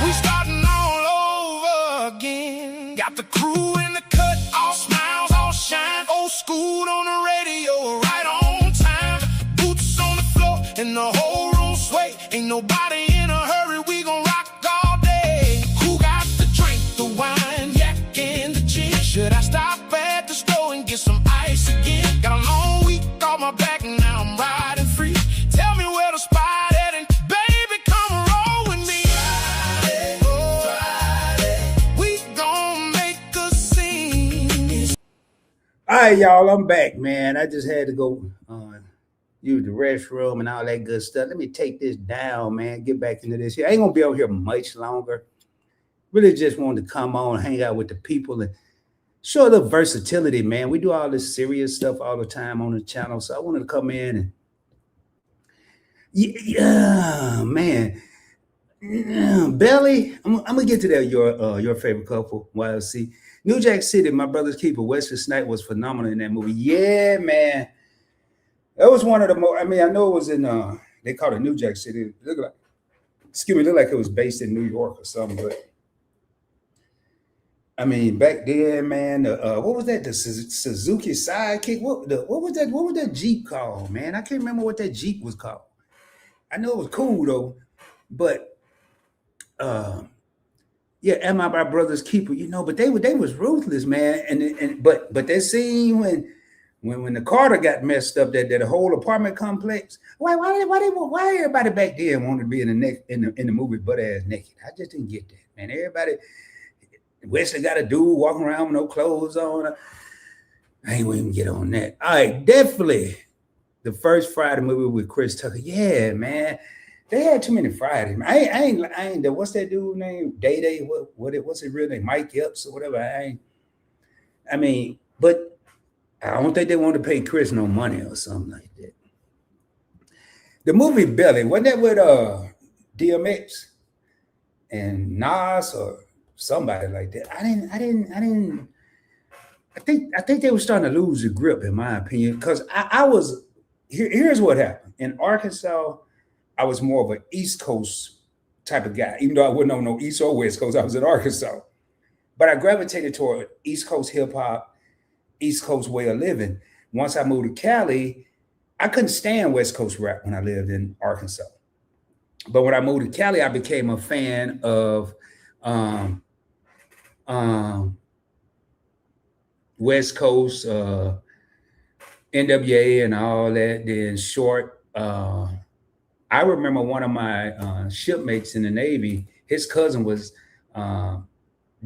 we starting all over again. Got the crew in the cut, all smiles, all shine. Old school on the radio, right on time. Boots on the floor and the whole room sway. Ain't nobody in a hurry, we gon' rock all day. Who got the drink, the wine, yak and the gin? Should I stop at the store and get some ice again? Got a long week off my back and now I'm riding free. Tell me where the spot at and baby come roll with me. Friday, we gon' make a scene. All right, y'all, I'm back, man. I just had to go use the restroom and all that good stuff. Let me take this down, man. Get back into this here. I ain't gonna be over here much longer. Really just wanted to come on, hang out with the people, and show a little versatility, man. We do all this serious stuff all the time on the channel, so I wanted to come in and yeah, man. Belly, I'm gonna get to that. Your favorite couple, YLC. New Jack City, my brother's keeper. Wesley Snipes was phenomenal in that movie. Yeah, man. That was one of the most. I mean, I know it was in. They called it New Jack City. It looked like it was based in New York or something. But I mean, back then, man. What was that? The Suzuki Sidekick. What was that? What was that Jeep called, man? I can't remember what that Jeep was called. I know it was cool though, but yeah, and my brother's keeper, you know. But they was ruthless, man. But that scene when the Carter got messed up, that whole apartment complex. Why everybody back then wanted to be in the movie butt ass naked? I just didn't get that, man. Everybody, Wesley got a dude walking around with no clothes on. I ain't gonna even get on that. All right, definitely the first Friday movie with Chris Tucker. Yeah, man. They had too many Fridays. I ain't. What's that dude name? Day. What's his real name? Mike Epps or whatever. I mean, but I don't think they want to pay Chris no money or something like that. The movie Belly, wasn't that with DMX and Nas or somebody like that? I think they were starting to lose the grip, in my opinion, because I was here's what happened. In Arkansas, I was more of an East Coast type of guy, even though I wouldn't know no East or West Coast. I was in Arkansas, but I gravitated toward East Coast hip hop, East Coast way of living. Once I moved to Cali, I couldn't stand West Coast rap when I lived in Arkansas. But when I moved to Cali, I became a fan of West Coast NWA and all that. Then short. I remember one of my shipmates in the Navy. His cousin was uh,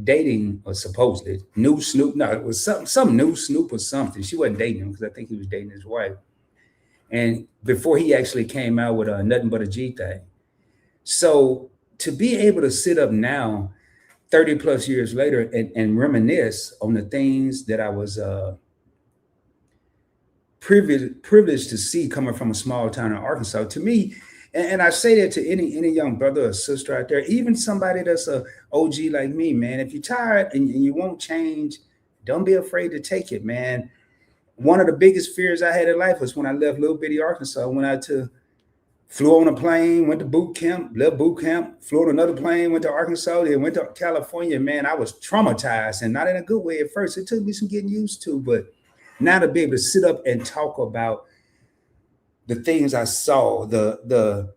dating, or supposedly new Snoop. No, it was some new Snoop or something. She wasn't dating him because I think he was dating his wife. And before he actually came out with Nothing But a G Thing. So to be able to sit up now, 30 plus years later, and reminisce on the things that I was privileged to see coming from a small town in Arkansas, to me, and I say that to any young brother or sister out there, even somebody that's a OG like me, man. If you're tired and you won't change, don't be afraid to take it, man. One of the biggest fears I had in life was when I left little bitty Arkansas, went out to flew on a plane, went to boot camp, left boot camp, flew on another plane, went to Arkansas, then went to California. Man, I was traumatized, and not in a good way at first. It took me some getting used to, but now to be able to sit up and talk about the things I saw, the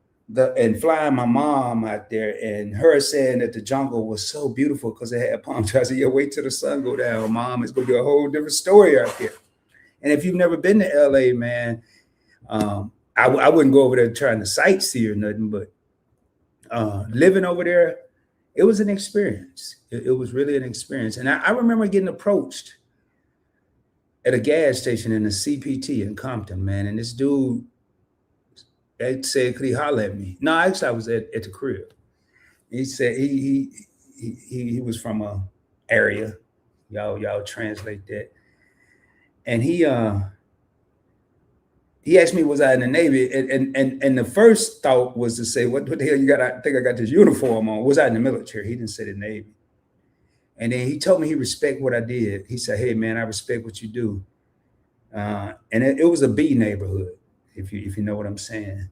and flying my mom out there, and her saying that the jungle was so beautiful because it had palm trees. I said, yeah, wait till the sun go down, mom. It's gonna be a whole different story out here. And if you've never been to LA, man, I wouldn't go over there trying to sightsee or nothing, but living over there, it was an experience. It was really an experience. And I remember getting approached at a gas station in the CPT in Compton, man. And this dude said, could he holler at me? No, actually, I was at the crib. He said he was from a area. Y'all translate that. And he asked me, was I in the Navy? And the first thought was to say, what the hell you got? I think I got this uniform on. Was I in the military? He didn't say the Navy. And then he told me he respect what I did. He said, hey, man, I respect what you do. And it was a B neighborhood, if you know what I'm saying.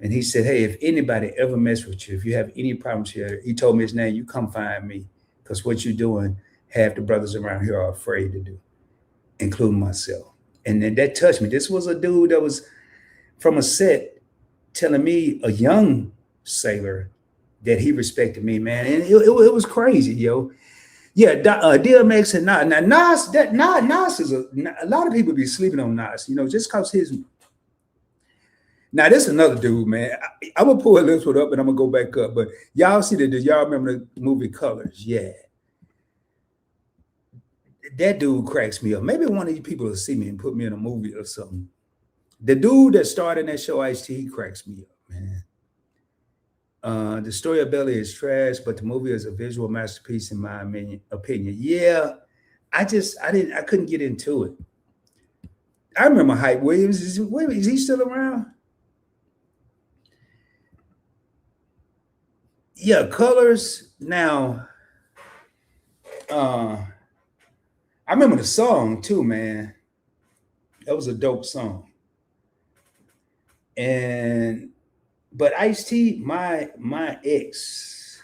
And he said, hey, if anybody ever mess with you, if you have any problems here, he told me his name, you come find me, because what you're doing, half the brothers around here are afraid to do, including myself. And then that touched me. This was a dude that was from a set telling me, a young sailor, that he respected me, man. And it was crazy, yo. Yeah, DMX and Nas. Now Nas is a lot of people be sleeping on Nas, just because his. Now this is another dude, man. I'm gonna pull this one up and I'm gonna go back up. But y'all see that? Y'all remember the movie Colors? Yeah. That dude cracks me up. Maybe one of you people will see me and put me in a movie or something. The dude that started in that show, Ice-T, he cracks me up, man. The story of Belly is trash, but the movie is a visual masterpiece in my opinion. Yeah, I couldn't get into it. I remember Hype Williams. Is he still around? Yeah, Colors. Now, I remember the song too, man. That was a dope song. But Ice-T, my ex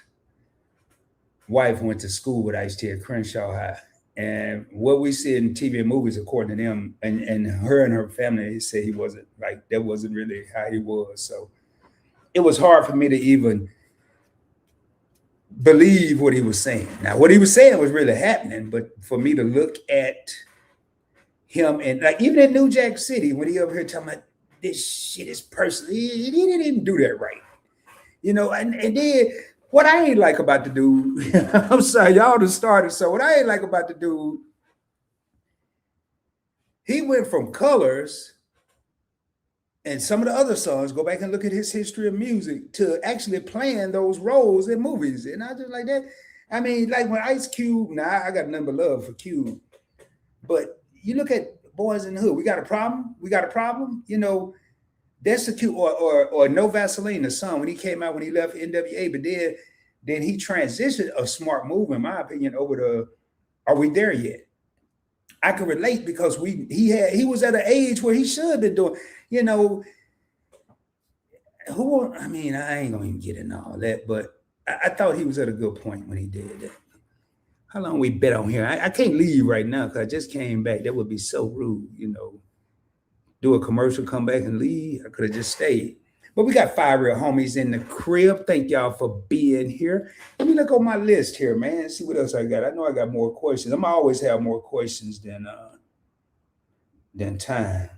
wife went to school with Ice-T at Crenshaw High. And what we see in TV and movies, according to them, and her and her family, they say he wasn't, like, that wasn't really how he was. So it was hard for me to even believe what he was saying. Now, what he was saying was really happening, but for me to look at him, and like even in New Jack City, when he over here talking about this shit is personal, he didn't do that right. And then what I ain't like about the dude, I'm sorry, y'all done started. So what I ain't like about the dude, he went from Colors and some of the other songs, go back and look at his history of music, to actually playing those roles in movies. And I just like that. I mean, like when Ice Cube, now I got nothing but love for Cube. But you look at Boys in the Hood, we got a problem. That's the Cube, or No Vaseline, the song, when he came out, when he left NWA, but then he transitioned, a smart move, in my opinion, over to Are We There Yet? I can relate because he was at an age where he should have been doing, I ain't gonna even get into all that, but I thought he was at a good point when he did that. How long we bet on here? I can't leave right now because I just came back. That would be so rude, do a commercial, come back and leave. I could have just stayed. But we got 5 real homies in the crib. Thank y'all for being here. Let me look on my list here, man. See what else I got. I know I got more questions. I'm always have more questions than than time.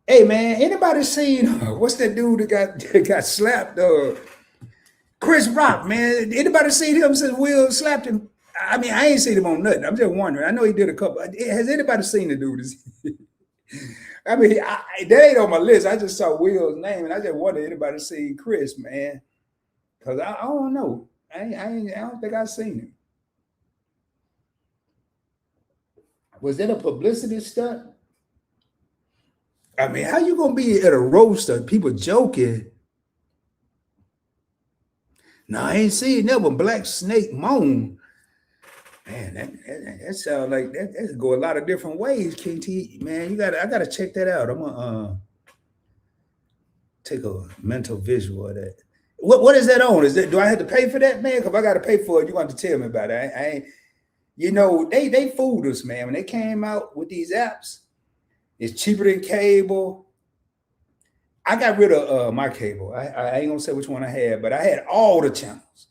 Hey man, anybody seen what's that dude that got slapped? Chris Rock, man. Anybody seen him since Will slapped him? I mean, I ain't seen him on nothing. I'm just wondering. I know he did a couple. Has anybody seen the dude? I mean, that ain't on my list. I just saw Will's name, and I just wonder anybody seen Chris, man. Cause I don't know. I don't think I've seen him. Was that a publicity stunt? I mean, how you gonna be at a roast of people joking? No, I ain't seen that one. Black Snake Moan. Man, that sounds like that go a lot of different ways, KT. Man, I gotta check that out. I'm gonna take a mental visual of that. What is that on? Do I have to pay for that, man? Because I gotta pay for it, you want to tell me about it. I ain't, you know, they fooled us, man. When they came out with these apps, it's cheaper than cable. I got rid of my cable. I ain't gonna say which one I had, but I had all the channels.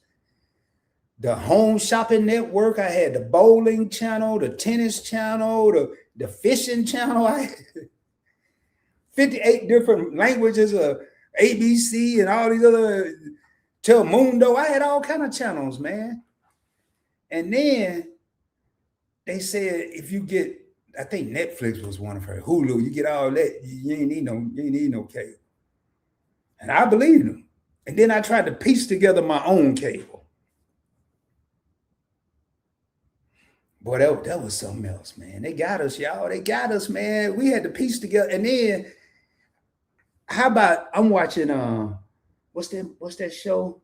The home shopping network, I had the bowling channel, the tennis channel, the fishing channel. I had 58 different languages of ABC and all these other Telemundo. I had all kind of channels, man. And then they said if you get, I think Netflix was one of her, Hulu, you get all that, you ain't need no cable. And I believed them. And then I tried to piece together my own cable. Boy, that was something else, man. They got us, y'all. They got us, man. We had to piece together. And then, how about I'm watching what's that show?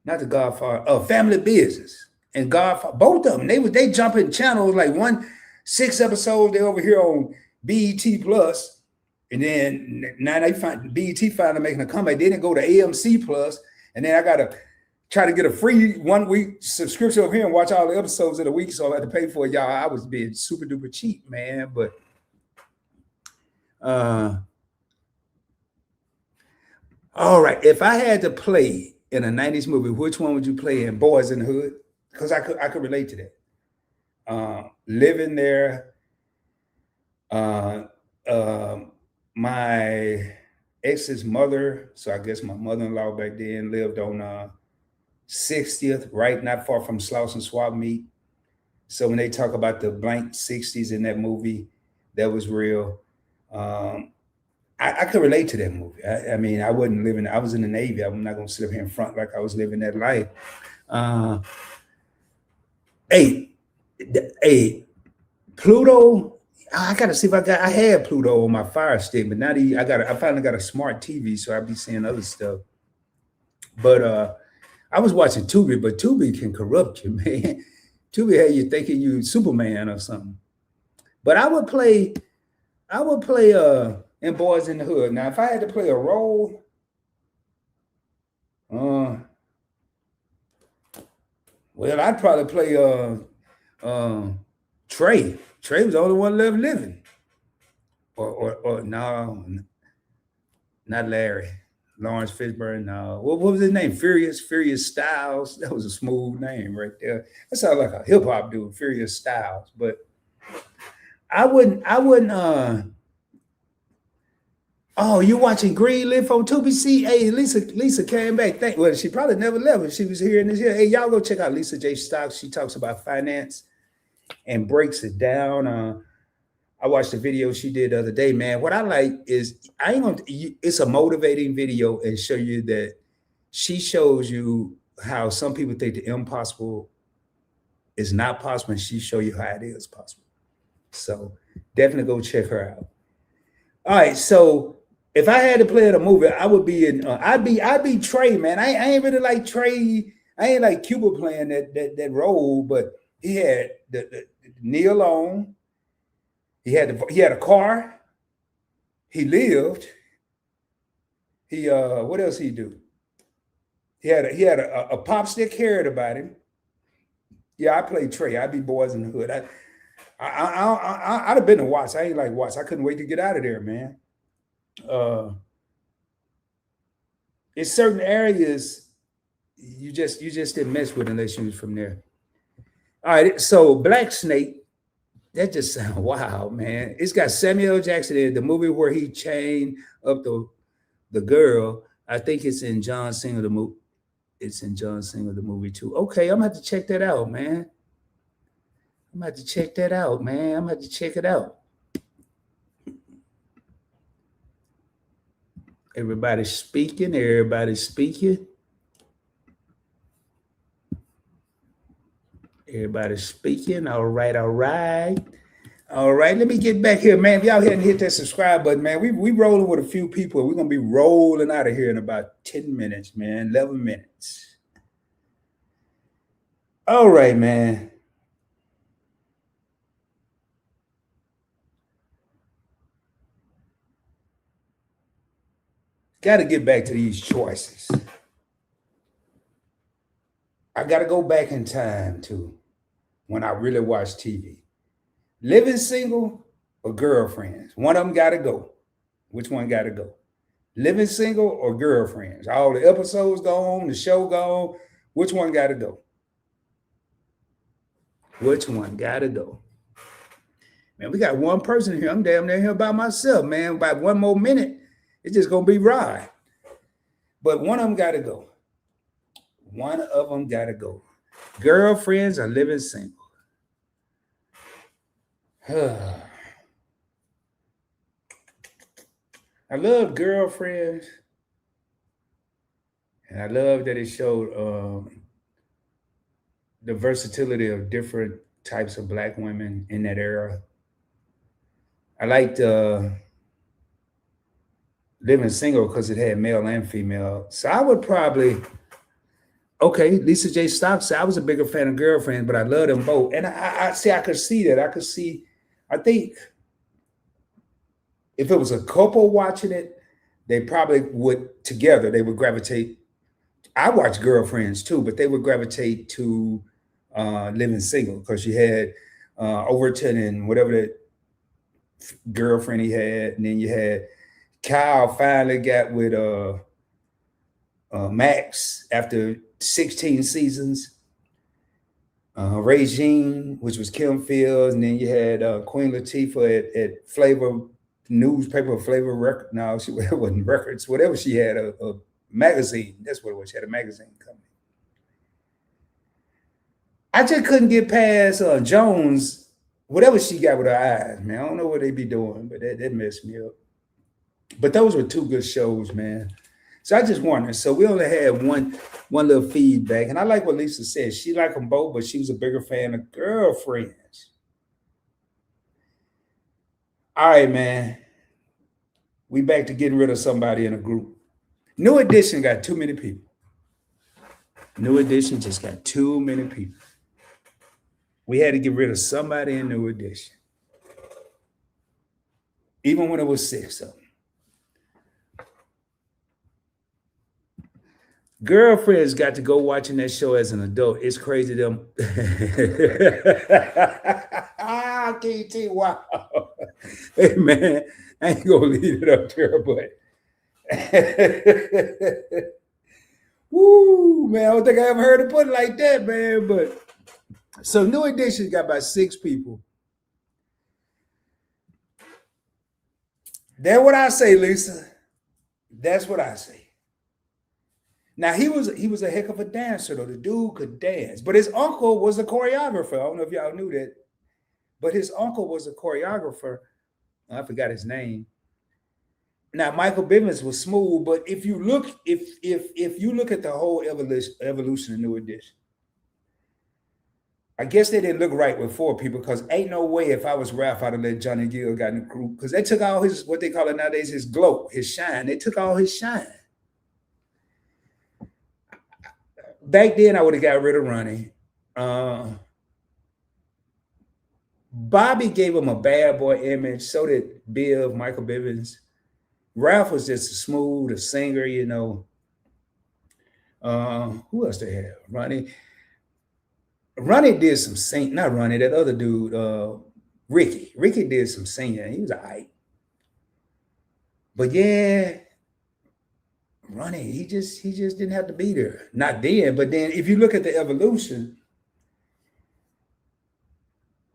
Not The Godfather, Family Business and Godfather. Both of them. They jumping channels like 6 episodes. They over here on BET Plus, and then now they find BET finally making a comeback. Then they go to AMC Plus, and then I gotta try to get a free 1 week subscription over here and watch all the episodes of the week. So I had to pay for it, y'all. I was being super duper cheap, man. But all right, if I had to play in a 90s movie, which one would you play in? Boys in the Hood? Because I could relate to that. Living there. My ex's mother, so I guess my mother-in-law back then, lived on 60th, right not far from Slauson Swap Meet. So when they talk about the blank 60s in that movie, that was real. I could relate to that movie. I mean, I wasn't living, I was in the Navy. I'm not going to sit up here in front like I was living that life. Hey, Pluto, I got to see if I had Pluto on my Fire Stick, but now I finally got a smart TV, so I'll be seeing other stuff. But I was watching Tubi, but Tubi can corrupt you, man. Tubi had you thinking you Superman or something. But I would play in Boys in the Hood. Now, if I had to play a role, well, I'd probably play Trey. Trey was the only one left living. Or no, not Larry. Lawrence Fishburne. No. What was his name? Furious Styles. That was a smooth name right there. That sounds like a hip hop dude, Furious Styles. But I wouldn't. Oh, you watching Greenleaf on Tubi? See, hey, Lisa came back. Well, she probably never left if she was here in this year. Hey, y'all go check out Lisa J. Stocks. She talks about finance and breaks it down. I watched the video she did the other day, man. What I like is it's a motivating video and show you that she shows you how some people think the impossible is not possible, and she show you how it is possible. So definitely go check her out. All right, so if I had to play in a movie, I would be in. I'd be Trey, man. I ain't really like Trey. I ain't like Cuba playing that role, but he had the knee alone. He had a car. He lived. He what else he do? He had a pop stick cared about him. Yeah, I played Trey. I'd be Boys in the Hood. I'd have been to Watts. I ain't like Watts. I couldn't wait to get out of there, man. In certain areas, you just didn't mess with unless you was from there. All right, so Black Snake, That just sounds wild, man. It's got Samuel L. Jackson in it, the movie where he chained up the girl. I think it's in John Singer the movie. It's in John Singer the movie too. Okay, I'm gonna have to check that out, man. I'm gonna have to check that out, man. I'm gonna have to check it out. Everybody's speaking. Everybody's speaking. Everybody's speaking. All right, all right. All right, let me get back here, man. If y'all hadn't hit that subscribe button, man, we rolling with a few people. We're going to be rolling out of here in about 10 minutes, man, 11 minutes. All right, man. Got to get back to these choices. I got to go back in time to when I really watched TV. Living single or girlfriends? One of them got to go. Which one got to go? Living single or girlfriends? All the episodes gone, the show gone. Which one got to go? Which one got to go? Man, we got one person here. I'm damn near here by myself, man. About one more minute, it's just going to be Rod. But one of them got to go. One of them got to go. Girlfriends or living single? I love Girlfriends, and I love that it showed the versatility of different types of Black women in that era. I liked Living Single because it had male and female. So I would probably, okay, Lisa J. Stocks. I was a bigger fan of Girlfriends, but I love them both. And I could see that. I think if it was a couple watching it, they probably would together, they would gravitate. I watched Girlfriends too, but they would gravitate to Living Single because you had Overton and whatever that girlfriend he had. And then you had Kyle finally got with Max after 16 seasons. Regine, which was Kim Fields, and then you had Queen Latifah at Flavor newspaper, Flavor Record. No, it wasn't Records. Whatever she had, a magazine. That's what it was. She had a magazine company. I just couldn't get past Jones. Whatever she got with her eyes, man. I don't know what they be doing, but that messed me up. But those were two good shows, man. So I just wondered. So we only had one little feedback. And I like what Lisa said. She liked them both, but she was a bigger fan of Girlfriends. All right, man. We back to getting rid of somebody in a group. New Edition got too many people. New Edition just got too many people. We had to get rid of somebody in New Edition. Even when it was 6 of them. Girlfriends got to go watching that show as an adult. It's crazy them. KT, wow. Hey man, I ain't gonna leave it up there, but woo, man, I don't think I ever heard it put it like that, man. But so New Edition got about 6 people. That's what I say, Lisa. That's what I say. Now he was a heck of a dancer, though. The dude could dance, but his uncle was a choreographer. I don't know if y'all knew that, but his uncle was a choreographer. I forgot his name. Now Michael Bivins was smooth, but if you look at the whole evolution of New Edition, I guess they didn't look right with 4 people because ain't no way if I was Ralph I'd have let Johnny Gill got in the group because they took all his what they call it nowadays his glow, his shine. They took all his shine. Back then, I would have got rid of Ronnie. Bobby gave him a bad boy image. So did Bill, Michael Bivins. Ralph was just a smooth, a singer, you know. Who else they have? Ronnie. Ronnie did some singing. Not Ronnie, that other dude, Ricky. Ricky did some singing. He was all right. But yeah, Ronnie, he just didn't have to be there. Not then, but then if you look at the evolution,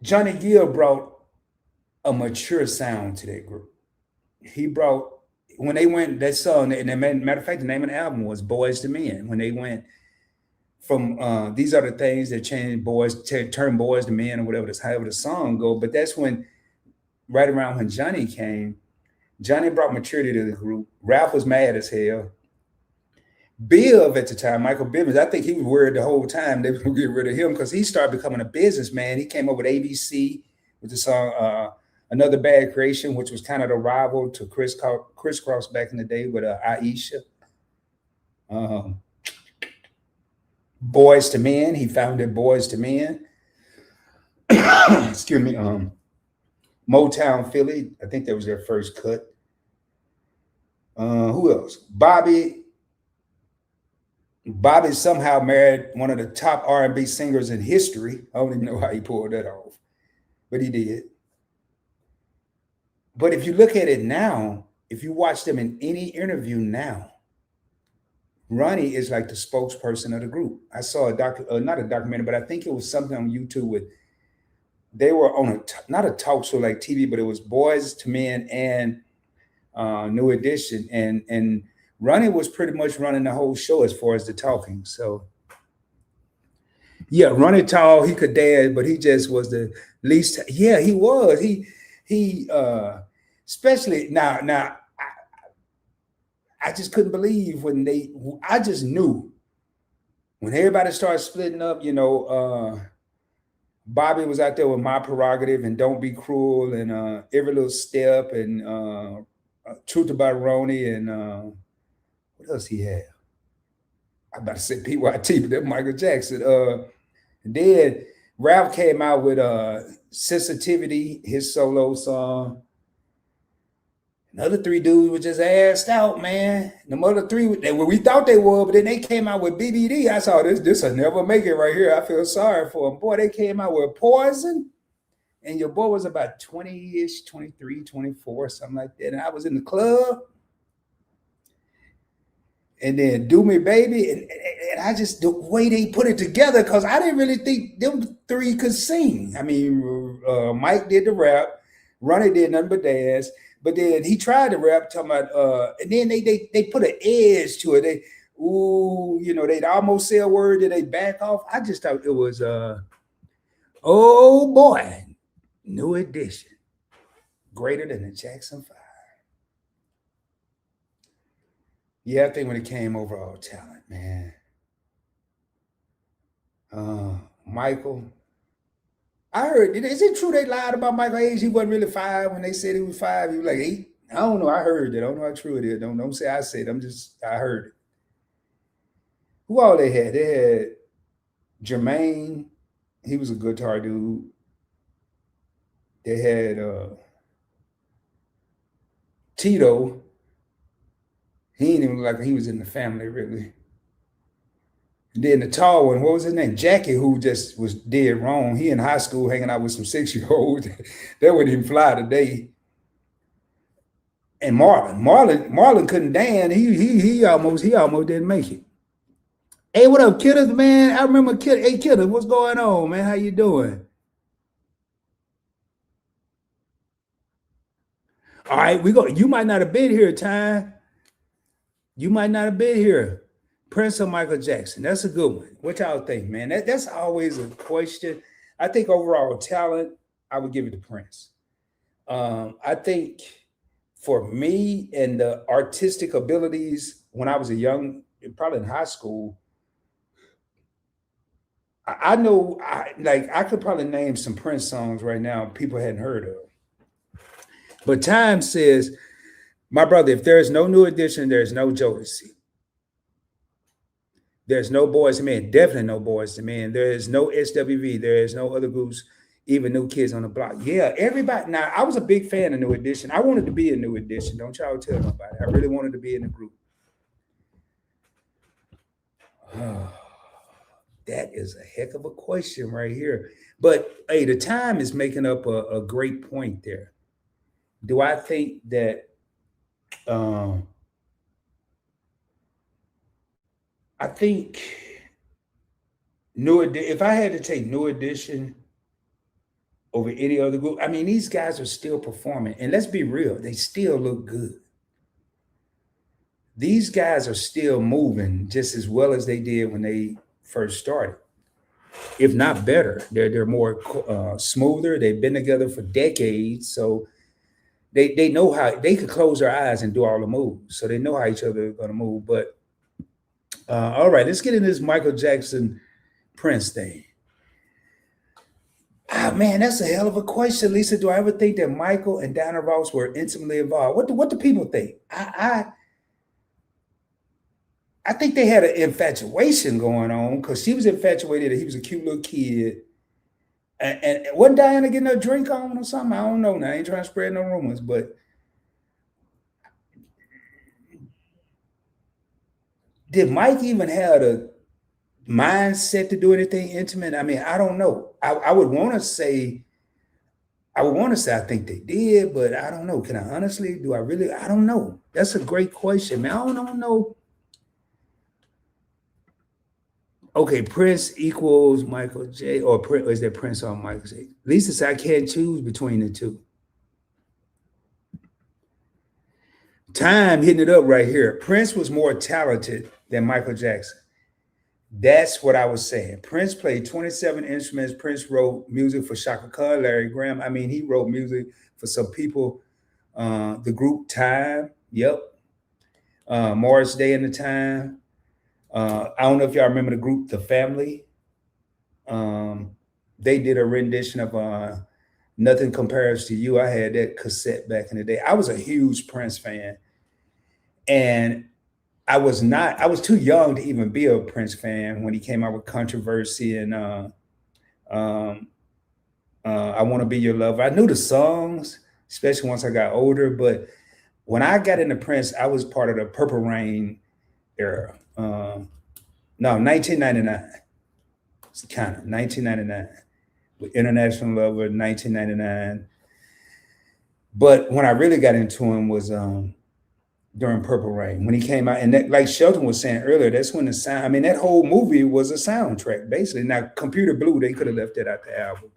Johnny Gill brought a mature sound to that group. He brought when they went that song, and matter of fact, the name of the album was Boys to Men. When they went from these are the things that change boys, turn boys to men, or whatever this, however the song go. But that's when, right around when Johnny came, Johnny brought maturity to the group. Ralph was mad as hell. Bill at the time, Michael Bivins, I think he was worried the whole time they were going to get rid of him because he started becoming a businessman. He came up with ABC with the song Another Bad Creation, which was kind of the rival to Criss Cross back in the day with Aisha. Boys to Men, he founded Boys to Men. Excuse me. Motown Philly, I think that was their first cut. Who else? Bobby somehow married one of the top R&B singers in history. I don't even know how he pulled that off, but he did. But if you look at it now, if you watch them in any interview now, Ronnie is like the spokesperson of the group. I saw not a documentary, but I think it was something on YouTube with, they were on not a talk show like TV, but it was Boys to Men and New Edition. And Ronnie was pretty much running the whole show as far as the talking. So yeah, Ronnie tall, he could dance, but he just was the least. Yeah, he was. He especially now I just couldn't believe when I just knew when everybody started splitting up, Bobby was out there with My Prerogative and Don't Be Cruel and Every Little Step and Truth About Ronnie and what else he had? I'm about to say PYT, but that Michael Jackson. And then Ralph came out with Sensitivity, his solo song. Another three dudes were just assed out, man. The other three, we thought they were, but then they came out with BBD. I saw this will never make it right here. I feel sorry for them. Boy, they came out with Poison, and your boy was about 20-ish, 23, 24, something like that. And I was in the club, and then Do Me Baby, and I just, the way they put it together, because I didn't really think them three could sing. I mean, Mike did the rap, Ronnie did nothing but dance. But then he tried to rap, talking about, and then they put an edge to it. They'd almost say a word, then they back off. I just thought it was, oh boy, New Edition, greater than the Jackson 5. Yeah, I think when it came overall talent, man. Michael. I heard, is it true they lied about Michael age? He wasn't really 5 when they said he was 5. He was like 8. I don't know. I heard it. I don't know how true it is. Don't say I said it. I heard it. Who all they had? They had Jermaine. He was a guitar dude. They had Tito. He didn't even look like he was in the family, really. And then the tall one, what was his name? Jackie, who just was dead wrong. He in high school hanging out with some 6-year-olds. That wouldn't even fly today. And Marlon couldn't dance. He almost didn't make it. Hey, what up, Kidder, man? I remember Kidder. Hey, Kidder, what's going on, man? How you doing? All right, you might not have been here, Ty. You might not have been here. Prince or Michael Jackson? That's a good one. What y'all think, man? That's always a question. I think overall talent, I would give it to Prince. I think for me and the artistic abilities when I was probably in high school, I know I could probably name some Prince songs right now people hadn't heard of. But time says, my brother, if there is no New Edition, there's no Jodeci. There's no Boys to Men, definitely no Boys to Men. There is no SWV. There is no other groups, even New Kids on the Block. Yeah, everybody. Now, I was a big fan of New Edition. I wanted to be a New Edition. Don't y'all tell nobody. I really wanted to be in the group. That is a heck of a question right here. But hey, the time is making up a great point there. Do I think that I think if I had to take New Edition over any other group. I mean, these guys are still performing, and let's be real, they still look good. These guys are still moving just as well as they did when they first started, if not better. They're more smoother. They've been together for decades, so they know how they could close their eyes and do all the moves, so they know how each other are going to move. But all right, let's get into this Michael Jackson Prince thing. Ah, man, that's a hell of a question, Lisa. Do I ever think that Michael and Diana Ross were intimately involved? What do people think? I think they had an infatuation going on because she was infatuated that he was a cute little kid. And wasn't Diana getting a drink on or something? I don't know. Now I ain't trying to spread no rumors, but did Mike even have a mindset to do anything intimate? I mean, I don't know. I would want to say I think they did, but I don't know. Can I honestly? Do I really? I don't know. That's a great question, man. I don't know. Okay, Prince equals Michael J. Or is there Prince on Michael J? Lisa said I can't choose between the two. Time hitting it up right here. Prince was more talented than Michael Jackson. That's what I was saying. Prince played 27 instruments. Prince wrote music for Chaka Khan, Larry Graham. I mean, he wrote music for some people. The group Time. Yep. Morris Day and the Time. I don't know if y'all remember the group The Family. They did a rendition of Nothing Compares to You. I had that cassette back in the day. I was a huge Prince fan. And I was too young to even be a Prince fan when he came out with Controversy and I Want to Be Your Lover. I knew the songs, especially once I got older. But when I got into Prince, I was part of the Purple Rain era. 1999. It's kind of 1999 with International Lover, 1999. But when I really got into him was during Purple Rain when he came out, and that, like Shelton was saying earlier, that's when the sound. I mean, that whole movie was a soundtrack basically. Now, Computer Blue, they could have left that out the album,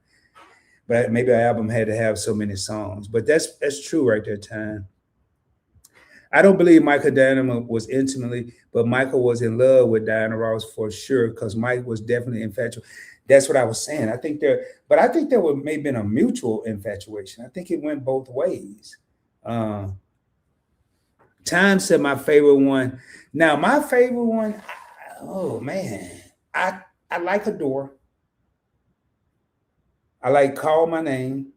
but maybe an album had to have so many songs. But that's true right there, Time. I don't believe Michael Diana was intimately, but Michael was in love with Diana Ross for sure because Mike was definitely infatuated. That's what I was saying. I think there may have been a mutual infatuation. I think it went both ways. Time said my favorite one. Now, my favorite one, oh man, I like Adore. I like Call My Name.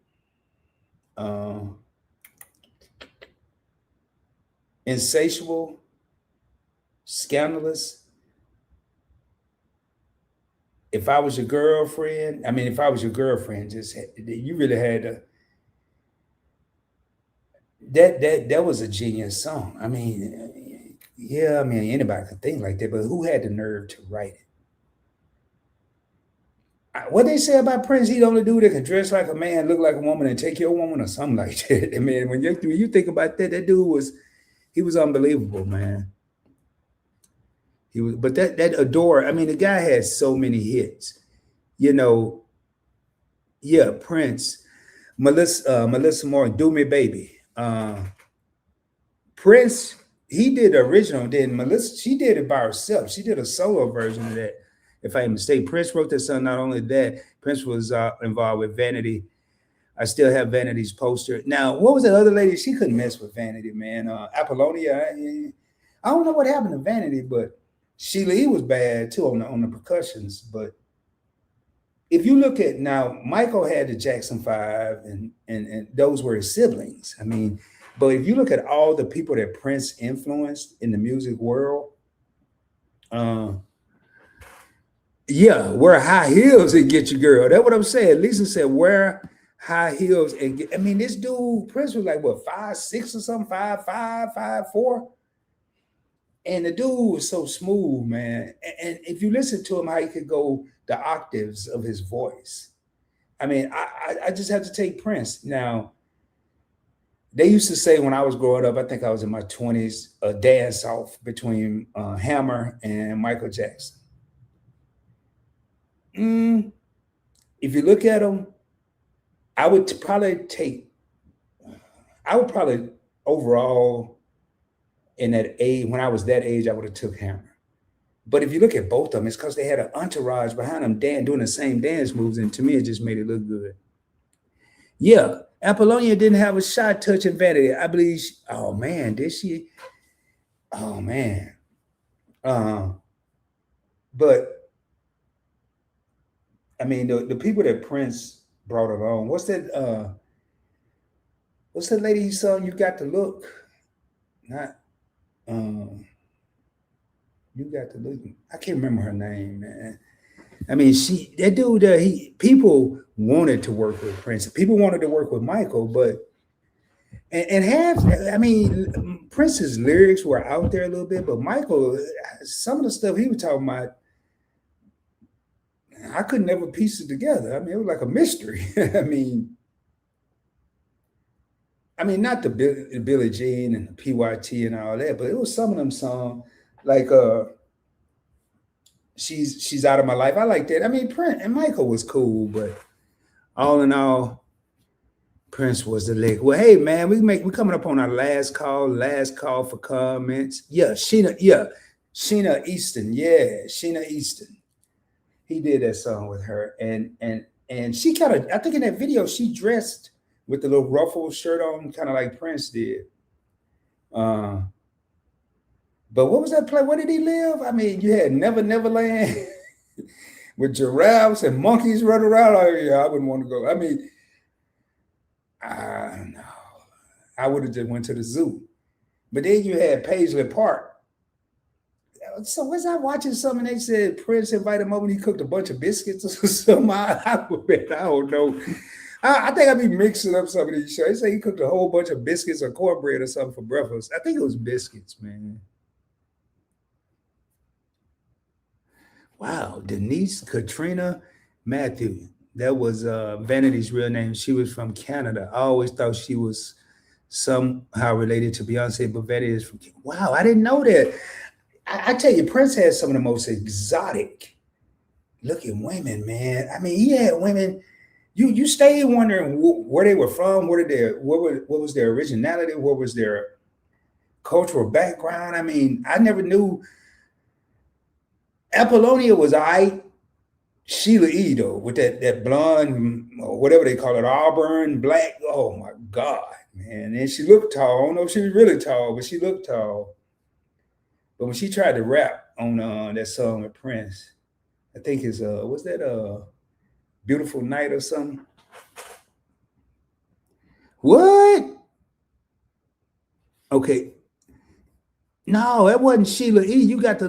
Insatiable, Scandalous. If I Was Your Girlfriend, just you really had to. That was a genius song. I mean, yeah, I mean anybody could think like that, but who had the nerve to write it? What they say about Prince, he the only dude that can dress like a man, look like a woman, and take your woman or something like that. I mean, when you think about that, that dude was unbelievable, man. But that Adore, I mean, the guy had so many hits, you know. Yeah, Prince, Melissa Moore, Do Me Baby. Prince, he did the original, then Melissa, she did it by herself. She did a solo version of that, if I am mistaken. Prince wrote that song. Not only that, Prince was involved with Vanity. I still have Vanity's poster. Now, what was that other lady? She couldn't mess with Vanity, man. Apollonia. I don't know what happened to Vanity, but Sheila E was bad too on the percussions. But if you look at now, Michael had the Jackson 5, and those were his siblings. I mean, but if you look at all the people that Prince influenced in the music world, yeah, wear high heels and get your girl. That's what I'm saying. Lisa said, wear high heels and get. I mean, this dude Prince was like what 5'6" or something, 5'5", 5'4", and the dude was so smooth, man. And if you listen to him, how he could go the octaves of his voice. I mean, I just have to take Prince. Now, they used to say when I was growing up, I think I was in my 20s, a dance off between Hammer and Michael Jackson. If you look at them, I would probably take. I would probably overall in that age when I was that age, I would have took Hammer. But if you look at both of them, it's because they had an entourage behind them doing the same dance moves, and to me, it just made it look good. Yeah, Apollonia didn't have a shot touching Vanity. I believe. Oh man, did she? Oh man. Uh, but I mean, the people that Prince brought along. What's that? What's that lady song? You got to look. Not. You got to look. I can't remember her name, man. I mean, that dude. People wanted to work with Prince. People wanted to work with Michael, but and half. I mean, Prince's lyrics were out there a little bit, but Michael, some of the stuff he was talking about, I could never piece it together. I mean, it was like a mystery. I mean, not the Billie Jean and the PYT and all that, but it was some of them songs like she's out of my life. I like that. I mean, Prince and Michael was cool, but all in all, Prince was the leg. Well, hey man, we coming up on our last call for comments. Yeah, Sheena Easton. Yeah, Sheena Easton. He did that song with her, and she kind of, I think in that video she dressed with the little ruffled shirt on, kind of like Prince did. But what was that play? Where did he live? I mean, you had Never Neverland with giraffes and monkeys running around. Oh, yeah, I wouldn't want to go. I mean, I don't know. I would have just went to the zoo. But then you had Paisley Park. So was I watching something? They said Prince invited him over and he cooked a bunch of biscuits or something. I don't know. I think I'd be mixing up some of these shows. They say he cooked a whole bunch of biscuits or cornbread or something for breakfast. I think it was biscuits, man. Wow, Denise Katrina Matthew. That was Vanity's real name. She was from Canada. I always thought she was somehow related to Beyonce, but Vanity is from Canada. Wow, I didn't know that. I tell you, Prince has some of the most exotic looking women, man. I mean, he had women. You stay wondering where they were from, what was their originality, what was their cultural background. I mean, I never knew. Apollonia was Sheila E. though, with that blonde or whatever they call it, auburn black. Oh my God, man! And she looked tall. I don't know if she was really tall, but she looked tall. But when she tried to rap on that song with Prince, I think it's what's that Beautiful Night or something? What? Okay. No, that wasn't Sheila E. You got the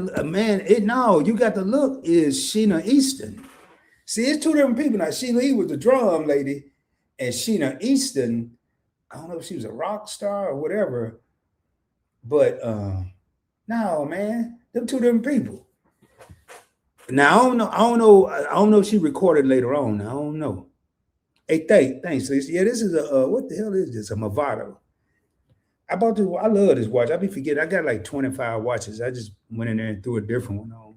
you got the look is Sheena Easton. See, it's two different people now. Sheila E. was the drum lady, and Sheena Easton, I don't know if she was a rock star or whatever, but no, man, them two different people. Now I don't know if she recorded later on. I don't know. Hey, thanks, Lisa. Yeah, this is what the hell is this? A Movado. I love this watch. I be forgetting. I got like 25 watches. I just went in there and threw a different one on.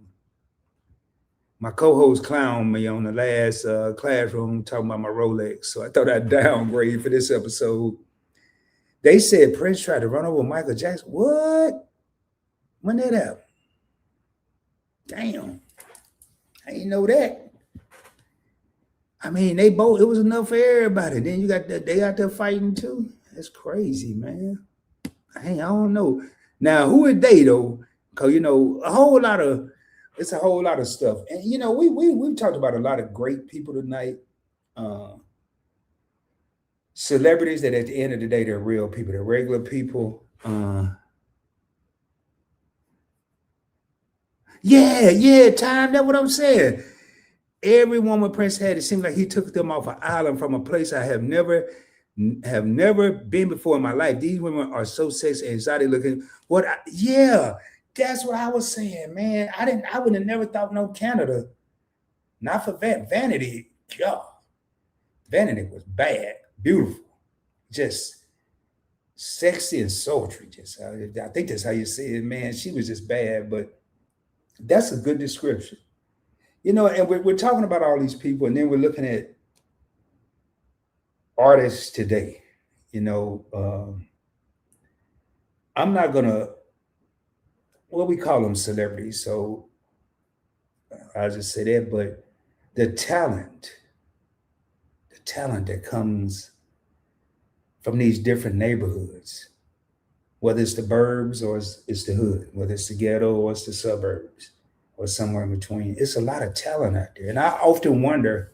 My co-host clowned me on the last classroom talking about my Rolex. So I thought I'd downgrade for this episode. They said Prince tried to run over Michael Jackson. What? When did that happen? Damn. I didn't know that. I mean, it was enough for everybody. Then you got they out there fighting too. That's crazy, man. I don't know. Now, who are they though? Because it's a whole lot of stuff. And we've talked about a lot of great people tonight. Celebrities that at the end of the day, they're real people, they're regular people. Time. That's what I'm saying. Everyone with Prince had, it seemed like he took them off an island from a place I have never been before in my life. These women are so sexy and exotic looking. That's what I was saying, man. I would have never thought no Canada. Not for Vanity. God, Vanity was bad, beautiful, just sexy and sultry. Just I think that's how you say it, man. She was just bad, but that's a good description. And we're talking about all these people, and then we're looking at artists today, you know, I'm not gonna, well, we call them celebrities, so I'll just say that, but the talent that comes from these different neighborhoods, whether it's the burbs or it's the hood, whether it's the ghetto or it's the suburbs or somewhere in between. It's a lot of talent out there. And I often wonder,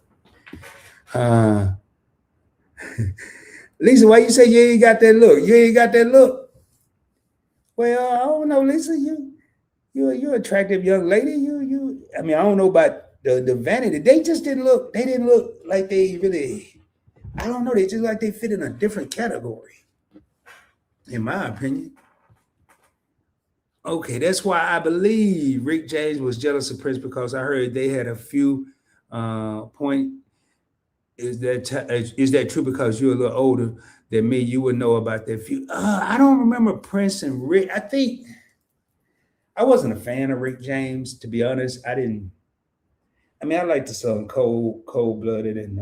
uh, Lisa, why you say you ain't got that look? You ain't got that look. Well, I don't know, Lisa. You're an attractive young lady. I mean, I don't know about the vanity. They just didn't look like they really, I don't know, they just like they fit in a different category, in my opinion. Okay, that's why I believe Rick James was jealous of Prince because I heard they had a few point. Is that true? Because you're a little older than me, you would know about that few. I don't remember Prince and Rick. I think I wasn't a fan of Rick James, to be honest. I didn't. I mean, I like the song Cold Blooded, and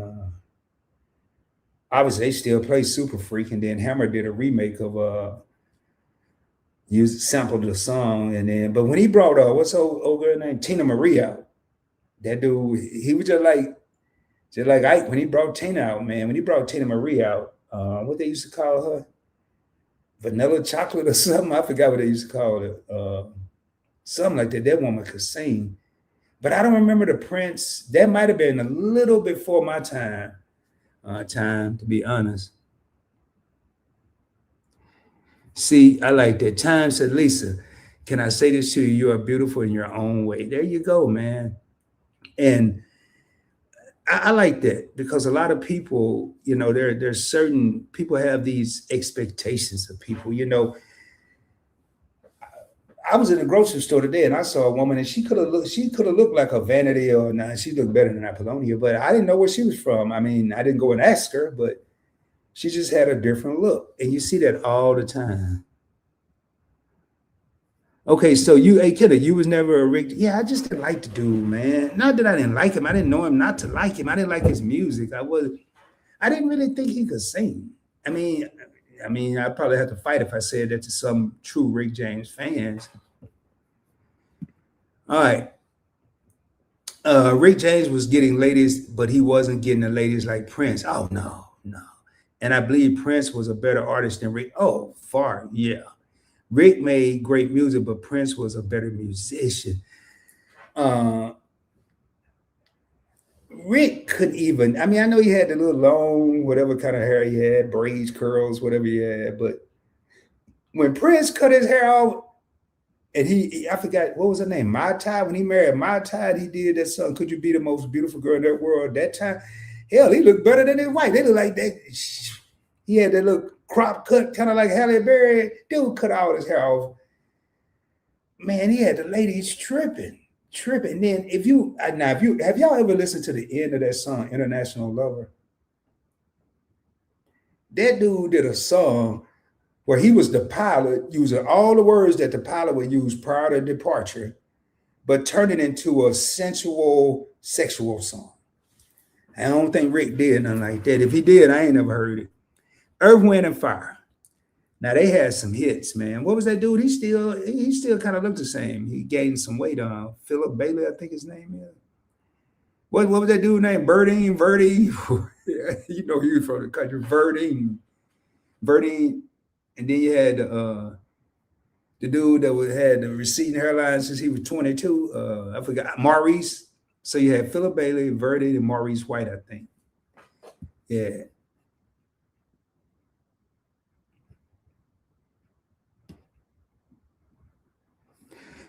obviously they still play Super Freak, and then Hammer did a remake of used sampled the song, and then but when he brought what's old girl named Tina Marie out, that dude he was just like Ike when he brought Tina out, man. When he brought Tina Marie out, what they used to call her, vanilla chocolate or something. I forgot what they used to call it. Something like that. That woman could sing, but I don't remember the Prince. That might have been a little before my time. Time to be honest. See, I like that. Time said, Lisa, can I say this to you? You are beautiful in your own way. There you go, man. And I like that because a lot of people, you know, there's certain people have these expectations of people. You know, I was in the grocery store today and I saw a woman and she could have looked like a Vanity or nah, she looked better than Apollonia, but I didn't know where she was from. I mean, I didn't go and ask her, but she just had a different look. And you see that all the time. Okay, so hey kiddo, you was never a Rick. Yeah, I just didn't like the dude, man. Not that I didn't like him. I didn't know him not to like him. I didn't like his music. I didn't really think he could sing. I mean, I'd probably have to fight if I said that to some true Rick James fans. All right. Rick James was getting ladies, but he wasn't getting the ladies like Prince. Oh no, no. And I believe Prince was a better artist than Rick. Oh, far, yeah. Rick made great music, but Prince was a better musician. Uh, Rick couldn't even, I mean, I know he had the little long, whatever kind of hair he had, braids, curls, whatever he had, but when Prince cut his hair off, and I forgot, what was her name? Mai Tai. When he married Mai Tai, he did that song, Could You Be the Most Beautiful Girl in the World? That time, hell, he looked better than his wife. They look like that. He had that little crop cut, kind of like Halle Berry. Dude cut all his hair off. Man, he had the ladies tripping. Then have y'all ever listened to the end of that song, International Lover? That dude did a song where he was the pilot, using all the words that the pilot would use prior to departure, but turn it into a sensual, sexual song. I don't think Rick did nothing like that. If he did, I ain't never heard it. Earth, Wind, and Fire. Now they had some hits, man. What was that dude? He still kind of looked the same. He gained some weight on. Philip Bailey, I think his name is. What was that dude named? Verdi. You know he was from the country. Verdi. And then you had the dude that had the receding hairline since he was 22. I forgot, Maurice. So you had Philip Bailey, Verdi, and Maurice White, I think. Yeah.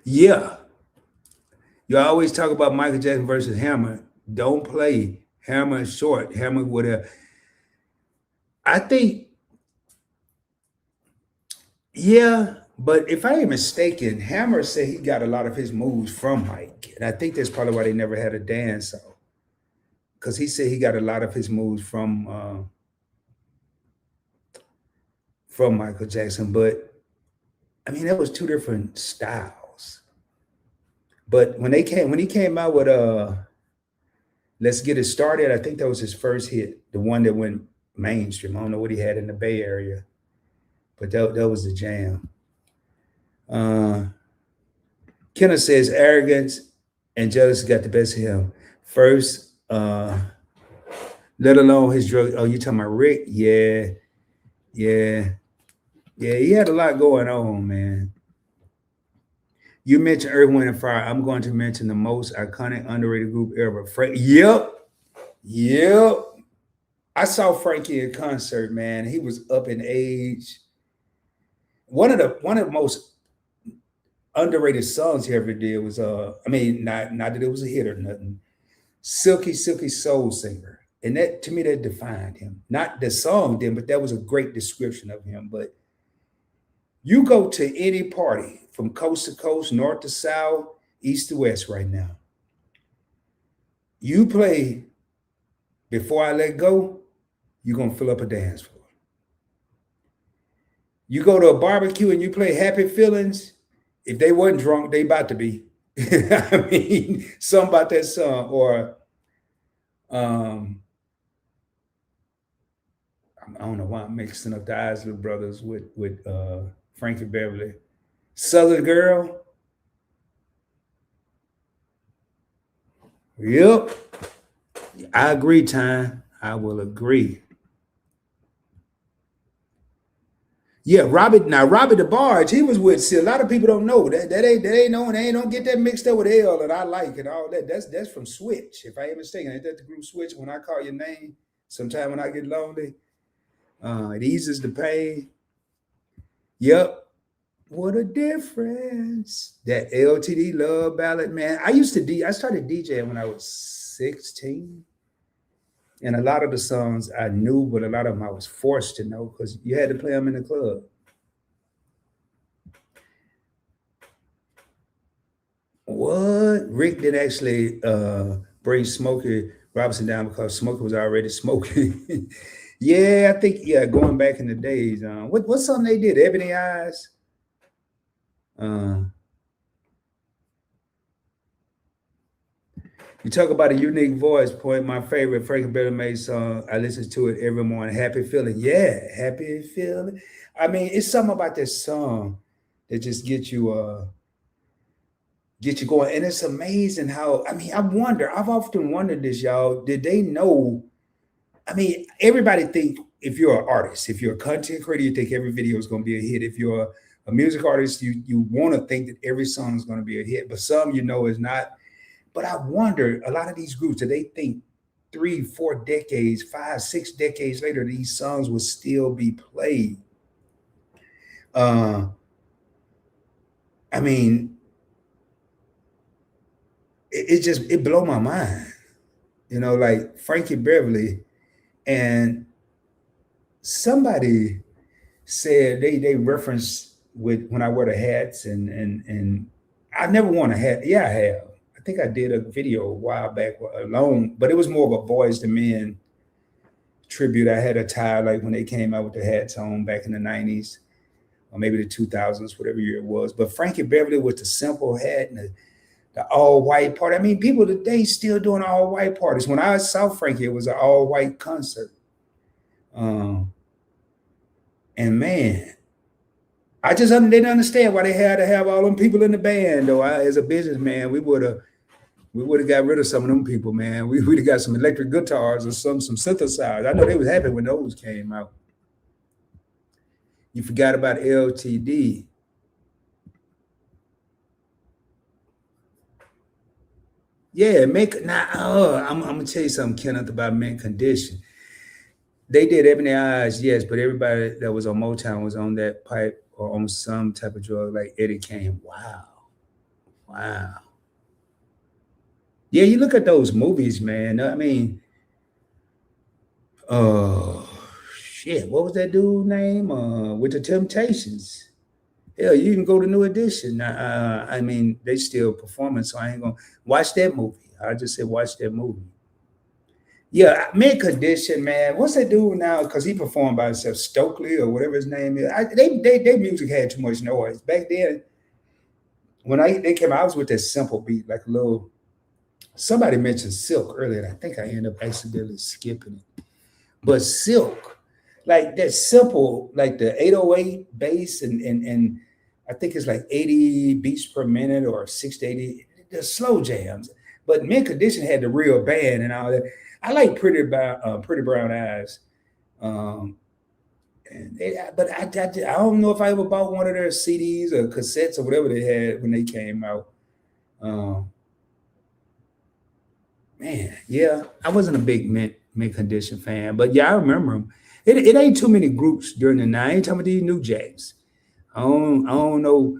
Yeah. You always talk about Michael Jackson versus Hammer. Don't play Hammer short. Hammer would have. I think, yeah, but if I ain't mistaken, Hammer said he got a lot of his moves from Mike. And I think that's probably why they never had a dance off. Because he said he got a lot of his moves from Michael Jackson. But I mean, that was two different styles. But when he came out with Let's Get It Started, I think that was his first hit, the one that went mainstream. I don't know what he had in the Bay Area, but that was the jam. Kenna says arrogance and jealousy got the best of him. First, let alone his drug. Oh, you talking about Rick? Yeah, yeah, yeah. He had a lot going on, man. You mentioned Earth, Wind, and Fire. I'm going to mention the most iconic, underrated group ever. Yep, yep. I saw Frankie in concert, man. He was up in age. One of the most underrated songs he ever did was I mean, not that it was a hit or nothing. Silky Soul Singer. And that, to me, that defined him. Not the song did, but that was a great description of him. But you go to any party from coast to coast, north to south, east to west right now. You play Before I Let Go, you're going to fill up a dance floor. You go to a barbecue and you play Happy Feelings, if they weren't drunk, they about to be. I mean, something about that song. Or I don't know why I'm mixing up the Isley Brothers with Frankie Beverly. Southern Girl. Yep. I agree, Time. I will agree. Yeah, Robbie DeBarge, he was with. See, a lot of people don't know that they know, and they don't get that mixed up with L that I like and all that. That's from Switch, if I ain't mistaken. Ain't that the group Switch? When I Call Your Name, sometime when I get lonely, it eases the pain. Yep. What a difference. That LTD love ballad, man. I started DJing when I was 16. And a lot of the songs I knew, but a lot of them I was forced to know because you had to play them in the club. What? Rick did actually bring Smokey Robinson down because Smokey was already smoking. Yeah, I think, going back in the days. What song they did? Ebony Eyes? You talk about a unique voice point. My favorite Frankie Beverly made song. I listen to it every morning. Happy Feeling. Yeah, Happy Feeling. I mean, it's something about this song that just gets you going. And it's amazing how, I mean, I've often wondered this, y'all. Did they know? I mean, everybody think if you're an artist, if you're a content creator, you think every video is going to be a hit. If you're a music artist, you want to think that every song is going to be a hit, but some is not. But I wonder, a lot of these groups, do they think 3, 4 decades, 5, 6 decades later, these songs will still be played? I mean, it blow my mind, like Frankie Beverly. And somebody said they referenced with when I wear the hats and I never worn a hat. Yeah, I have. I think I did a video a while back alone, but it was more of a Boys to Men tribute. I had a tie like when they came out with the hats on back in the 90s or maybe the 2000s, whatever year it was. But Frankie Beverly with the simple hat and the all-white party. I mean, people today still doing all-white parties. When I saw Frankie, it was an all-white concert. And man, I just didn't understand why they had to have all them people in the band, though. As a businessman, we would have got rid of some of them people, man. We would have got some electric guitars or some synthesizers. I know they was happy when those came out. You forgot about LTD. Yeah, I'm gonna tell you something, Kenneth, about Mint Condition. They did Ebony Eyes, yes, but everybody that was on Motown was on that pipe or on some type of drug like Eddie Kane. Wow. Yeah, you look at those movies, man. I mean, shit, what was that dude's name? With the Temptations. Hell, you can go to New Edition. I mean, they still performing, so I ain't gonna watch that movie. I just said watch that movie. Yeah, Mint Condition, man. What's that dude now? Because he performed by himself, Stokely or whatever his name is. Their music had too much noise. Back then, when they came out, I was with that simple beat, like a little. Somebody mentioned Silk earlier. I think I ended up accidentally skipping it. but Silk, like that simple, like the 808 bass and I think it's like 80 beats per minute or 60 80, the slow jams. But Mint Condition had the real band and all that. I like Pretty Brown Eyes. Um, but I don't know if I ever bought one of their CDs or cassettes or whatever they had when they came out. Um, Man, yeah, I wasn't a big Mint Condition fan, but yeah, I remember them. It ain't too many groups during the night. I ain't talking about these new jacks. I don't know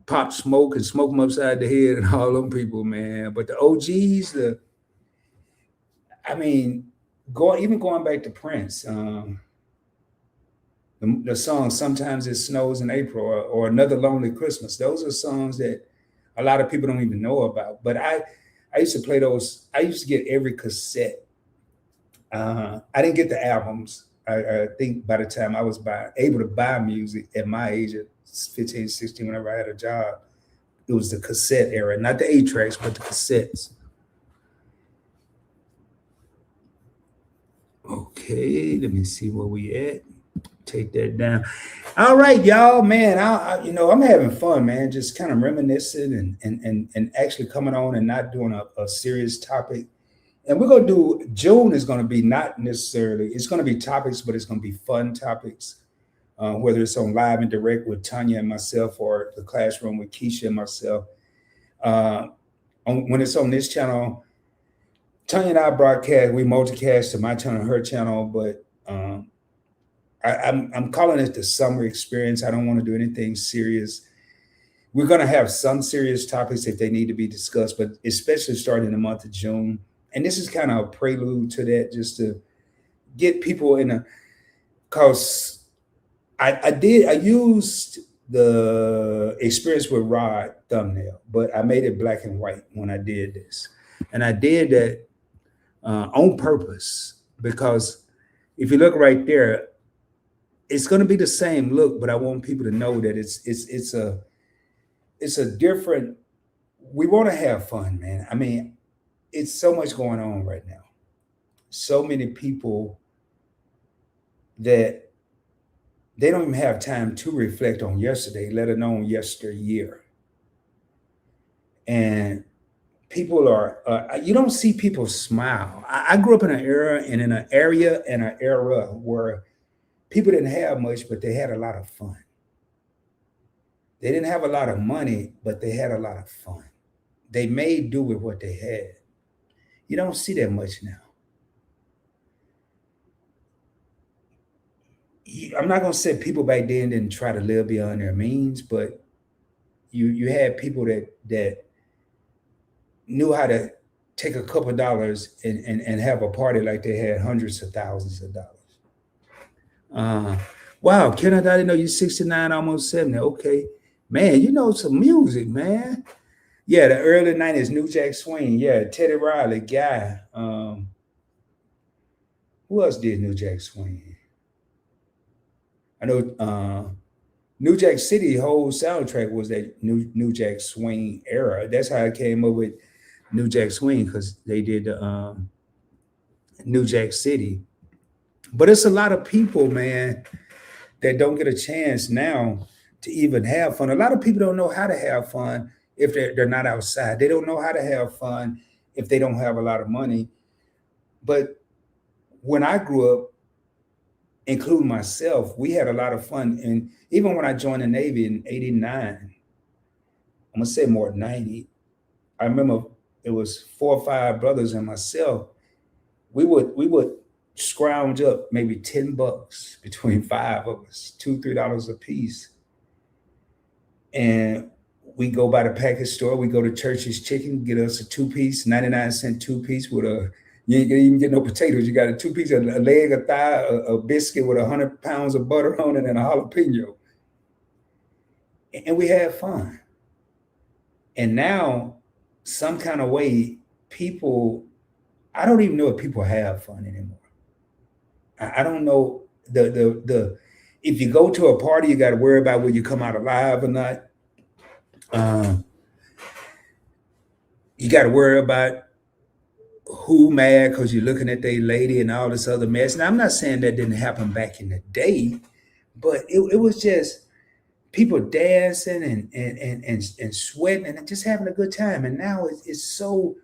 Pop Smoke and Smoke 'em Upside the Head and all them people, man. But the OGs, I mean, going back to Prince, the song "Sometimes It Snows in April" or "Another Lonely Christmas." Those are songs that a lot of people don't even know about. But I used to play those. I used to get every cassette. I didn't get the albums. I think by the time I was able to buy music at my age of 15, 16, whenever I had a job, it was the cassette era, not the 8 tracks, but the cassettes. Okay, let me see where we at. Take that down. All right, y'all, man. I'm having fun, man. Just kind of reminiscing and actually coming on and not doing a serious topic. And we're gonna do June is gonna be not necessarily. It's gonna be topics, but it's gonna be fun topics. Whether it's on live and direct with Tanya and myself, or the classroom with Keisha and myself. When it's on this channel, Tanya and I broadcast. We multicast to my channel and her channel, but. I'm calling it the summer experience. I don't want to do anything serious. We're going to have some serious topics if they need to be discussed, but especially starting in the month of June. And this is kind of a prelude to that, just to get people because I used the experience with Rod thumbnail, but I made it black and white when I did this. And I did that on purpose, because if you look right there, it's going to be the same look, but I want people to know that it's a different. We want to have fun, man. I mean, it's so much going on right now. So many people that they don't even have time to reflect on yesterday, let alone yesteryear. And people are, you don't see people smile. I grew up in an era and in an area and an era where people didn't have much, but they had a lot of fun. They didn't have a lot of money, but they had a lot of fun. They made do with what they had. You don't see that much now. I'm not going to say people back then didn't try to live beyond their means, but you had people that knew how to take a couple of dollars and have a party like they had hundreds of thousands of dollars. Wow, Kenneth, I didn't know you're 69, almost 70. Okay. Man, you know some music, man. Yeah, the early 90s, New Jack Swing. Yeah, Teddy Riley, Guy. Who else did New Jack Swing? I know New Jack City whole soundtrack was that New Jack Swing era. That's how I came up with New Jack Swing, because they did New Jack City. But it's a lot of people, man, that don't get a chance now to even have fun. A lot of people don't know how to have fun if they're not outside. They don't know how to have fun if they don't have a lot of money. But when I grew up, including myself, we had a lot of fun. And even when I joined the Navy in 89, I'm gonna say more than 90, I remember it was 4 or 5 brothers and myself. We would scrounge up maybe $10 between 5 of us, $2-3 a piece. And we go by the package store, we go to Church's Chicken, get us a 2-piece, 99-cent 2-piece with you ain't gonna even get no potatoes. You got a 2-piece, a leg, a thigh, a biscuit with 100 pounds of butter on it and a jalapeno. And we had fun. And now, some kind of way, people, I don't even know if people have fun anymore. I don't know if you go to a party, you got to worry about whether you come out alive or not. You got to worry about who mad because you're looking at their lady and all this other mess. And I'm not saying that didn't happen back in the day, but it was just people dancing and sweating and just having a good time. And now it's so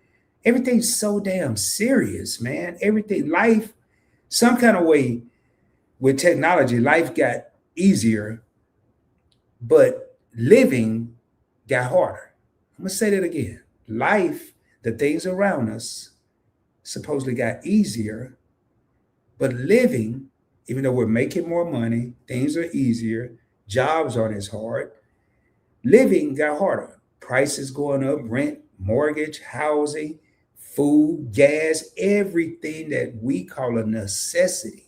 everything's so damn serious, man. Everything, life, some kind of way with technology, life got easier, but living got harder. I'm gonna say that again. Life, the things around us, supposedly got easier, but living, even though we're making more money, things are easier, jobs aren't as hard, living got harder. Prices going up, rent, mortgage, housing, food, gas, everything that we call a necessity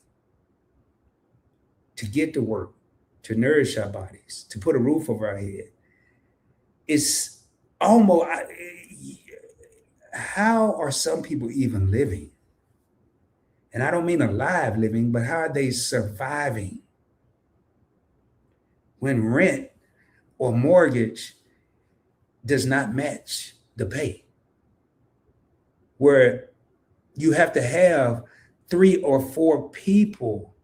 to get to work, to nourish our bodies, to put a roof over our head. It's almost, how are some people even living? And I don't mean alive living, but how are they surviving when rent or mortgage does not match the pay? Where you have to have 3 or 4 people.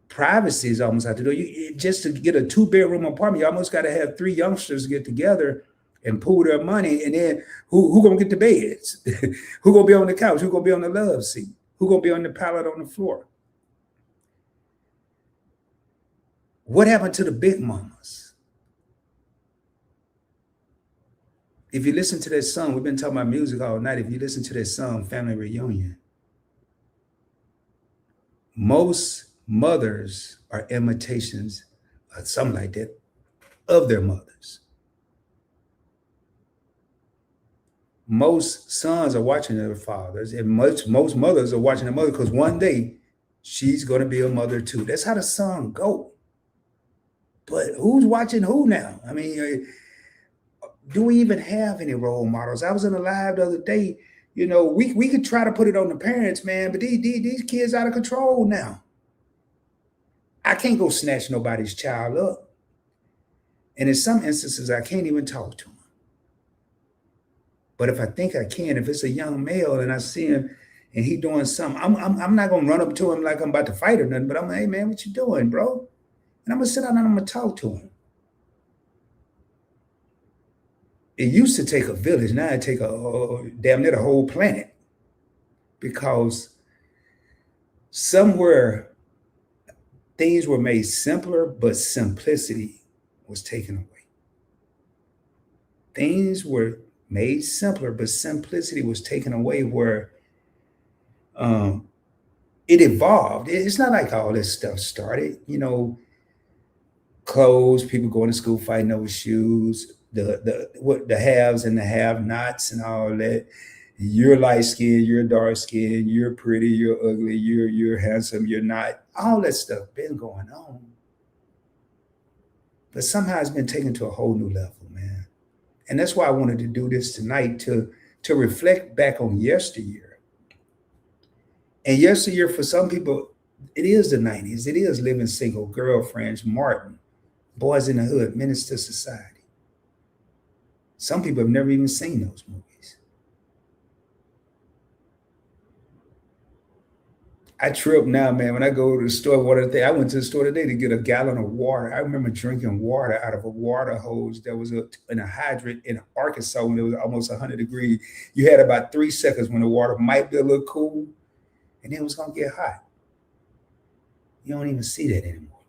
Privacy is almost out the door. Just to get a 2-bedroom apartment, you almost got to have 3 youngsters get together and pool their money. And then who gonna get the beds? Who gonna be on the couch? Who gonna be on the love seat? Who gonna be on the pallet on the floor? What happened to the big mamas? If you listen to that song, we've been talking about music all night. If you listen to that song, Family Reunion, most mothers are imitations, or something like that, of their mothers. Most sons are watching their fathers, and most mothers are watching their mother, because one day she's going to be a mother too. That's how the song go. But who's watching who now? I mean, do we even have any role models? I was in a live the other day. You know, we could try to put it on the parents, man, but these kids out of control now. I can't go snatch nobody's child up. And in some instances, I can't even talk to them. But if I think I can, if it's a young male and I see him and he doing something, I'm not going to run up to him like I'm about to fight or nothing, but I'm like, hey, man, what you doing, bro? And I'm going to sit down and I'm going to talk to him. It used to take a village. Now it take damn near the whole planet, because somewhere things were made simpler, but simplicity was taken away. Things were made simpler, but simplicity was taken away, where it evolved. It's not like all this stuff started, you know, clothes, people going to school fighting over shoes, the haves and the have-nots and all that. You're light skinned, you're dark skinned, you're pretty, you're ugly, you're handsome, you're not. All that stuff been going on. But somehow it's been taken to a whole new level, man. And that's why I wanted to do this tonight, to reflect back on yesteryear. And yesteryear, for some people, it is the 90s. It is Living Single, Girlfriends, Martin, Boys in the Hood, Menace to Society. Some people have never even seen those movies. I trip now, man. When I go to the store, I went to the store today to get a gallon of water. I remember drinking water out of a water hose that was in a hydrant in Arkansas when it was almost 100 degrees. You had about 3 seconds when the water might be a little cool, and then it was going to get hot. You don't even see that anymore.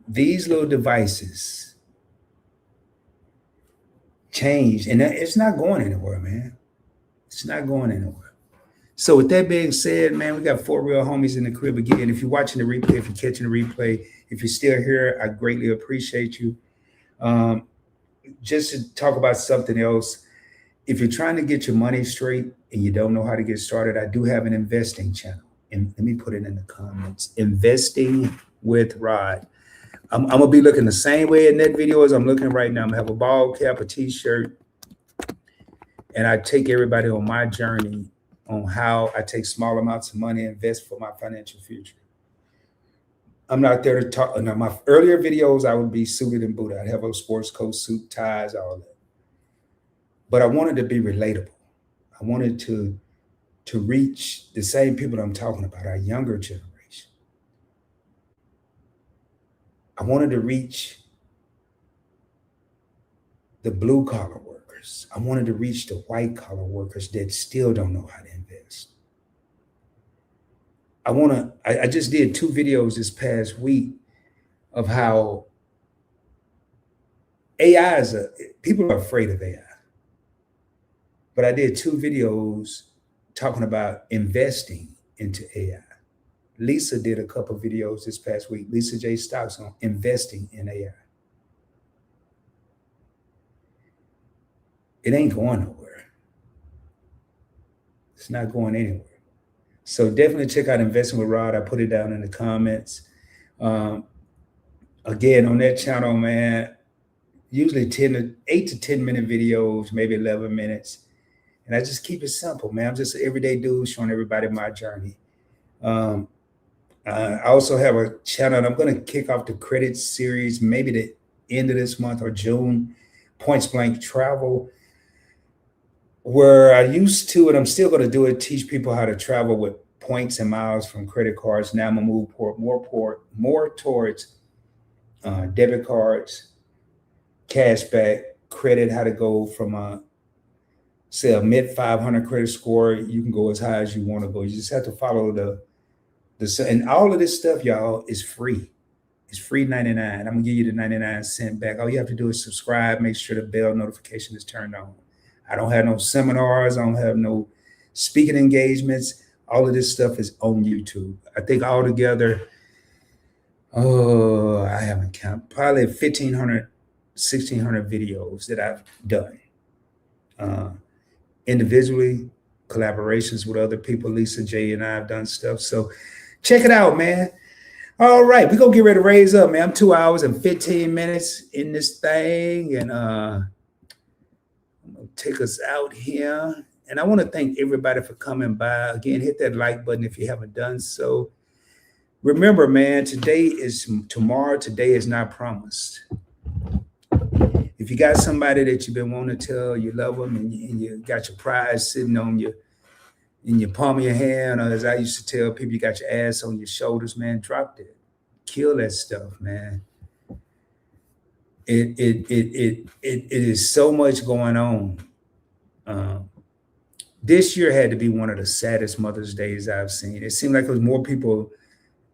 These little devices changed, and it's not going anywhere, man. It's not going anywhere. So with that being said, man, we got 4 real homies in the crib again. If you're watching the replay, if you're catching the replay, if you're still here, I greatly appreciate you. Just to talk about something else, if you're trying to get your money straight and you don't know how to get started, I do have an investing channel. And let me put it in the comments. Investing with Rod. I'm going to be looking the same way in that video as I'm looking right now. I'm going to have a ball cap, a t-shirt, and I take everybody on my journey on how I take small amounts of money and invest for my financial future. I'm not there to talk. In my earlier videos, I would be suited and booted. I'd have a sports coat, suit, ties, all that. but I wanted to be relatable. I wanted to reach the same people that I'm talking about, our younger generation. I wanted to reach the blue collar workers. I wanted to reach the white collar workers that still don't know how to invest. I just did 2 videos this past week of how AI people are afraid of AI. But I did 2 videos talking about investing into AI. Lisa did a couple of videos this past week, Lisa J. Stocks, on investing in AI. It ain't going nowhere. It's not going anywhere. So definitely check out Investing with Rod. I put it down in the comments. Again, on that channel, man, usually 8 to 10 minute videos, maybe 11 minutes. And I just keep it simple, man. I'm just an everyday dude showing everybody my journey. I also have a channel, and I'm going to kick off the credit series, maybe the end of this month or June, Points Blank Travel, where I used to, and I'm still going to do it, teach people how to travel with points and miles from credit cards. Now I'm going to move more towards debit cards, cashback, credit, how to go from say a mid 500 credit score. You can go as high as you want to go. You just have to follow and all of this stuff, y'all, is free. It's free 99. I'm gonna give you the 99 cent back. All you have to do is subscribe, make sure the bell notification is turned on. I don't have no seminars. I don't have no speaking engagements. All of this stuff is on YouTube. I think altogether, I haven't counted, probably 1,500, 1,600 videos that I've done. Individually, collaborations with other people. Lisa J and I have done stuff. So check it out, man. All right, we're going to get ready to raise up, man. I'm 2 hours and 15 minutes in this thing. And I'm going to take us out here. And I want to thank everybody for coming by. Again, hit that like button if you haven't done so. Remember, man, today is tomorrow. Today is not promised. If you got somebody that you've been wanting to tell you love them, and you got your prize sitting on in your palm of your hand, or as I used to tell people, you got your ass on your shoulders, man, drop that. Kill that stuff, man. It is so much going on. This year had to be one of the saddest Mother's Days I've seen. It seemed like there was more people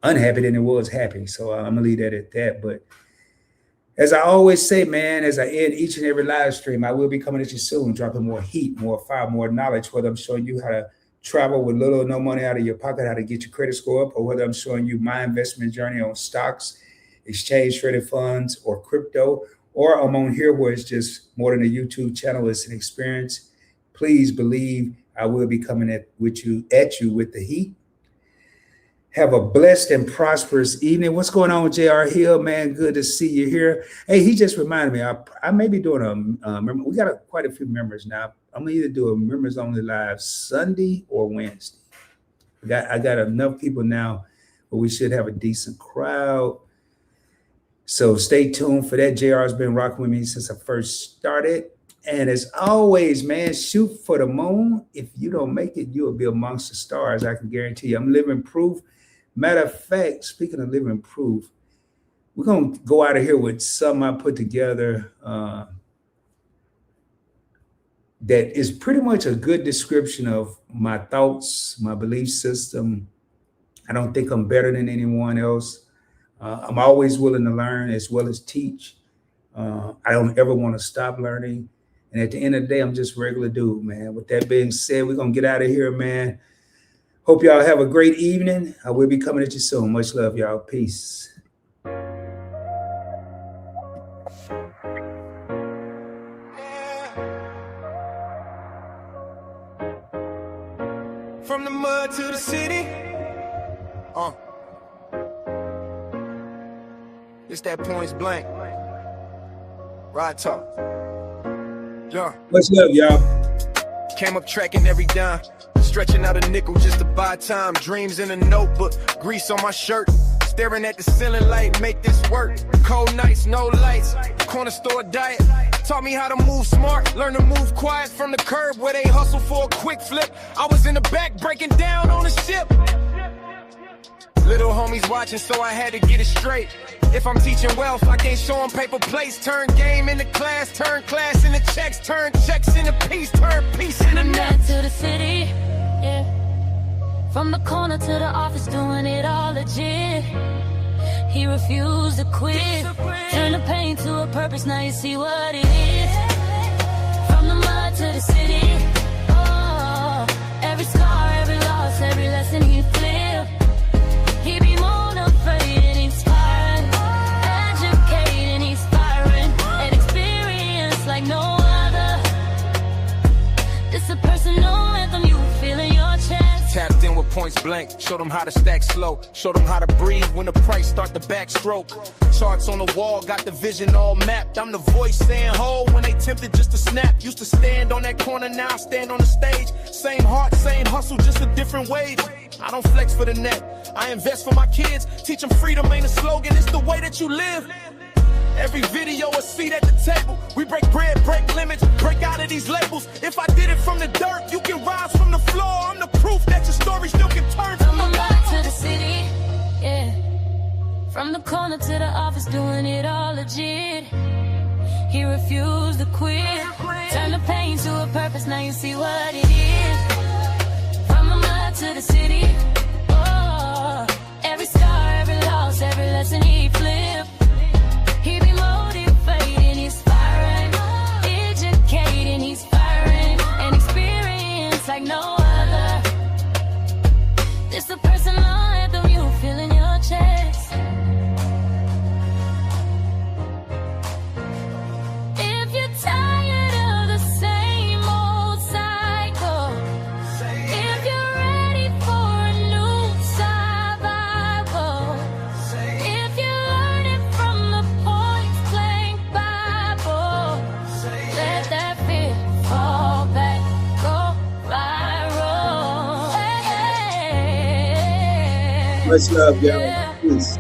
unhappy than it was happy. So I'm gonna leave that at that. But as I always say, man, as I end each and every live stream, I will be coming at you soon, dropping more heat, more fire, more knowledge, whether I'm showing you how to travel with little or no money out of your pocket, how to get your credit score up, or whether I'm showing you my investment journey on stocks, exchange traded funds, or crypto, or I'm on here where it's just more than a YouTube channel, it's an experience. Please believe I will be coming at you with the heat. Have a blessed and prosperous evening. What's going on with J.R. Hill, man? Good to see you here. Hey, he just reminded me, I may be doing we got quite a few members now. I'm gonna either do a members only live Sunday or Wednesday. I got enough people now, but we should have a decent crowd. So stay tuned for that. JR has been rocking with me since I first started. And as always, man, shoot for the moon. If you don't make it, you'll be amongst the stars. I can guarantee you. I'm living proof. Matter of fact, speaking of living proof, we're going to go out of here with something I put together that is pretty much a good description of my thoughts, my belief system. I don't think I'm better than anyone else. I'm always willing to learn as well as teach. I don't ever want to stop learning. And at the end of the day, I'm just a regular dude, man. With that being said, we're going to get out of here, man. Hope y'all have a great evening. I will be coming at you soon. Much love, y'all. Peace. From the mud to the city. It's that Points Blank. Rod talk. Yeah. Much love, y'all. Came up tracking every dime. Stretching out a nickel just to buy time. Dreams in a notebook. Grease on my shirt. Staring at the ceiling light, make this work. Cold nights, no lights, corner store diet. Taught me how to move smart, learn to move quiet from the curb where they hustle for a quick flip. I was in the back breaking down on the ship. Little homies watching, so I had to get it straight. If I'm teaching wealth, I can't show them paper plates. Turn game into class, turn class into checks, turn checks into peace, turn peace into net. To the city, yeah. From the corner to the office, doing it all legit. He refused to quit. Turn the pain to a purpose, now you see what it is. From the mud to the city, oh, every scar, every loss, every lesson he flipped. He be motivated, inspiring, educating, inspiring, an experience like no other. This a personal anthem, you feel in your chest. Tapped in with points blank, showed them how to stack slow. Showed them how to breathe when the price start the backstroke. Charts on the wall, got the vision all mapped. I'm the voice saying ho when they tempted just to snap. Used to stand on that corner, now I stand on the stage. Same heart, same hustle, just a different wage. I don't flex for the net, I invest for my kids. Teach them freedom ain't a slogan, it's the way that you live. Every video a seat at the table. We break bread, break limits, break out of these labels. If I did it from the dirt, you can rise from the floor. I'm the proof that your story still can turn from the mud to the city, yeah. From the corner to the office, doing it all legit. He refused to quit. Turn the pain to a purpose, now you see what it is. From the mud to the city, oh, every scar, every loss, every lesson he flipped. He be motivating, inspiring, educating, inspiring, an experience like no other. This a personal anthem you feel in your chest. If you're tired of the same old cycle, if you're ready for a new survival, if you're learning from the point blank Bible, let that fear fall back, go viral. Hey, Much love, y'all. yeah. Peace.